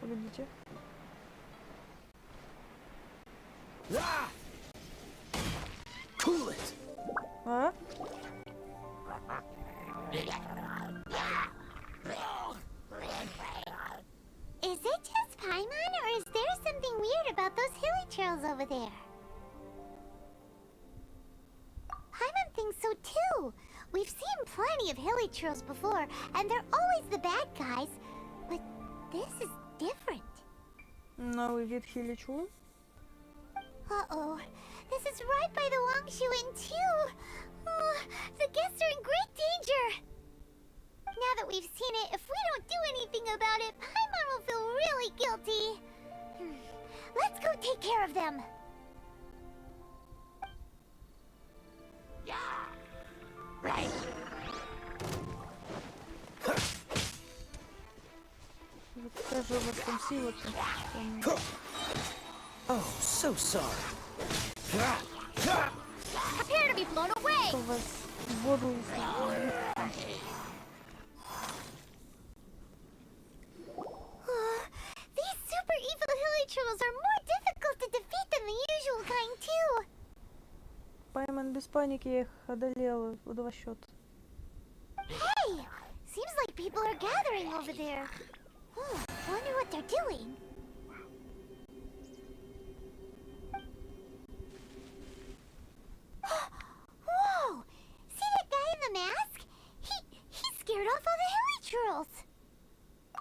Погодите. Cool it. А? Is it just Paimon, or is there something weird about those hilly trails over there? Paimon thinks so too. We've seen plenty of hilly trails before, and they're always the bad guys. But this is different. Новый вид хиличу. Uh-oh. This is right by the Wangshu Inn too. Oh, the guests are in great danger. Now that we've seen it, if we don't do anything about it, Paimon will feel really guilty. Let's go take care of them. Yeah. Right. Покажу вот там силу. Oh, so sorry. Prepare to be blown away. У вас воду. These super evil hilly trolls are more difficult to defeat than the usual kind too. Пайман, без паники, я их одолела в 2 счета. Hey, seems like people are gathering over there. Wonder what they're doing. Whoa! See that guy in the mask? He scared off all the hilly trolls.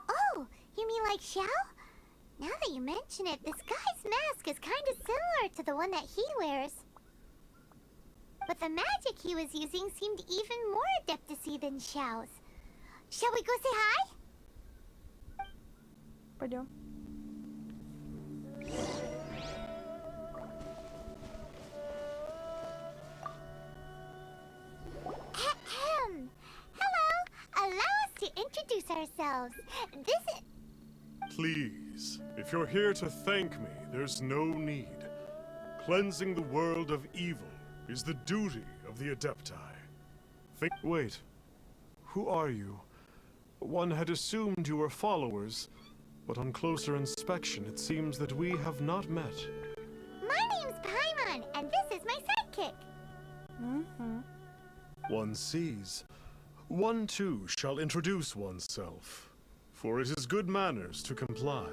Oh, you mean like Xiao? Now that you mention it, this guy's mask is kind of similar to the one that he wears. But the magic he was using seemed even more adeptacy than Xiao's. Shall we go say hi? Пойдем. Hello! Allow us to introduce ourselves. This is... Please, if you're here to thank me, there's no need. Cleansing the world of evil is the duty of the Adepti. Wait. Who are you? One had assumed you were followers, but on closer inspection, it seems that we have not met. My name's Paimon, and this is my sidekick. One sees. One too shall introduce oneself, for it is good manners to comply.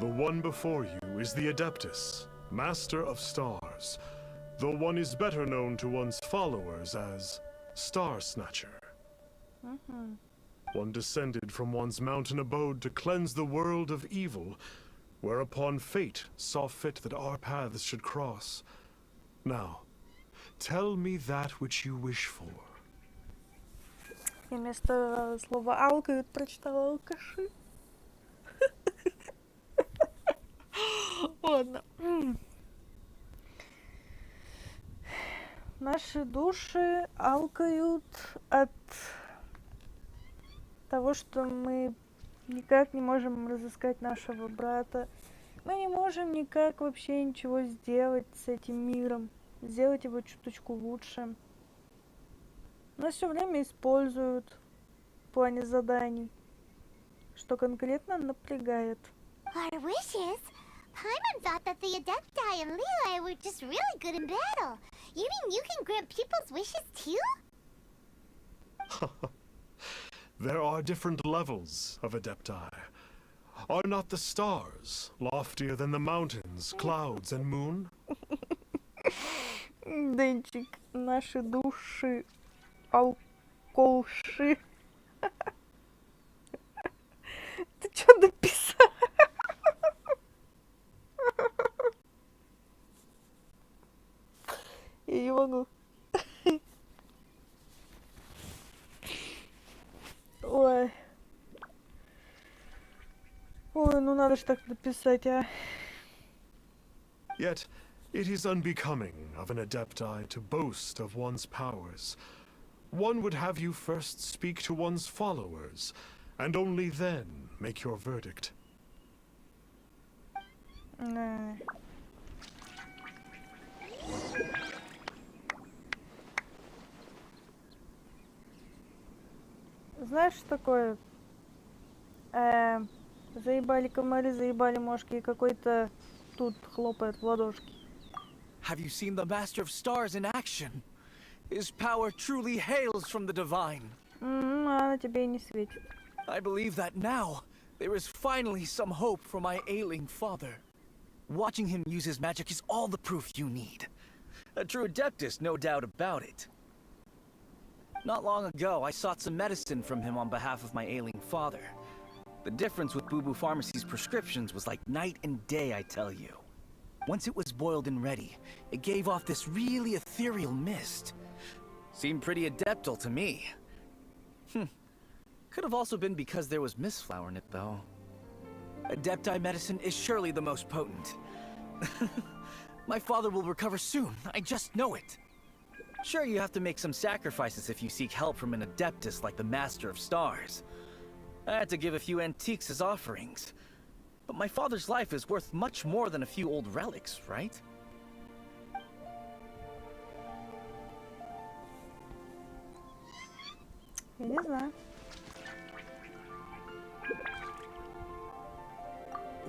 The one before you is the Adeptus, Master of Stars, though one is better known to one's followers as Star Snatcher. One descended from one's mountain abode to cleanse the world of evil, whereupon fate saw fit that our paths should cross. Now, tell me that which you wish for. Я вместо слова алкают прочитала алкаши. Ладно. Наши души алкают от того, что мы никак не можем разыскать нашего брата. Мы не можем никак вообще ничего сделать с этим миром. Сделать его чуточку лучше. Нас все время используют в плане заданий, что конкретно напрягает. Our wishes? Paimon thought that the Adepti and Leela were just really good in battle. You mean you can grant people's wishes too? There are different levels of Adepti. Are not the stars loftier than the mountains, clouds, and moon? Денчик, наши души алколши. Ты что написал? Я не могу. Ой. Ой, ну надо ж так написать, а. Yet, it is unbecoming of an Adepti to boast of one's powers. One would have you first speak to one's followers, and only then make your verdict. Nah. Знаешь, что такое? Заебали комары, заебали мошки, и какой-то тут хлопает в ладошки. Have you seen the Master of Stars in action? His power truly hails from the divine. Она тебе и не светит. I believe that now there is finally some hope for my ailing father. Watching him use his magic is all the proof you need. A true adeptus, no doubt about it. Not long ago, I sought some medicine from him on behalf of my ailing father. The difference with Boo Boo Pharmacy's prescriptions was like night and day, I tell you. Once it was boiled and ready, it gave off this really ethereal mist. Seemed pretty adeptal to me. Could have also been because there was mistflower in it, though. Adepti medicine is surely the most potent. My father will recover soon, I just know it. Sure, you have to make some sacrifices if you seek help from an Adeptus like the Master of Stars. I had to give a few antiques as offerings. But my father's life is worth much more than a few old relics, right? Я не знаю.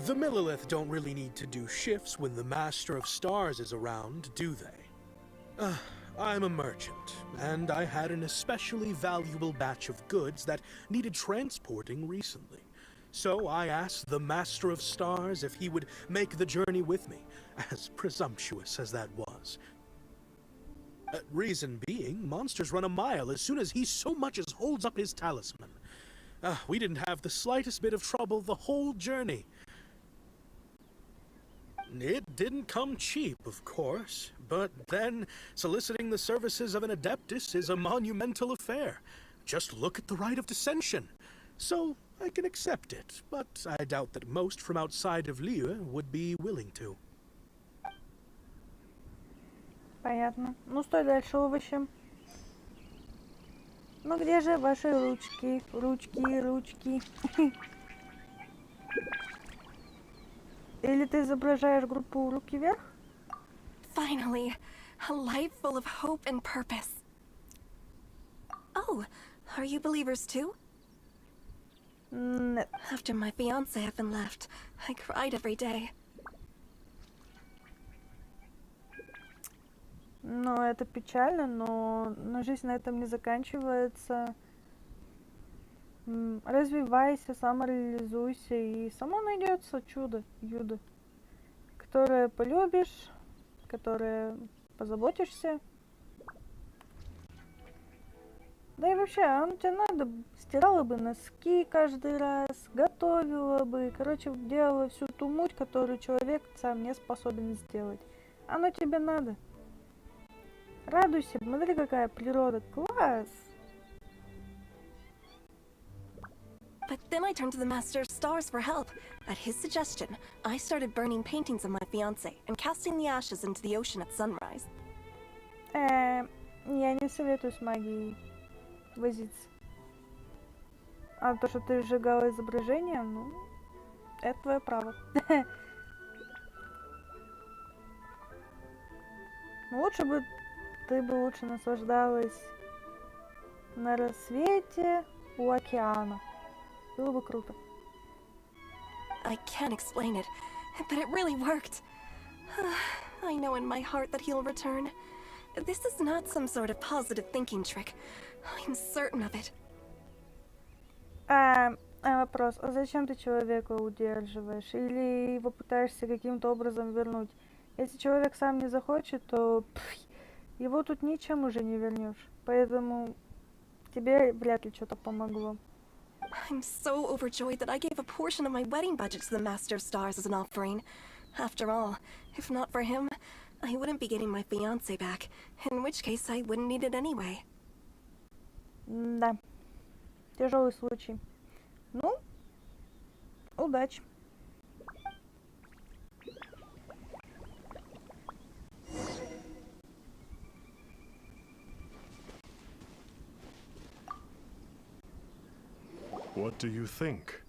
The Millilith don't really need to do shifts when the Master of Stars is around, do they? I'm a merchant, and I had an especially valuable batch of goods that needed transporting recently. So I asked the Master of Stars if he would make the journey with me, as presumptuous as that was. Reason being, monsters run a mile as soon as he so much as holds up his talisman. We didn't have the slightest bit of trouble the whole journey. It didn't come cheap, of course, but then soliciting the services of an Adeptus is a monumental affair. Just look at the rite of dissension. So I can accept it, but I doubt that most from outside of Liyue would be willing to. Понятно. Ну, стой дальше, овощи. Ну, где же ваши ручки? Ручки. Или ты изображаешь группу руки вверх? Finally, a life full of hope and purpose. Oh, are you believers too? Нет. After my fiancé had been left, I cried every day. Ну, это печально, но жизнь на этом не заканчивается. Развивайся, самореализуйся, и само найдется чудо, которое полюбишь, которое позаботишься. Да и вообще, оно тебе надо, стирала бы носки каждый раз, готовила бы, короче, делала всю ту муть, которую человек сам не способен сделать. Оно тебе надо. Радуйся, смотри, какая природа, класс! But then I turned to the Master of Stars for help. At his suggestion, I started burning paintings of my fiancé and casting the ashes into the ocean at sunrise. Я не советую с магией возиться. А то, что ты сжигала изображение, ну, это твое право. Лучше бы ты лучше наслаждалась на рассвете у океана. Было бы круто. I can't explain it, but it really worked. I know in my heart that he'll return. This is not some sort of positive thinking trick. I'm certain of it. Вопрос. А зачем ты человека удерживаешь? Или его пытаешься каким-то образом вернуть? Если человек сам не захочет, то его тут ничем уже не вернешь. Поэтому тебе вряд ли что-то помогло. I'm so overjoyed that I gave a portion of my wedding budget to the Master of Stars as an offering. After all, if not for him, I wouldn't be getting my fiancé back, in which case I wouldn't need it anyway. Да. Тяжелый случай. Ну, удачи. What do you think?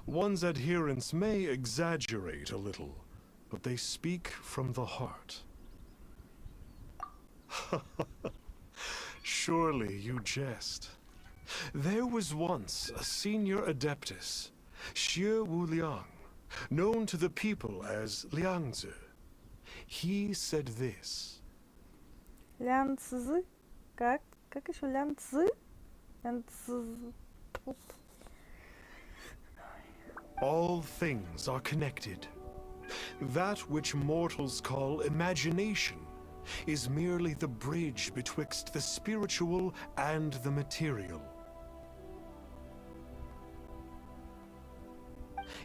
One's adherents may exaggerate a little, but they speak from the heart. Surely you jest. There was once a senior adeptus, Xie Wu Liang, known to the people as Liangzi. He said this. Лянцзы? Как еще лянцзы? Лянцзы. All things are connected. That which mortals call imagination is merely the bridge betwixt the spiritual and the material.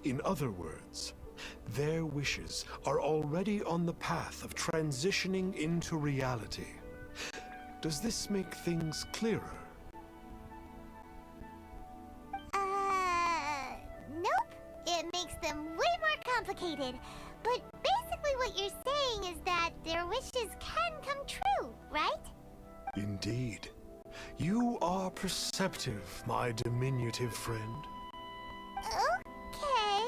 In other words, their wishes are already on the path of transitioning into reality. Does this make things clearer? Nope. It makes them complicated, but basically what you're saying is that their wishes can come true, right? Indeed. You are perceptive, my diminutive friend. Okay.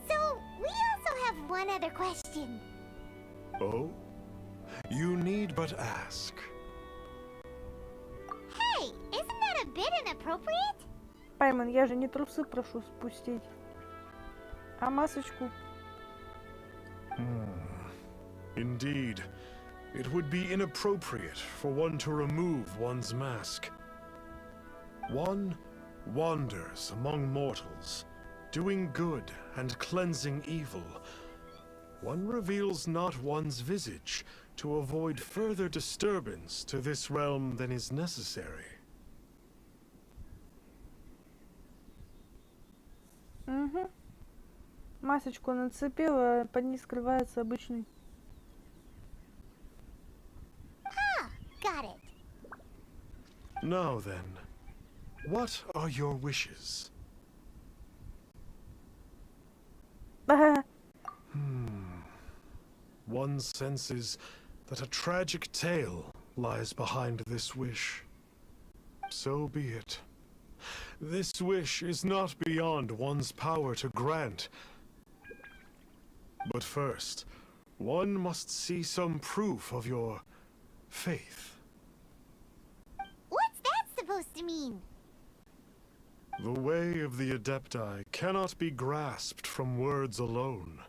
So we also have one other question. Oh? You need but ask. Hey, isn't that a bit inappropriate? Пайман, я же не трусы прошу спустить, а масочку. Indeed. It would be inappropriate for one to remove one's mask. One wanders among mortals, doing good and cleansing evil. One reveals not one's visage to avoid further disturbance to this realm than is necessary. Угу. Масочку нацепила, под ней скрывается обычный. Got it. Now then, what are your wishes? One senses that a tragic tale lies behind this wish. So be it. This wish is not beyond one's power to grant. But first, one must see some proof of your faith. What's that supposed to mean? The way of the Adepti cannot be grasped from words alone.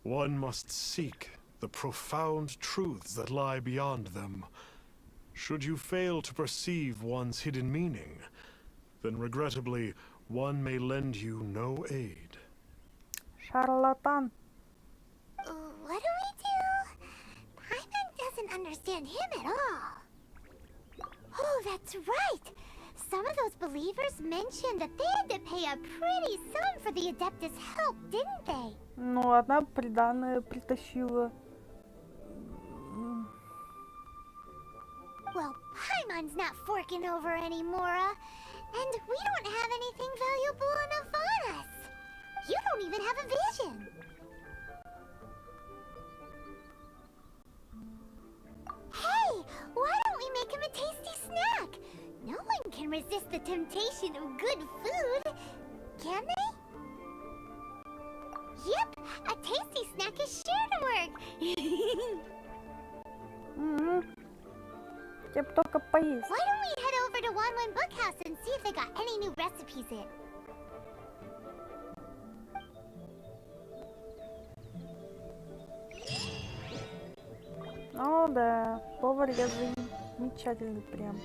One must seek the profound truths that lie beyond them. Should you fail to perceive one's hidden meaning, then regrettably, one may lend you no aid. Шарлатан. What do we do? Paimon doesn't understand him at all. Oh, that's right! Some of those believers mentioned that they had to pay a pretty sum for the Adeptus' help, didn't they? Ну, одна приданое притащила. Well, Paimon's not forking over anymore, and we don't have anything valuable enough on us. You don't even have a vision. Hey, why don't we make him a tasty snack? No one can resist the temptation of good food, can they? Yep, a tasty snack is sure to work. Тебе только поесть. Why don't we head over to Wanwan Bookhouse and see if they got any new recipes in? О, да, повар я замечательный прям.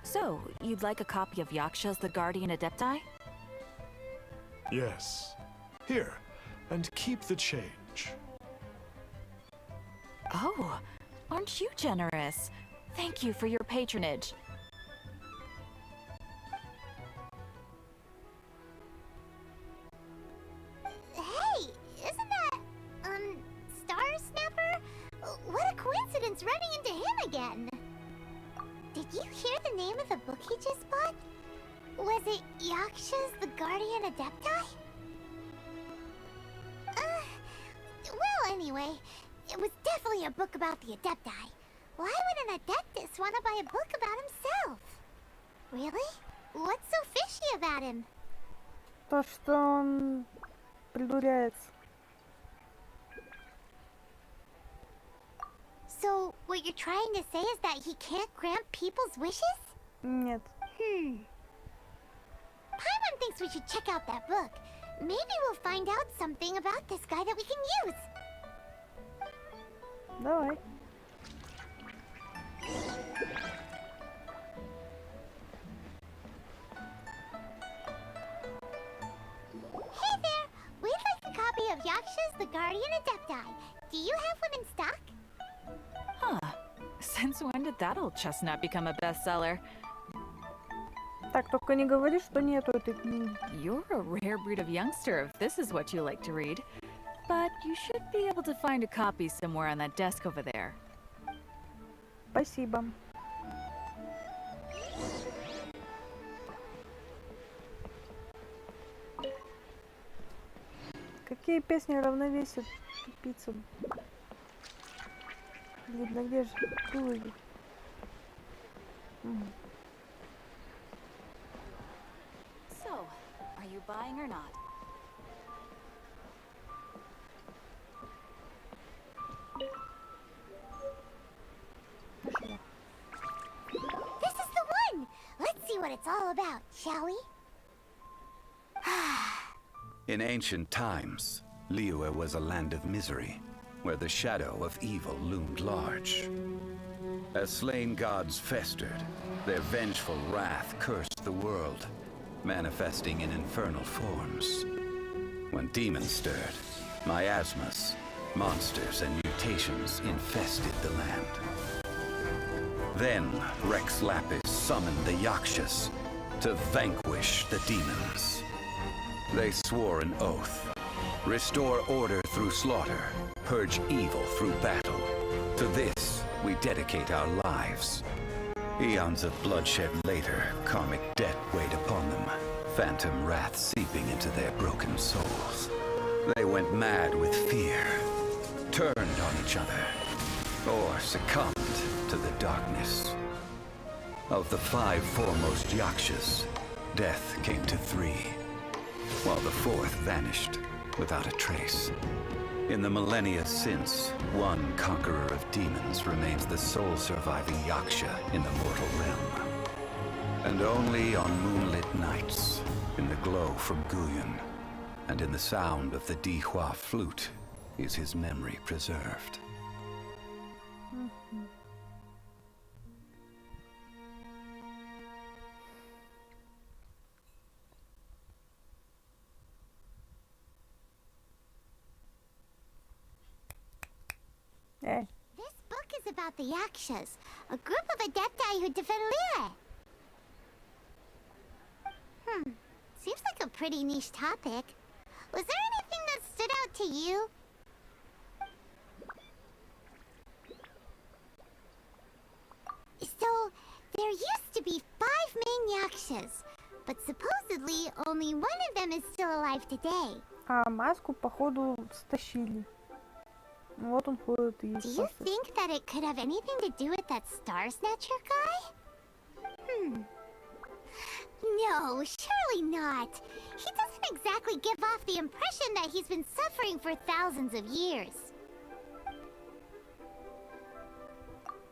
So, you'd like a copy of Yaksha's The Guardian Adepti? Yes. Here, and keep the change. Oh, aren't you generous? Thank you for your patronage. Hey, isn't that, Star Snapper? What a coincidence running into him again. Did you hear the name of the book he just bought? Was it Yaksha's The Guardian Adepti? Well, anyway, it was definitely a book about the Adepti. Why would an Adeptus want to buy a book about himself? Really? What's so fishy about him? То, что он придуряется. So, what you're trying to say is that he can't grant people's wishes? Нет. Paimon thinks we should check out that book. Maybe we'll find out something about this guy that we can use. Давай. Hey there! We'd like a copy of Yaksha's The Guardian Adepti. Do you have one in stock? Huh. Since when did that old chestnut become a bestseller? Так, только не говори, что нету этой книги. You're a rare breed of youngster if this is what you like to read. But you should be able to find a copy somewhere on that desk over there. Спасибо. Какие песни равновесят пиццу? Видно, где же книги? So, are you buying or not? This is the one! Let's see what it's all about, shall we? In ancient times, Liyue was a land of misery, where the shadow of evil loomed large. As slain gods festered, their vengeful wrath cursed the world, manifesting in infernal forms. When demons stirred, miasmas, monsters, and mutations infested the land. Then Rex Lapis summoned the Yakshas to vanquish the demons. They swore an oath: restore order through slaughter, purge evil through battle. To this, we dedicate our lives. Eons of bloodshed later, karmic debt weighed upon them, phantom wrath seeping into their broken souls. They went mad with fear, turned on each other, or succumbed to the darkness. Of the 5 foremost Yakshas, death came to 3, while the 4th vanished without a trace. In the millennia since, one conqueror of demons remains the sole surviving Yaksha in the mortal realm. And only on moonlit nights, in the glow from Guyon, and in the sound of the Dihua flute, is his memory preserved. This book is about the Yakshas, a group of adepti who defend Liyue. Seems like a pretty niche topic. Was there anything that stood out to you? So, there used to be 5 main Yakshas, but supposedly only one of them is still alive today. А маску, походу, стащили. Вот он ходит и... Do you think that it could have anything to do with that Star Snatcher guy? No, surely not. He doesn't exactly give off the impression that he's been suffering for thousands of years.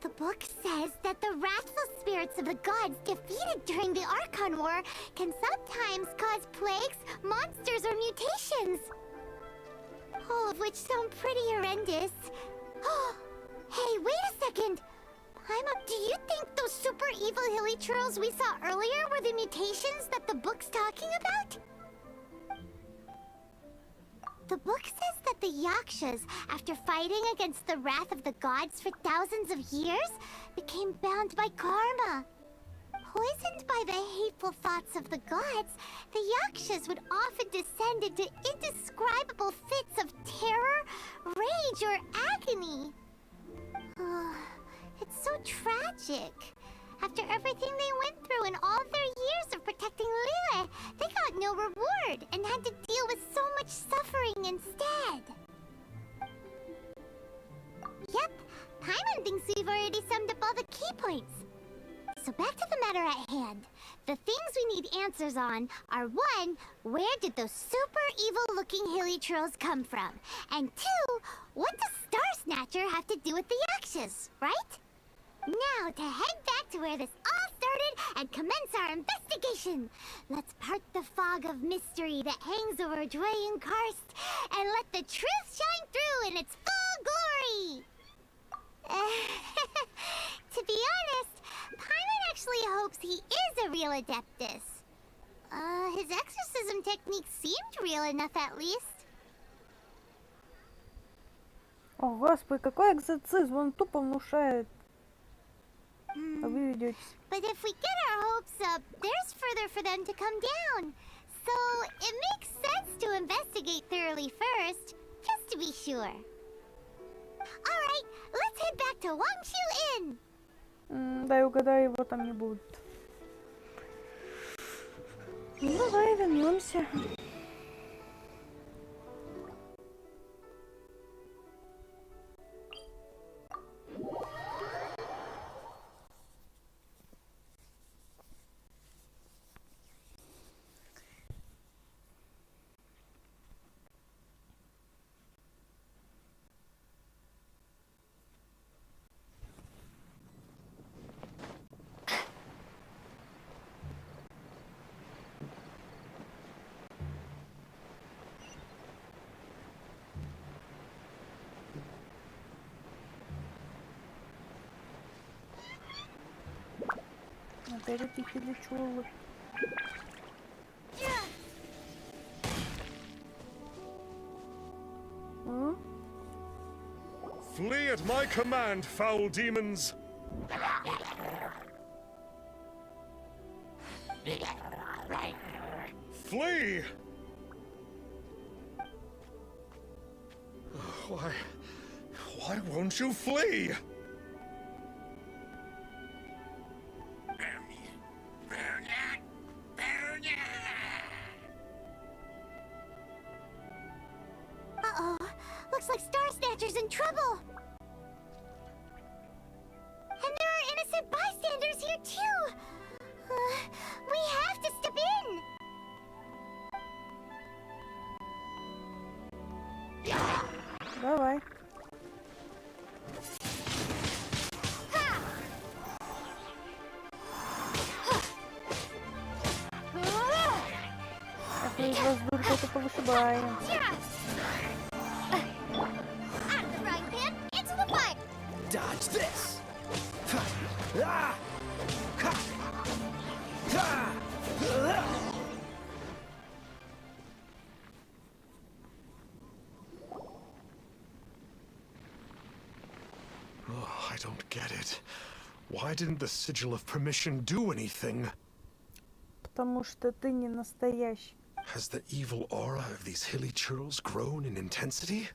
The book says that the wrathful spirits of the gods defeated during the Archon War can sometimes cause plagues, monsters, or mutations. All of which sound pretty horrendous. Hey, wait a second! Do you think those super evil hilly churls we saw earlier were the mutations that the book's talking about? The book says that the Yakshas, after fighting against the wrath of the gods for thousands of years, became bound by karma. Poisoned by the hateful thoughts of the gods, the Yakshas would often descend into indescribable fits of terror, rage, or agony. It's so tragic. After everything they went through and all their years of protecting Liyue, they got no reward and had to deal with so much suffering instead. Yep, Paimon thinks we've already summed up all the key points. So back to the matter at hand. The things we need answers on are 1, where did those super evil-looking hilly trolls come from? And 2, what does Star Snatcher have to do with the Yakshas, right? Now to head back to where this all started and commence our investigation. Let's part the fog of mystery that hangs over Julian Karst and let the truth shine through in its full glory. To be honest, Paimon actually hopes he is a real Adeptus. His exorcism technique seemed real enough at least. О, господи, какой экзорцизм, он тупо внушает. А вы ведетесь. But if we get our hopes up, there's further for them to come down. So it makes sense to investigate thoroughly first, just to be sure. Alright, let's head back to Wangshu Inn. Дай угадаю, его там не будет. Ну, давай вернемся. Flee at my command, foul demons! Flee! Why won't you flee? Uh-oh, looks like Star Snatcher's in trouble. And there are innocent bystanders here too. We have to step in. Давай. Так мы из вас дурку-то повышибаем. Dodge this! Oh, I don't get it. Why didn't the sigil of permission do anything? Потому что ты не настоящий. Has the evil aura of these hilly churls grown in intensity?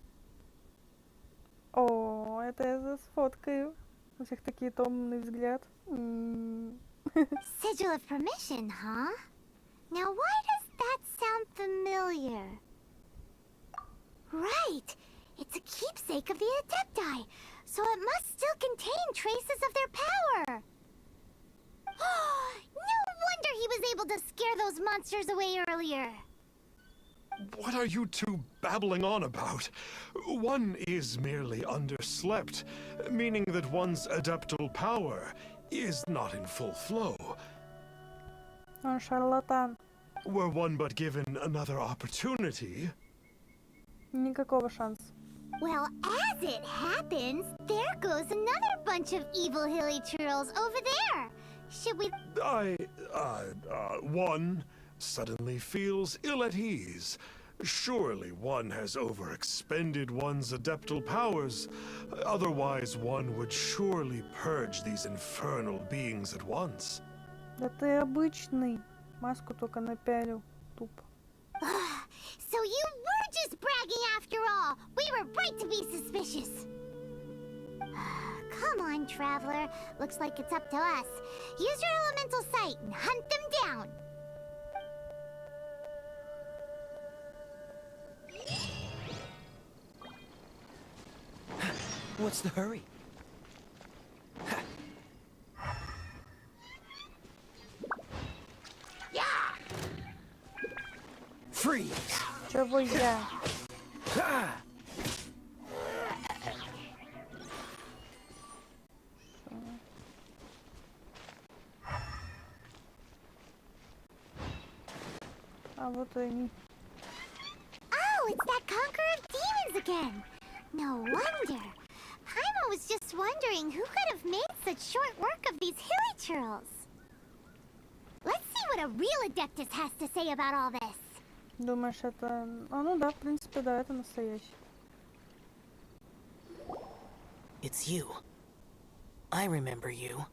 О, это я сфоткаю. У всех такие томный взгляд. Sigil of permission, huh? Now why does that sound familiar? Right! It's a keepsake of the Adepti, so it must still contain traces of their power! No wonder he was able to scare those monsters away earlier! What are you two babbling on about? One is merely underslept, meaning that one's adeptal power is not in full flow. Он шарлатан. Were one but given another opportunity... Никакого шанса. Well, as it happens, there goes another bunch of evil hilly churls over there. Should we... One suddenly feels ill at ease. Surely one has overexpended one's adeptal powers. Otherwise, one would surely purge these infernal beings at once. Да ты обычный. Маску только напялил. Тупо. So you were just bragging after all. We were right to be suspicious. Come on, Traveler. Looks like it's up to us. Use your elemental sight and hunt them down. What's the hurry? Freeze! Чего я? А вот и они. Oh, it's that conqueror of demons again. No wonder. Paimon was just wondering who could have made such short work of these hilly churls. Let's see what a real adeptus has to say about all this. Думаешь, это... А, ну да, в принципе, да, это настоящий. It's you. I remember you.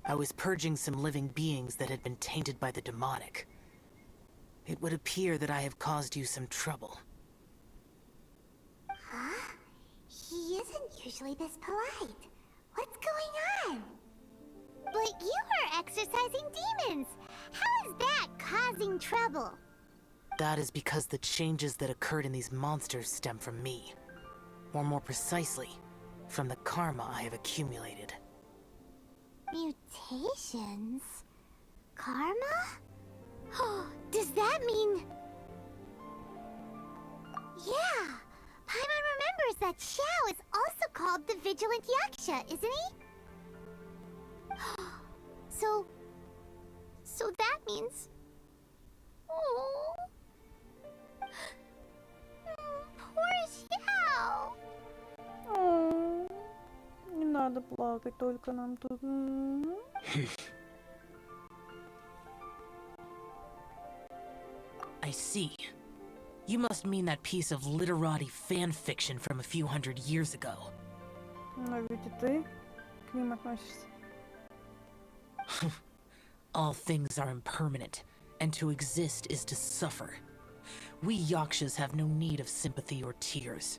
I was purging some living beings that had been tainted by the demonic. It would appear that I have caused you some trouble. Huh? He isn't usually this polite. What's going on? But you are exorcising demons. How is that causing trouble? That is because the changes that occurred in these monsters stem from me. Or more precisely, from the karma I have accumulated. Mutations? Karma? Does that mean... Yeah! Paimon remembers that Xiao is also called the Vigilant Yaksha, isn't he? So that means... Oh... Poor Xiao! О, не надо плакать, только нам тут. I see. You must mean that piece of literati fan fiction from a few hundred years ago. Но ведь и ты к ним относишься. All things are impermanent, and to exist is to suffer. We Yakshas have no need of sympathy or tears.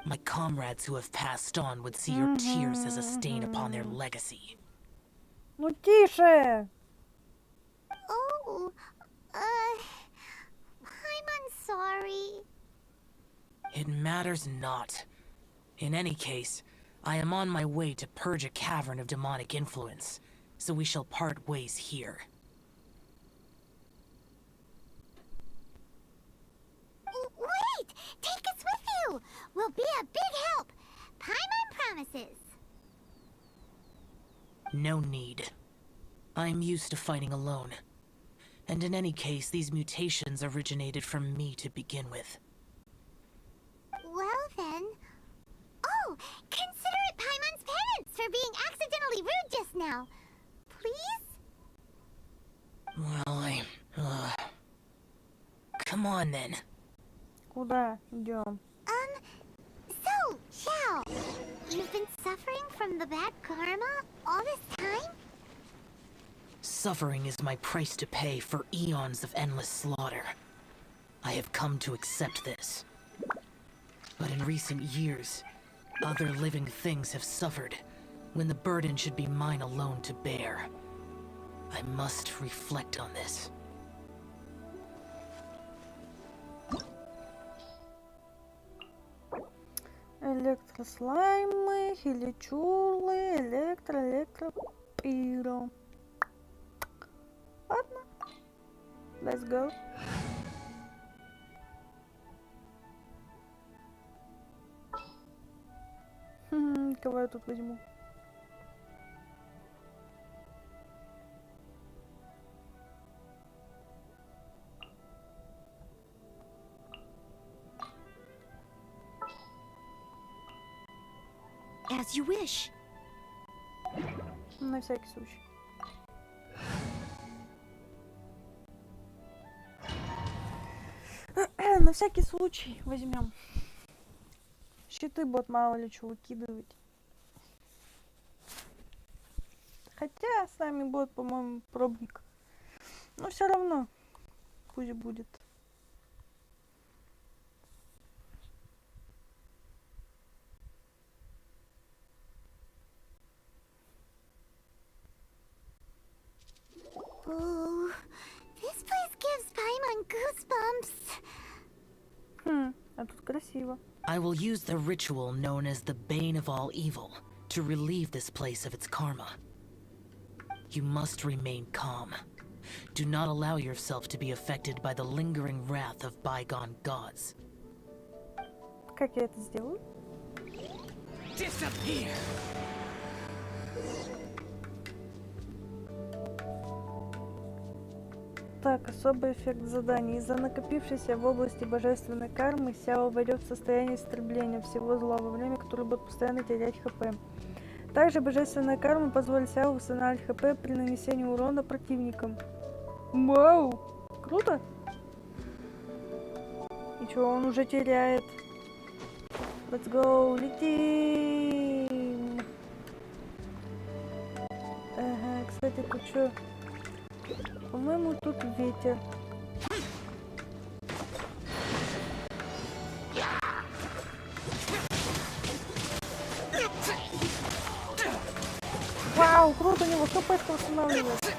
My comrades who have passed on would see your tears as a stain upon their legacy. Ну тише! Oh, I'm sorry. It matters not. In any case, I am on my way to purge a cavern of demonic influence, so we shall part ways here. Wait! Take us with you! We'll be a big help! Paimon promises! No need. I am used to fighting alone. And in any case, these mutations originated from me to begin with. Well then... Oh! Consider it Paimon's penance for being accidentally rude just now! Please? Well, come on then. Куда идем? So, Xiao, you've been suffering from the bad karma all this time? Suffering is my price to pay for eons of endless slaughter. I have come to accept this. But in recent years, other living things have suffered, when the burden should be mine alone to bear. I must reflect on this. Электрослаймы, хиличулы, электропиро. Ладно. Let's go. Кого я тут возьму? As you wish. На всякий случай. На всякий случай возьмем. Щиты бот мало ли что выкидывать. Хотя с нами бот, по-моему, пробник. Но все равно пусть будет. Ooh, this place gives Paimon goosebumps. А тут красиво. I will use the ritual known as the Bane of All Evil to relieve this place of its karma. You must remain calm. Do not allow yourself to be affected by the lingering wrath of bygone gods. Как я это сделаю? Disappear! Так, особый эффект задания. Из-за накопившейся в области божественной кармы Сяо войдет в состояние истребления всего зла, во время которого будет постоянно терять хп. Также божественная карма позволит Сяо восстанавливать хп при нанесении урона противникам. Вау! Круто! И чё, он уже теряет? Let's go! Летим! Ага, кстати, тут чё? По-моему, тут ветер. Вау, круто, у него хпшка восстанавливается.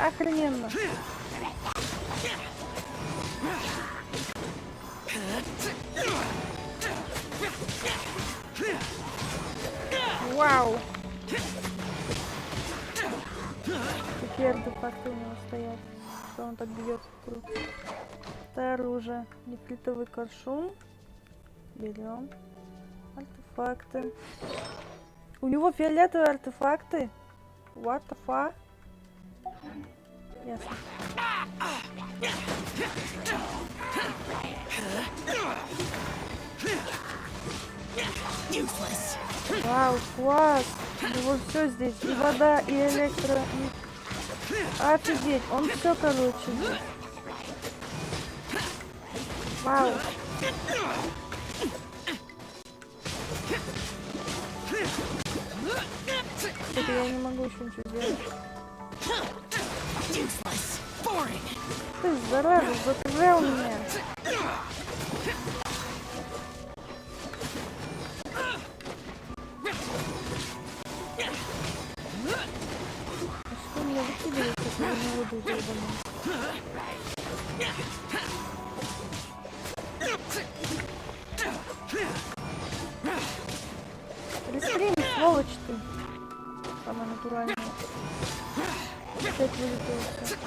Охрененно. Вау. Какие артефакты у него стоят? Что он так бьется? Оружие. Нефритовый коршун. Берем. Артефакты. У него фиолетовые артефакты. What the fuck? Ясно. Вау, класс! У него все здесь. И вода, и электро. Офигеть, он все, короче, здесь. Вау. Это я не могу еще ничего сделать. Ты, зараза, закрыл меня. Что меня выкидывает, если я не буду делать? Рестрим, сволочь ты. Самое натуральное. Опять вылетелся.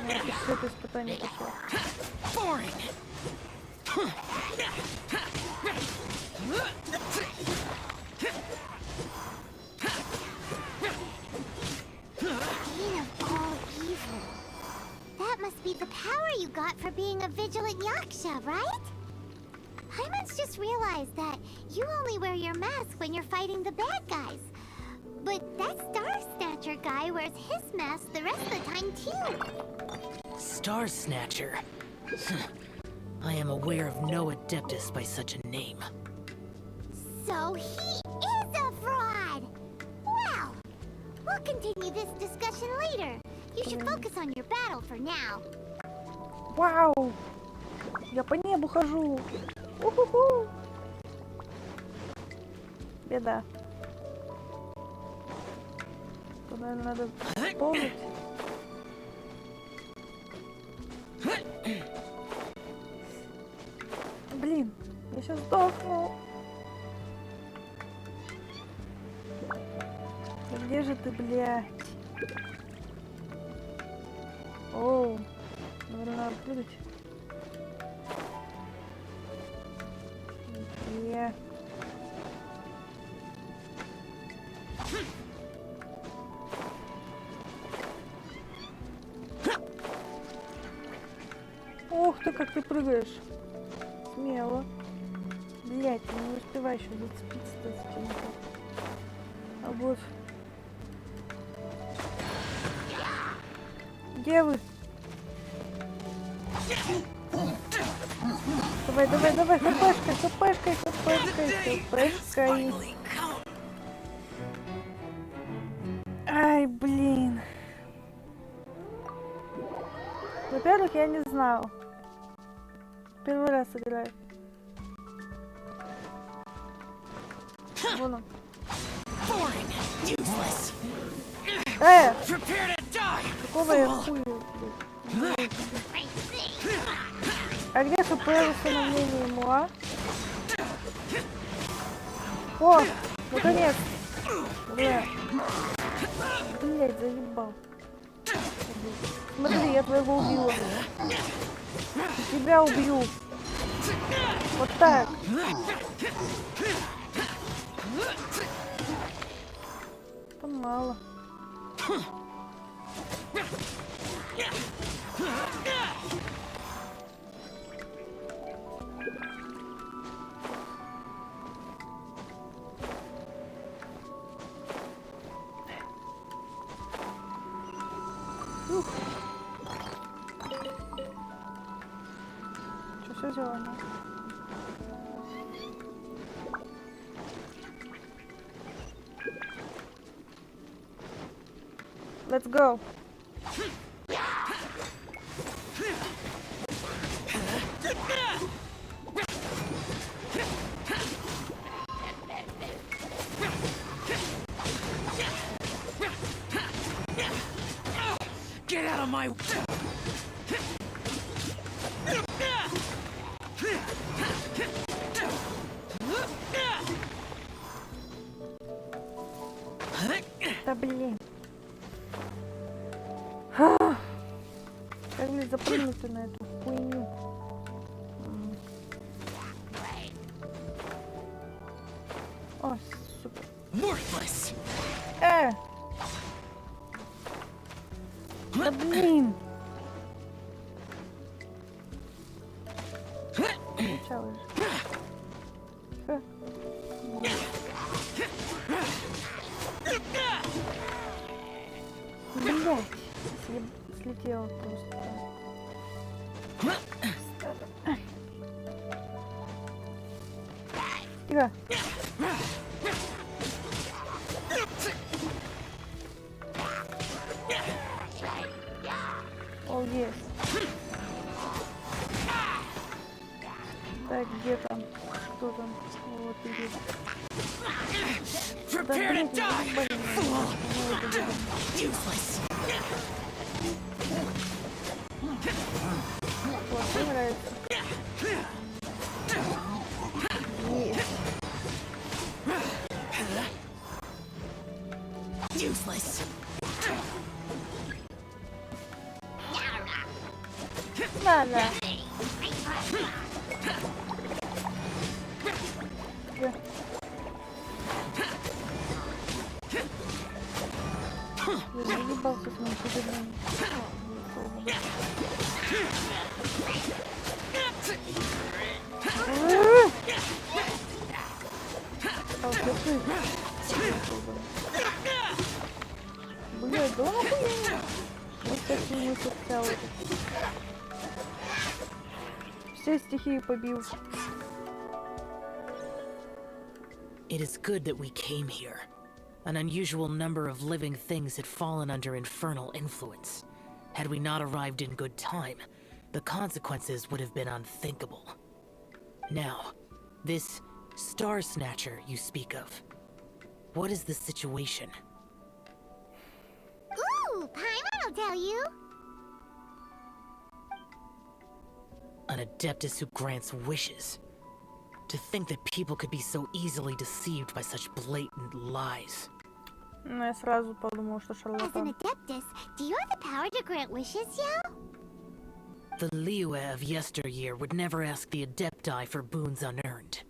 Это все это испытание пошло. Be the power you got for being a vigilant yaksha, right? Hyman's just realized that you only wear your mask when you're fighting the bad guys. But that Star Snatcher guy wears his mask the rest of the time too. Star Snatcher? I am aware of no adeptus by such a name. So he is a fraud! Well, we'll continue this discussion later. You should focus on your battle for now. Вау! Я по небу хожу. У-ху-ху. Беда. Тут, наверное, надо полнить. Блин, я сейчас сдохну. Где же ты, блядь? Оу, наверное, надо прыгать. Где? Ух ты, как ты прыгаешь. Смело. Блять, ты не успеваешь еще зацепиться за чем-то. А вот. Где вы? Давай, давай, давай, хпшкой, хпшкой, хпшкой, хпшкой. Ай, блин. Во-первых, я не знал. Первый раз играю. Вон он. Какого я хуя? А где хп восстановление ему, а? О, наконец! Бля. Блять, заебал. Смотри, я твоего убила. Тебя убью. Вот так. Это мало. Что все зеленое? Let's go. Get out of my... Да блин. Как мне запрыгнуть на эту хуйню? О, супер. Да блин. Начало же. Блять, слетела просто. Тихо. О, есть. Так, где там? Кто там? Вот идет. Да, блин, вот, мне нравится. Useless. Ладно. Я заебался с моим победным. Блядь, да он охуенный. Вот так не мысль вся вот. Все стихии побил. It is good that we came here. An unusual number of living things had fallen under infernal influence. Had we not arrived in good time, the consequences would have been unthinkable. Now, this Star Snatcher you speak of, what is the situation? Ooh, Paimon will tell you. An Adeptus who grants wishes. To think that people could be so easily deceived by such blatant lies. Ну, я сразу подумал, что As an шарлатан. Adeptus, do you have the power to grant wishes, Yao? The Liyue of yesteryear would never ask the Adepti for boons unearned.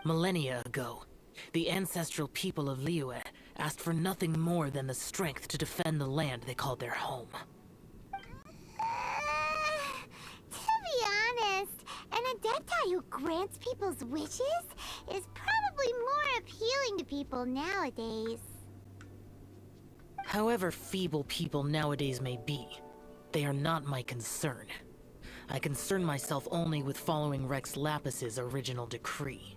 Millennia ago, the ancestral people of Liyue asked for nothing more than the strength to defend the land they called their home. To be honest, an Adepti who grants people's wishes is probably more appealing to people nowadays. However feeble people nowadays may be, they are not my concern. I concern myself only with following Rex Lapis's original decree.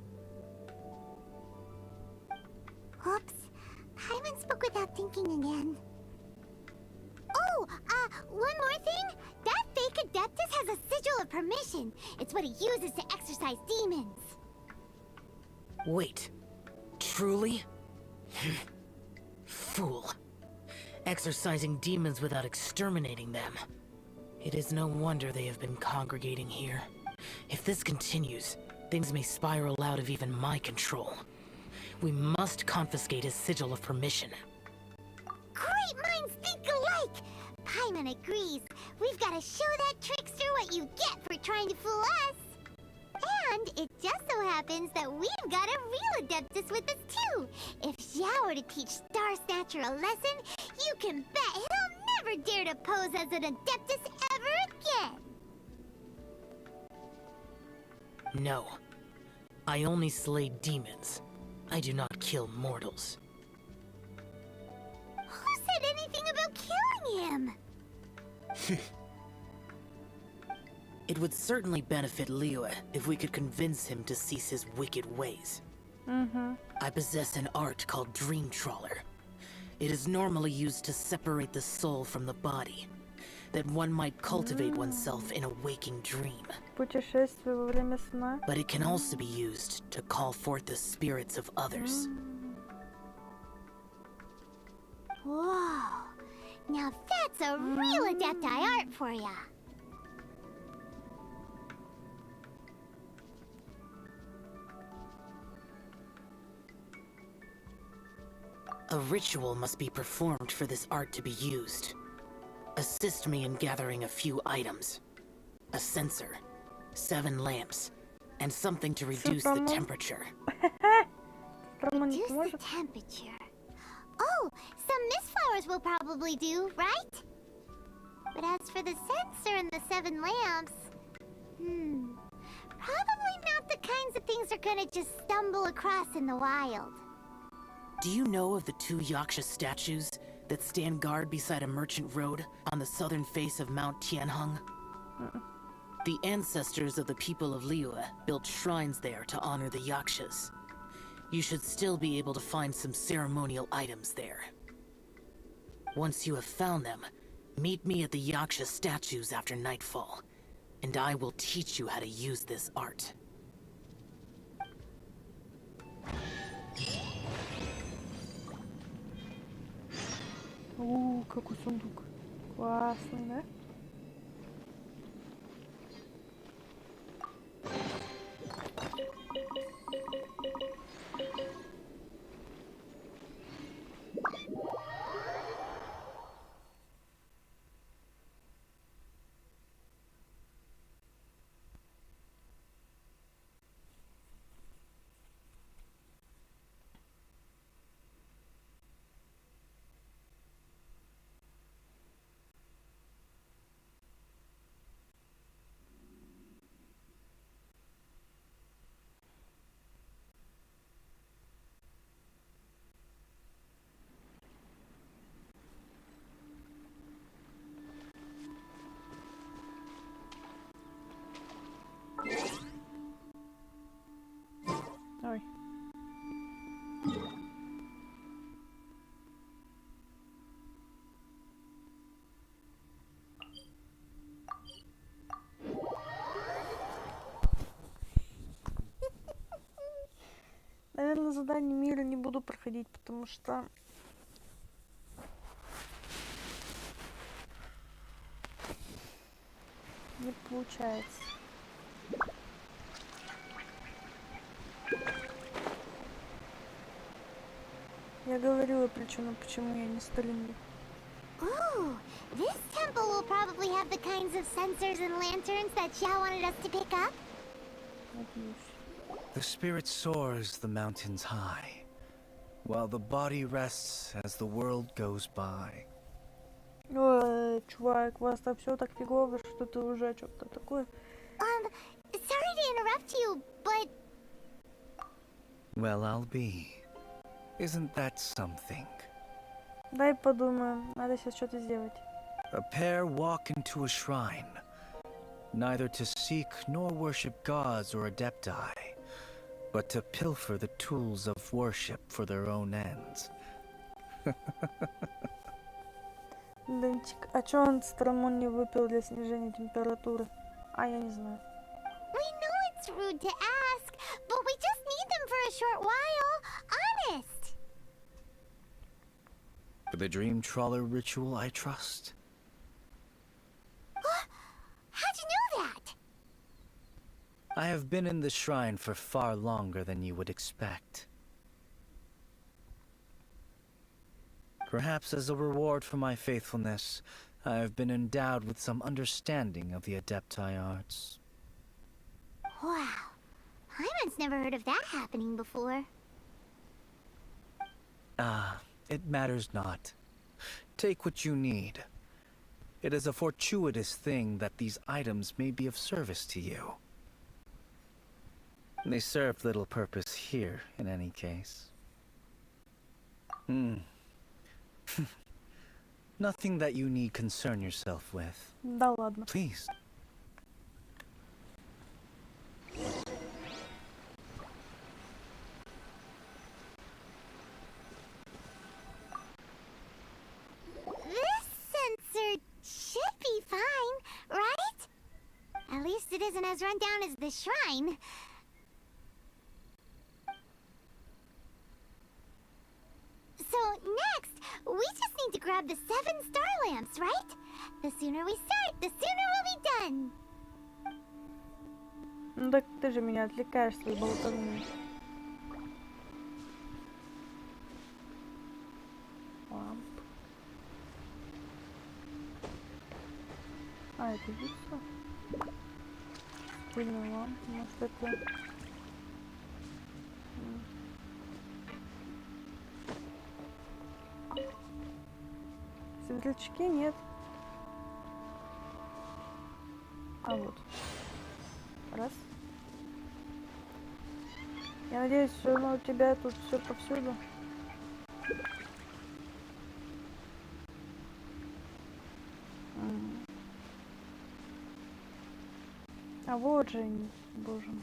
Oops. Paimon spoke without thinking again. Oh, one more thing. That fake Adeptus has a sigil of permission. It's what he uses to exorcise demons. Wait. Truly? Fool. Exorcising demons without exterminating them. It is no wonder they have been congregating here. If this continues, things may spiral out of even my control. We must confiscate his sigil of permission. Great minds think alike! Paimon Paimon agrees. We've got to show that trickster what you get for trying to fool us. And it just so happens that we've got a real Adeptus with us too. If Xiao were to teach Star Snatcher a lesson, you can bet he'll never dare to pose as an Adeptus ever again. No. I only slay demons. I do not kill mortals. Who said anything about killing him? It would certainly benefit Liyue if we could convince him to cease his wicked ways. I possess an art called Dream Trawler. It is normally used to separate the soul from the body, that one might cultivate oneself in a waking dream. Путешествие во время сна. But it can also be used to call forth the spirits of others. Whoa. Now that's a real Adepti art for ya. A ritual must be performed for this art to be used. Assist me in gathering a few items. A censer, 7 lamps, and something to reduce the temperature. Reduce the temperature. Oh, some mist flowers will probably do, right? But as for the censer and the 7 lamps... probably not the kinds of things they're gonna just stumble across in the wild. Do you know of the 2 Yaksha statues that stand guard beside a merchant road on the southern face of Mount Tianheng? The ancestors of the people of Liyue built shrines there to honor the Yakshas. You should still be able to find some ceremonial items there. Once you have found them, meet me at the Yaksha statues after nightfall, and I will teach you how to use this art. Какой сундук. Классный, да? Ой. Наверное, задание мира не буду проходить, потому что не получается. Я говорила причину, почему я не стримлю. Ooh, this temple will probably have the kinds of censers and lanterns that Xiao wanted us to pick up. The spirit soars the mountains high, while the body rests as the world goes by. Ой, чувак, у вас там все так фигово, что ты уже что-то такое. Sorry to interrupt you, but... Well, I'll be. Isn't that something? Дай подумаю, надо сейчас что-то сделать. A pair walk into a shrine, neither to seek nor worship gods or adepti, but to pilfer the tools of worship for their own ends. Денчик, а чё он страмон не выпил для снижения температуры? А, я не знаю. We know it's rude to ask, but we just need them for a short while. Honest. For the Dream Trawler ritual, I trust. How'd you know that? I have been in the shrine for far longer than you would expect. Perhaps as a reward for my faithfulness, I have been endowed with some understanding of the Adepti arts. Wow. Paimon's never heard of that happening before. It matters not. Take what you need. It is a fortuitous thing that these items may be of service to you. They serve little purpose here, in any case. Nothing that you need concern yourself with. Да ладно. Please. This sensor should be fine, right? At least it isn't as run down as the shrine. So next, we just need to grab the 7 star lamps, right? The sooner we start, the sooner we'll be done. Ну так ты же меня отвлекаешь своей болтовней. Ламп. А, это яйцо. Пыльный ламп. Может это... Светлячки нет. А вот. Раз. Я надеюсь, все равно у тебя тут все повсюду. А вот же они, боже мой.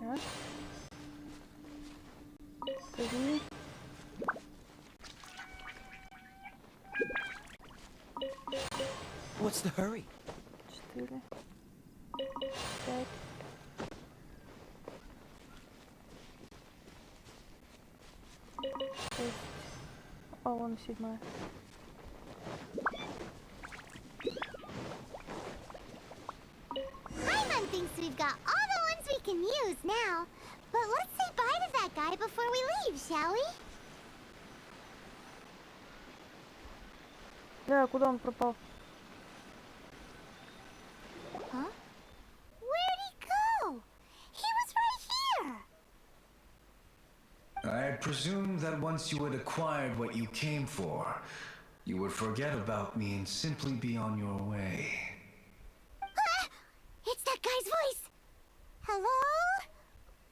Раз. Три. What's the hurry? 4, 5. А вон 7. Paimon thinks we've got all the ones we can use now. But let's say bye to that guy before we leave, shall we? Да, куда он пропал? Huh? Where'd he go? He was right here! I had presumed that once you had acquired what you came for, you would forget about me and simply be on your way. Ah! It's that guy's voice! Hello?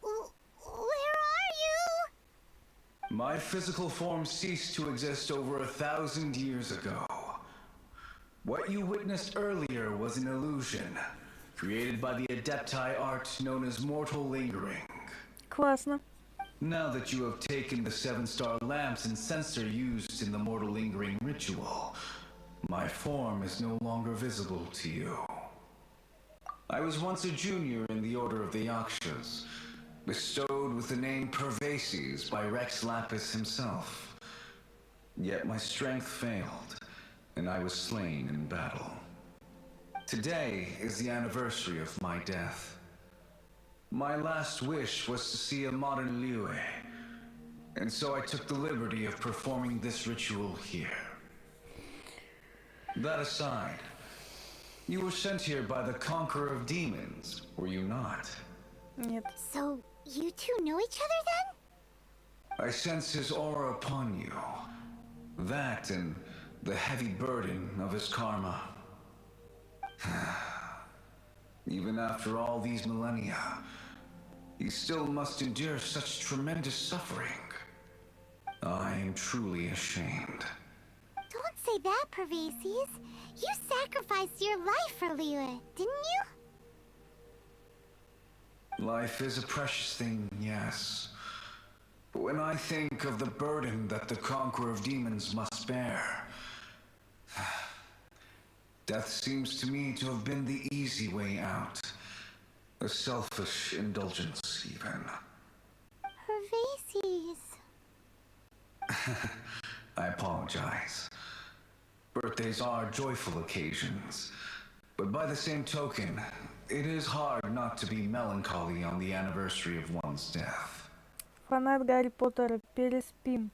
Where are you? My physical form ceased to exist over 1,000 years ago. What you witnessed earlier was an illusion, created by the Adepti art known as mortal lingering. Классно. Now that you have taken the 7-star lamps and censer used in the mortal lingering ritual, my form is no longer visible to you. I was once a junior in the Order of the Yakshas, bestowed with the name Pervases by Rex Lapis himself. Yet my strength failed, and I was slain in battle. Today is the anniversary of my death. My last wish was to see a modern Liyue, and so I took the liberty of performing this ritual here. That aside, you were sent here by the Conqueror of Demons, were you not? Нет. So, you two know each other then? I sense his aura upon you. That and the heavy burden of his karma. Even after all these millennia, he still must endure such tremendous suffering. I am truly ashamed. Don't say that, Pervases. You sacrificed your life for Liyue, didn't you? Life is a precious thing, yes. But when I think of the burden that the Conqueror of Demons must bear, death seems to me to have been the easy way out. A selfish indulgence, even. Pervases. I apologize. Birthdays are joyful occasions. But by the same token, it is hard not to be melancholy on the anniversary of one's death. Фанат Гарри Поттера, переспим.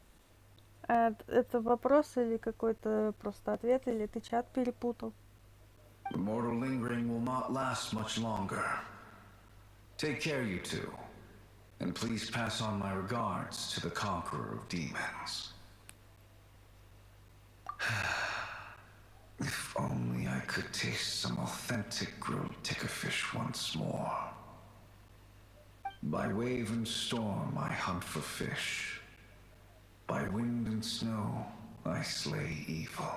Это вопрос или какой-то просто ответ, или ты чат перепутал? The mortal lingering will not last much longer. Take care, you two. And please pass on my regards to the conqueror of demons. If only I could taste some authentic grilled tickerfish once more. By wave and storm I hunt for fish. By wind and snow I slay evil.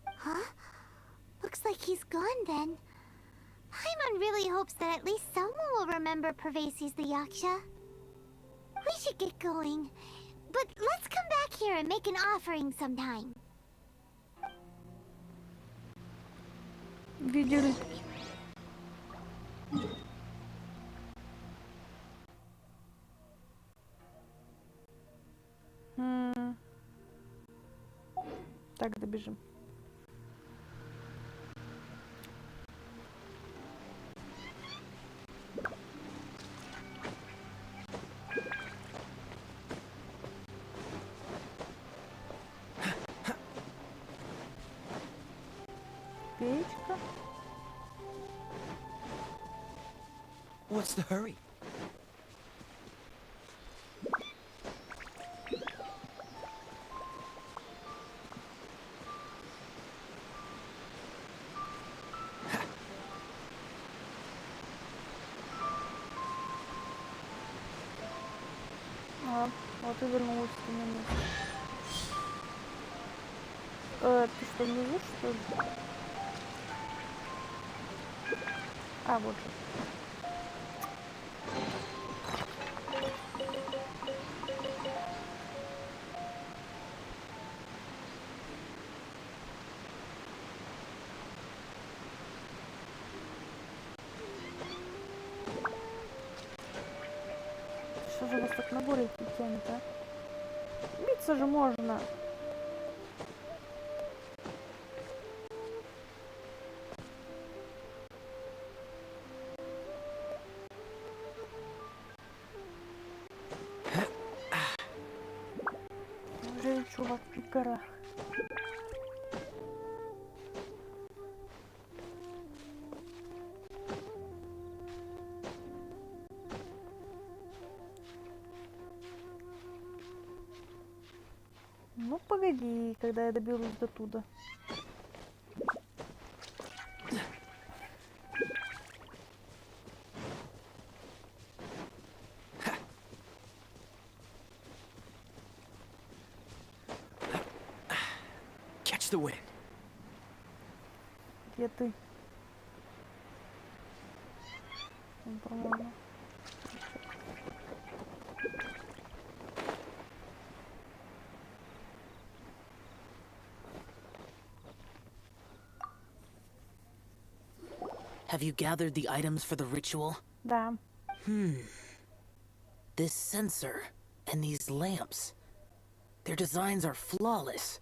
Huh? Looks like he's gone then. Paimon really hopes that at least someone will remember Pervasi's the Yaksha. We should get going. But let's come back here and make an offering sometime. Видели? Так, добежим. Печка. What's the hurry? Вот и вернулась ты меня. Ты что, не видишь, что ли? А, вот же. Что же вас так на горе тянет, а? Биться же можно. Уже чувак в горах. Ну погоди, когда я доберусь до туда. Catch the wind. Где ты? По-моему. Have you gathered the items for the ritual? Да. This censer and these lamps. Their designs are flawless.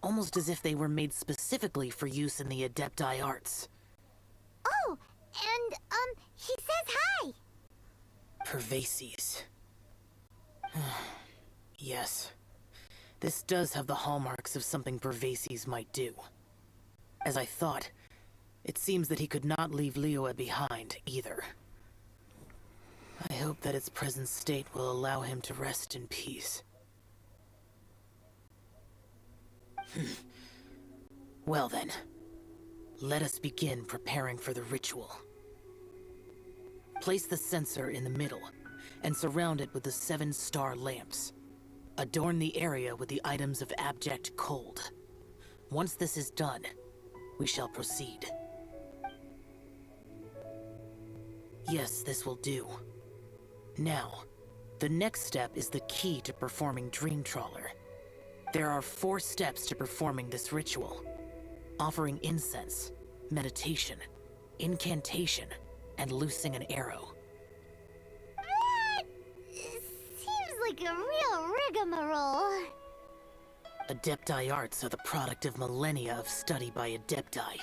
Almost as if they were made specifically for use in the Adepti arts. Oh, and, he says hi! Pervasi's. Yes. This does have the hallmarks of something Pervasi's might do. As I thought, it seems that he could not leave Liyue behind, either. I hope that its present state will allow him to rest in peace. Well then, let us begin preparing for the ritual. Place the censer in the middle, and surround it with the 7-star lamps. Adorn the area with the items of abject cold. Once this is done, we shall proceed. Yes, this will do. Now, the next step is the key to performing Dream Trawler. There are 4 steps to performing this ritual. Offering incense, meditation, incantation, and loosing an arrow. That seems like a real rigmarole. Adepti arts are the product of millennia of study by Adepti.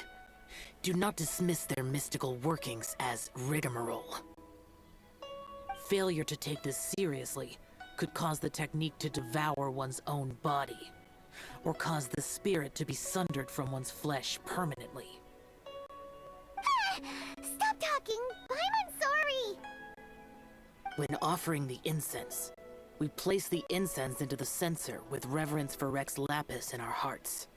Do not dismiss their mystical workings as rigmarole. Failure to take this seriously could cause the technique to devour one's own body, or cause the spirit to be sundered from one's flesh permanently. Stop talking! I'm sorry! When offering the incense, we place the incense into the censer with reverence for Rex Lapis in our hearts.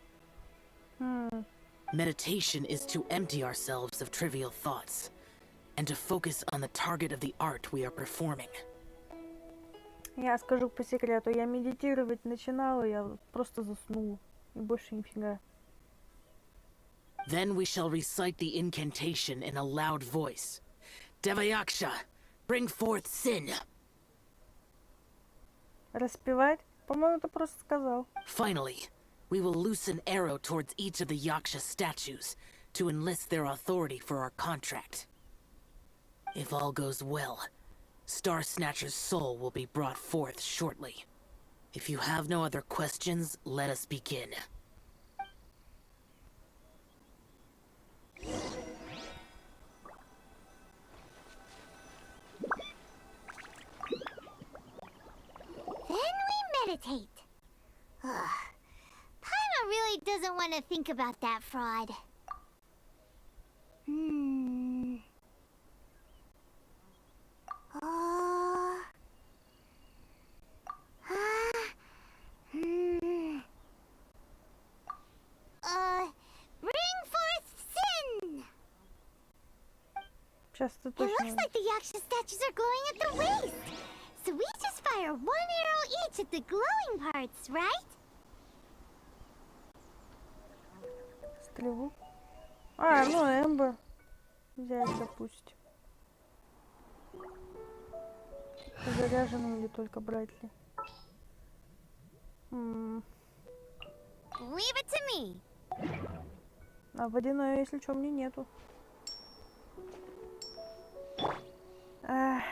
Meditation is to empty ourselves of trivial thoughts, and to focus on the target of the art we are performing. Я скажу по секрету, я медитировать начинала, я просто заснула. И больше нифига. Then we shall recite the incantation in a loud voice. Devayaksha, bring forth sin. Распевать? По-моему, ты просто сказал. Finally, we will loose an arrow towards each of the Yaksha statues to enlist their authority for our contract. If all goes well, Star Snatcher's soul will be brought forth shortly. If you have no other questions, let us begin. Then we meditate. Paimon really doesn't want to think about that fraud. Bring forth sin! Сейчас ты It точно... looks like the Yaksha statues are glowing at the waist. So we just fire one arrow each at the glowing parts, right? Стрелу. А, ну Эмбер. Взять, допустим. Заряженную или только брать ли? Leave it to me. А водяной, если что, мне нету. Эх.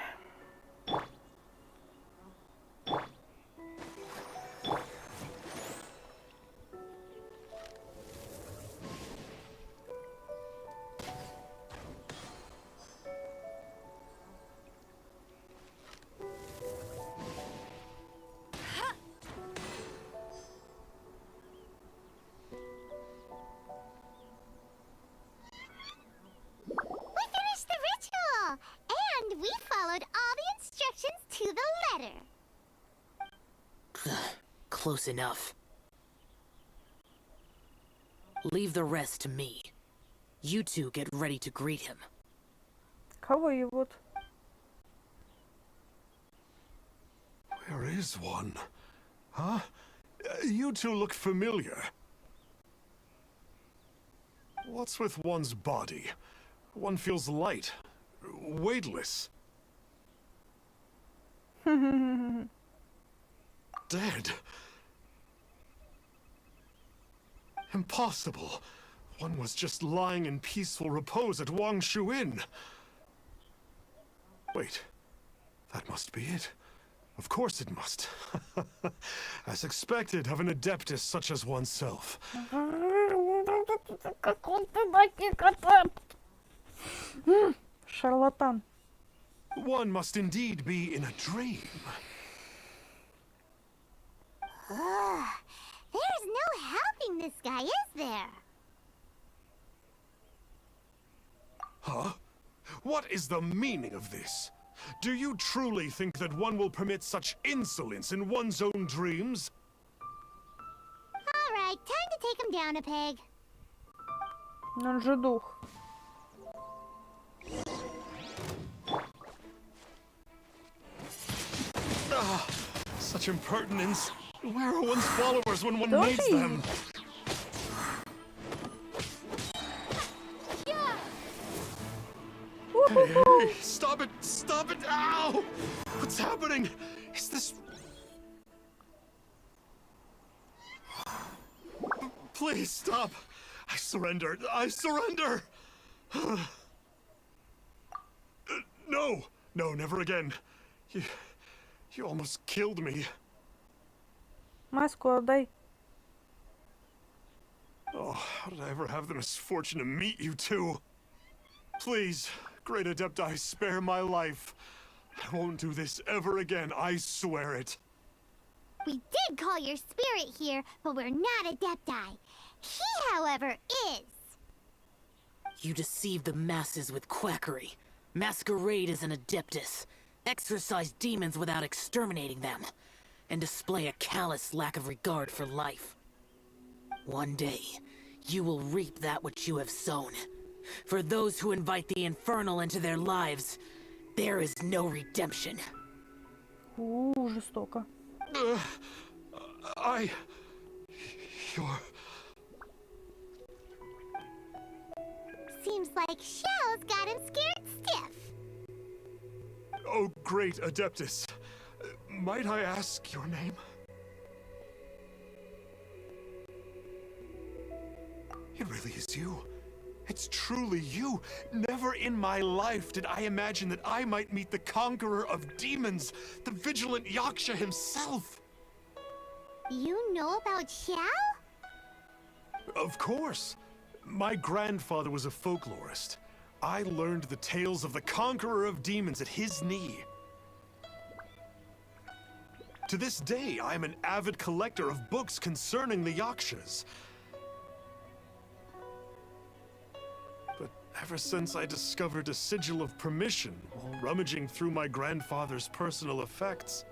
Close enough. Leave the rest to me. You two get ready to greet him. Кого его? Where is one? Huh? You two look familiar. What's with one's body? One feels light, weightless. Dead. Impossible. One was just lying in peaceful repose at Wangshu Inn. Wait, that must be it. Of course it must. As expected of an adeptus such as oneself. Шарлатан. One must indeed be in a dream. There's no helping this guy, is there? Huh? What is the meaning of this? Do you truly think that one will permit such insolence in one's own dreams? All right, time to take him down a peg. Он же дух. Such impertinence. Where are one's followers when one needs them? Hey, stop it! Stop it! Ow! What's happening? Is this... Please stop! I surrender! I surrender! No! No, never again. You almost killed me. Маску отдай. Oh, how did I ever have the misfortune to meet you two? Please, great Adepti, spare my life. I won't do this ever again, I swear it. We did call your spirit here, but we're not adepti. He, however, is. You deceive the masses with quackery, masquerade as an adeptus, exorcise demons without exterminating them, and display a callous lack of regard for life. One day, you will reap that which you have sown. For those who invite the infernal into their lives, there is no redemption. Жестоко. You're... Seems like Xiao's got him scared stiff. Oh, great Adeptus. Might I ask your name? It really is you. It's truly you. Never in my life did I imagine that I might meet the conqueror of demons, the vigilant Yaksha himself. You know about Xiao? Of course. My grandfather was a folklorist. I learned the tales of the conqueror of demons at his knee. To this day, I am an avid collector of books concerning the Yakshas. But ever since I discovered a sigil of permission while rummaging through my grandfather's personal effects,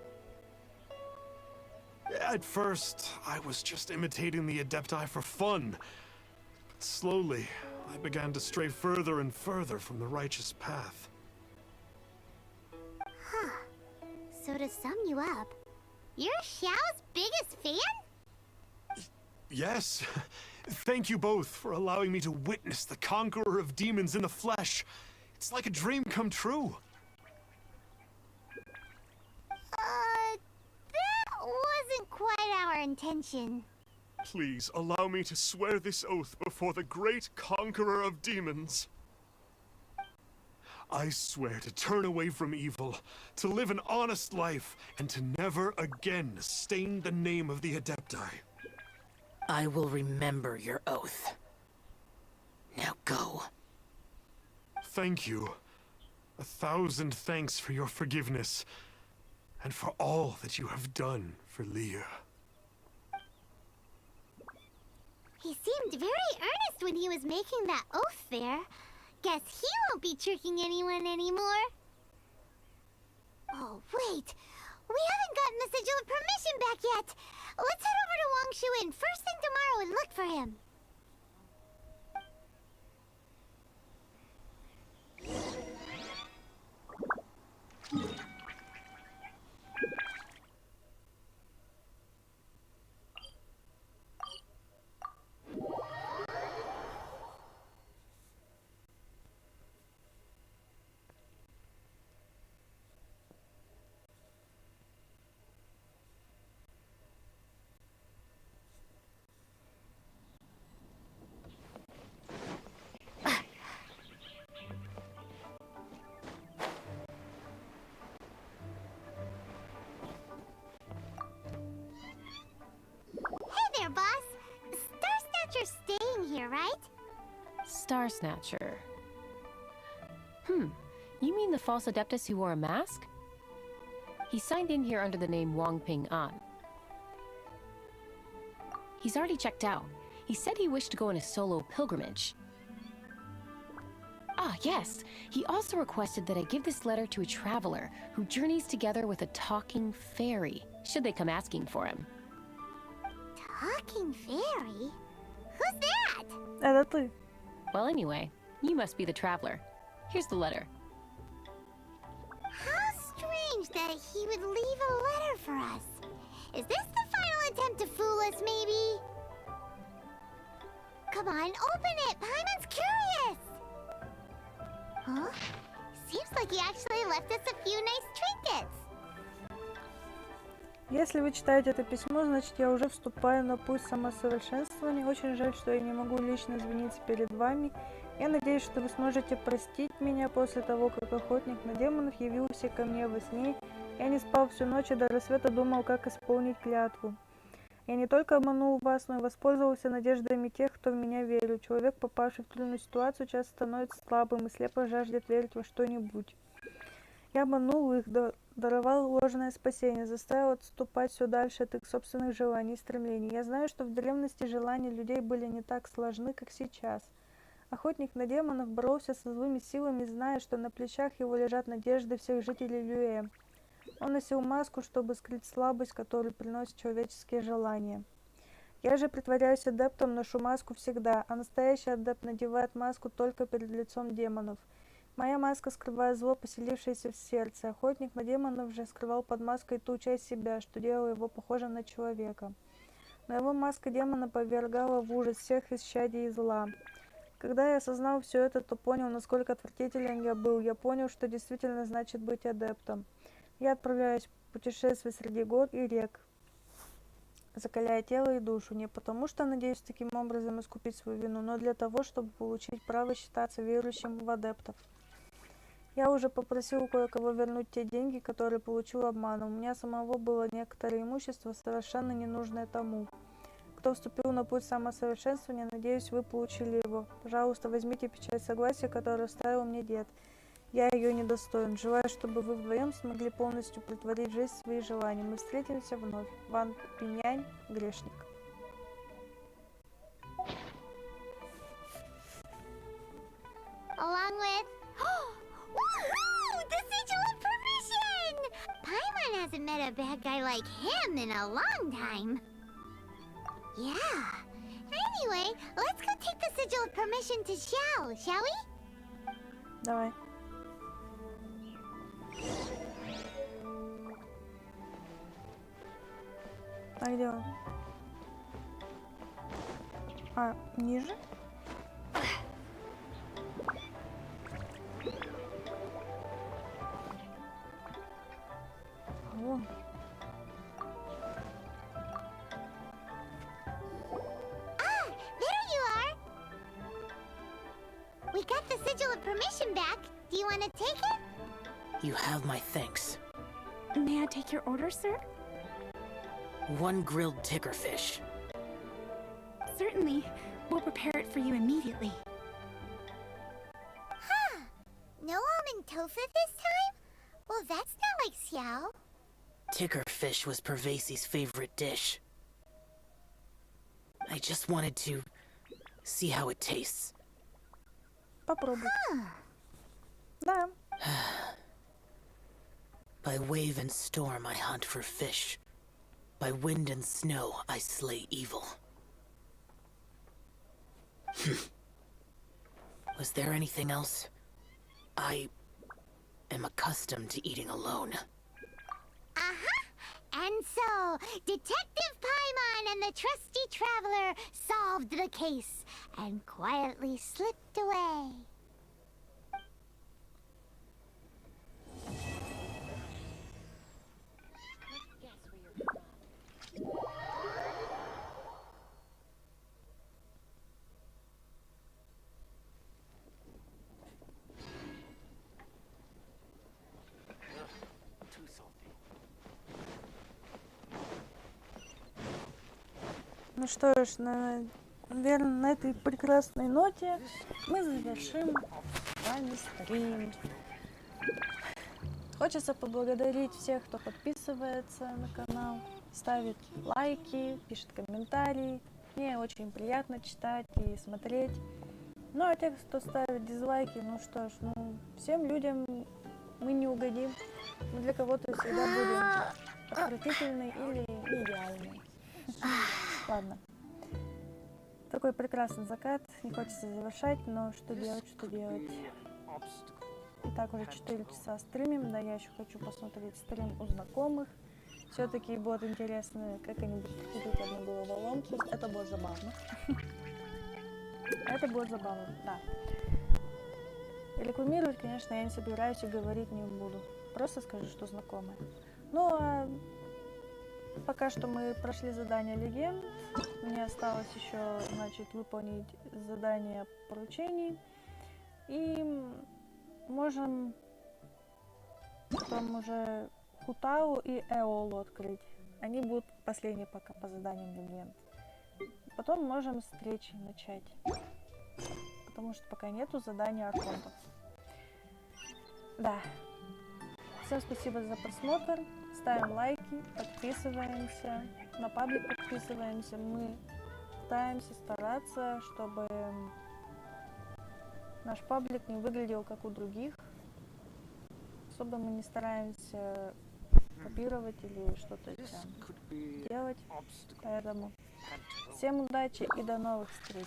at first, I was just imitating the Adepti for fun. But slowly, I began to stray further and further from the righteous path. Huh. So to sum you up, you're Xiao's biggest fan? Yes. Thank you both for allowing me to witness the conqueror of demons in the flesh. It's like a dream come true. That wasn't quite our intention. Please allow me to swear this oath before the great conqueror of demons. I swear to turn away from evil, to live an honest life, and to never again stain the name of the Adepti. I will remember your oath. Now go. Thank you. 1,000 thanks for your forgiveness, and for all that you have done for Leah. He seemed very earnest when he was making that oath there. Guess he won't be tricking anyone anymore. Oh, wait. We haven't gotten the sigil of permission back yet. Let's head over to Wangshu Inn first thing tomorrow and look for him. Staying here, right? Star Snatcher. You mean the false Adeptus who wore a mask? He signed in here under the name Wang Ping An. He's already checked out. He said he wished to go on a solo pilgrimage. Ah, yes. He also requested that I give this letter to a traveler who journeys together with a talking fairy, should they come asking for him. Talking fairy? Who's that? Это ты. Well, anyway, you must be the traveler. Here's the letter. How strange that he would leave a letter for us. Is this the final attempt to fool us, maybe? Come on, open it! Paimon's curious! Huh? Seems like he actually left us a few nice trinkets. Если вы читаете это письмо, значит я уже вступаю на путь самосовершенствования. Очень жаль, что я не могу лично извиниться перед вами. Я надеюсь, что вы сможете простить меня после того, как охотник на демонов явился ко мне во сне. Я не спал всю ночь и до рассвета думал, как исполнить клятву. Я не только обманул вас, но и воспользовался надеждами тех, кто в меня верит. Человек, попавший в трудную ситуацию, часто становится слабым и слепо жаждет верить во что-нибудь. Я обманул их, даровал ложное спасение, заставил отступать все дальше от их собственных желаний и стремлений. Я знаю, что в древности желания людей были не так сложны, как сейчас. Охотник на демонов боролся со злыми силами, зная, что на плечах его лежат надежды всех жителей Люэ. Он носил маску, чтобы скрыть слабость, которую приносят человеческие желания. Я же притворяюсь адептом, ношу маску всегда, а настоящий адепт надевает маску только перед лицом демонов. Моя маска скрывает зло, поселившееся в сердце. Охотник на демонов же скрывал под маской ту часть себя, что делало его похожим на человека. Но его маска демона повергала в ужас всех исчадий зла. Когда я осознал все это, то понял, насколько отвратителен я был. Я понял, что действительно значит быть адептом. Я отправляюсь в путешествие среди гор и рек, закаляя тело и душу, не потому что надеюсь таким образом искупить свою вину, но для того, чтобы получить право считаться верующим в адептов. Я уже попросил кое-кого вернуть те деньги, которые получил обманом. У меня самого было некоторое имущество, совершенно ненужное тому, кто вступил на путь самосовершенствования. Надеюсь, вы получили его. Пожалуйста, возьмите печать согласия, которую оставил мне дед. Я ее недостоин. Желаю, чтобы вы вдвоем смогли полностью претворить в жизнь свои желания. Мы встретимся вновь. Ван Пинянь, грешник. Along with... Woohoo! The sigil of permission! Paimon hasn't met a bad guy like him in a long time. Yeah. Anyway, let's go take the sigil of permission to Xiao, shall we? Давай. А где он? А, ниже? Вон. We got the sigil of permission back. Do you want to take it? You have my thanks. May I take your order, sir? One grilled tickerfish. Certainly. We'll prepare it for you immediately. Huh. No almond tofu this time? Well, that's not like Xiao. Tickerfish was Pervasi's favorite dish. I just wanted to see how it tastes. Попробуй. Да. By wave and storm I hunt for fish. By wind and snow I slay evil. Was there anything else? I am accustomed to eating alone. Uh-huh. And so, Detective Paimon and the trusty traveler solved the case and quietly slipped away. Ну что ж, наверное, на этой прекрасной ноте мы завершим с вами стрим. Хочется поблагодарить всех, кто подписывается на канал, ставит лайки, пишет комментарии. Мне очень приятно читать и смотреть. Ну а тех, кто ставит дизлайки, ну что ж, всем людям мы не угодим. Мы для кого-то всегда будем отвратительны или неидеальны. Ладно. Такой прекрасный закат. Не хочется завершать, но что делать, что делать. Итак, уже 4 часа стримим. Да, я еще хочу посмотреть стрим у знакомых. Все-таки будет интересно, как они будут одну головоломку. Это будет забавно. Это будет забавно, да. Рекламировать, конечно, я не собираюсь и говорить не буду. Просто скажу, что знакомые. Ну, а пока что мы прошли задание легенд. Мне осталось еще, значит, выполнить задание поручений. И можем потом уже Хутау и Эолу открыть. Они будут последние пока по заданиям легенд. Потом можем встречи начать. Потому что пока нету задания архонтов. Да. Всем спасибо за просмотр. Ставим лайки, подписываемся. На паблик подписываемся. Мы пытаемся стараться, чтобы наш паблик не выглядел как у других. Особо мы не стараемся копировать или что-то делать. Поэтому всем удачи и до новых встреч.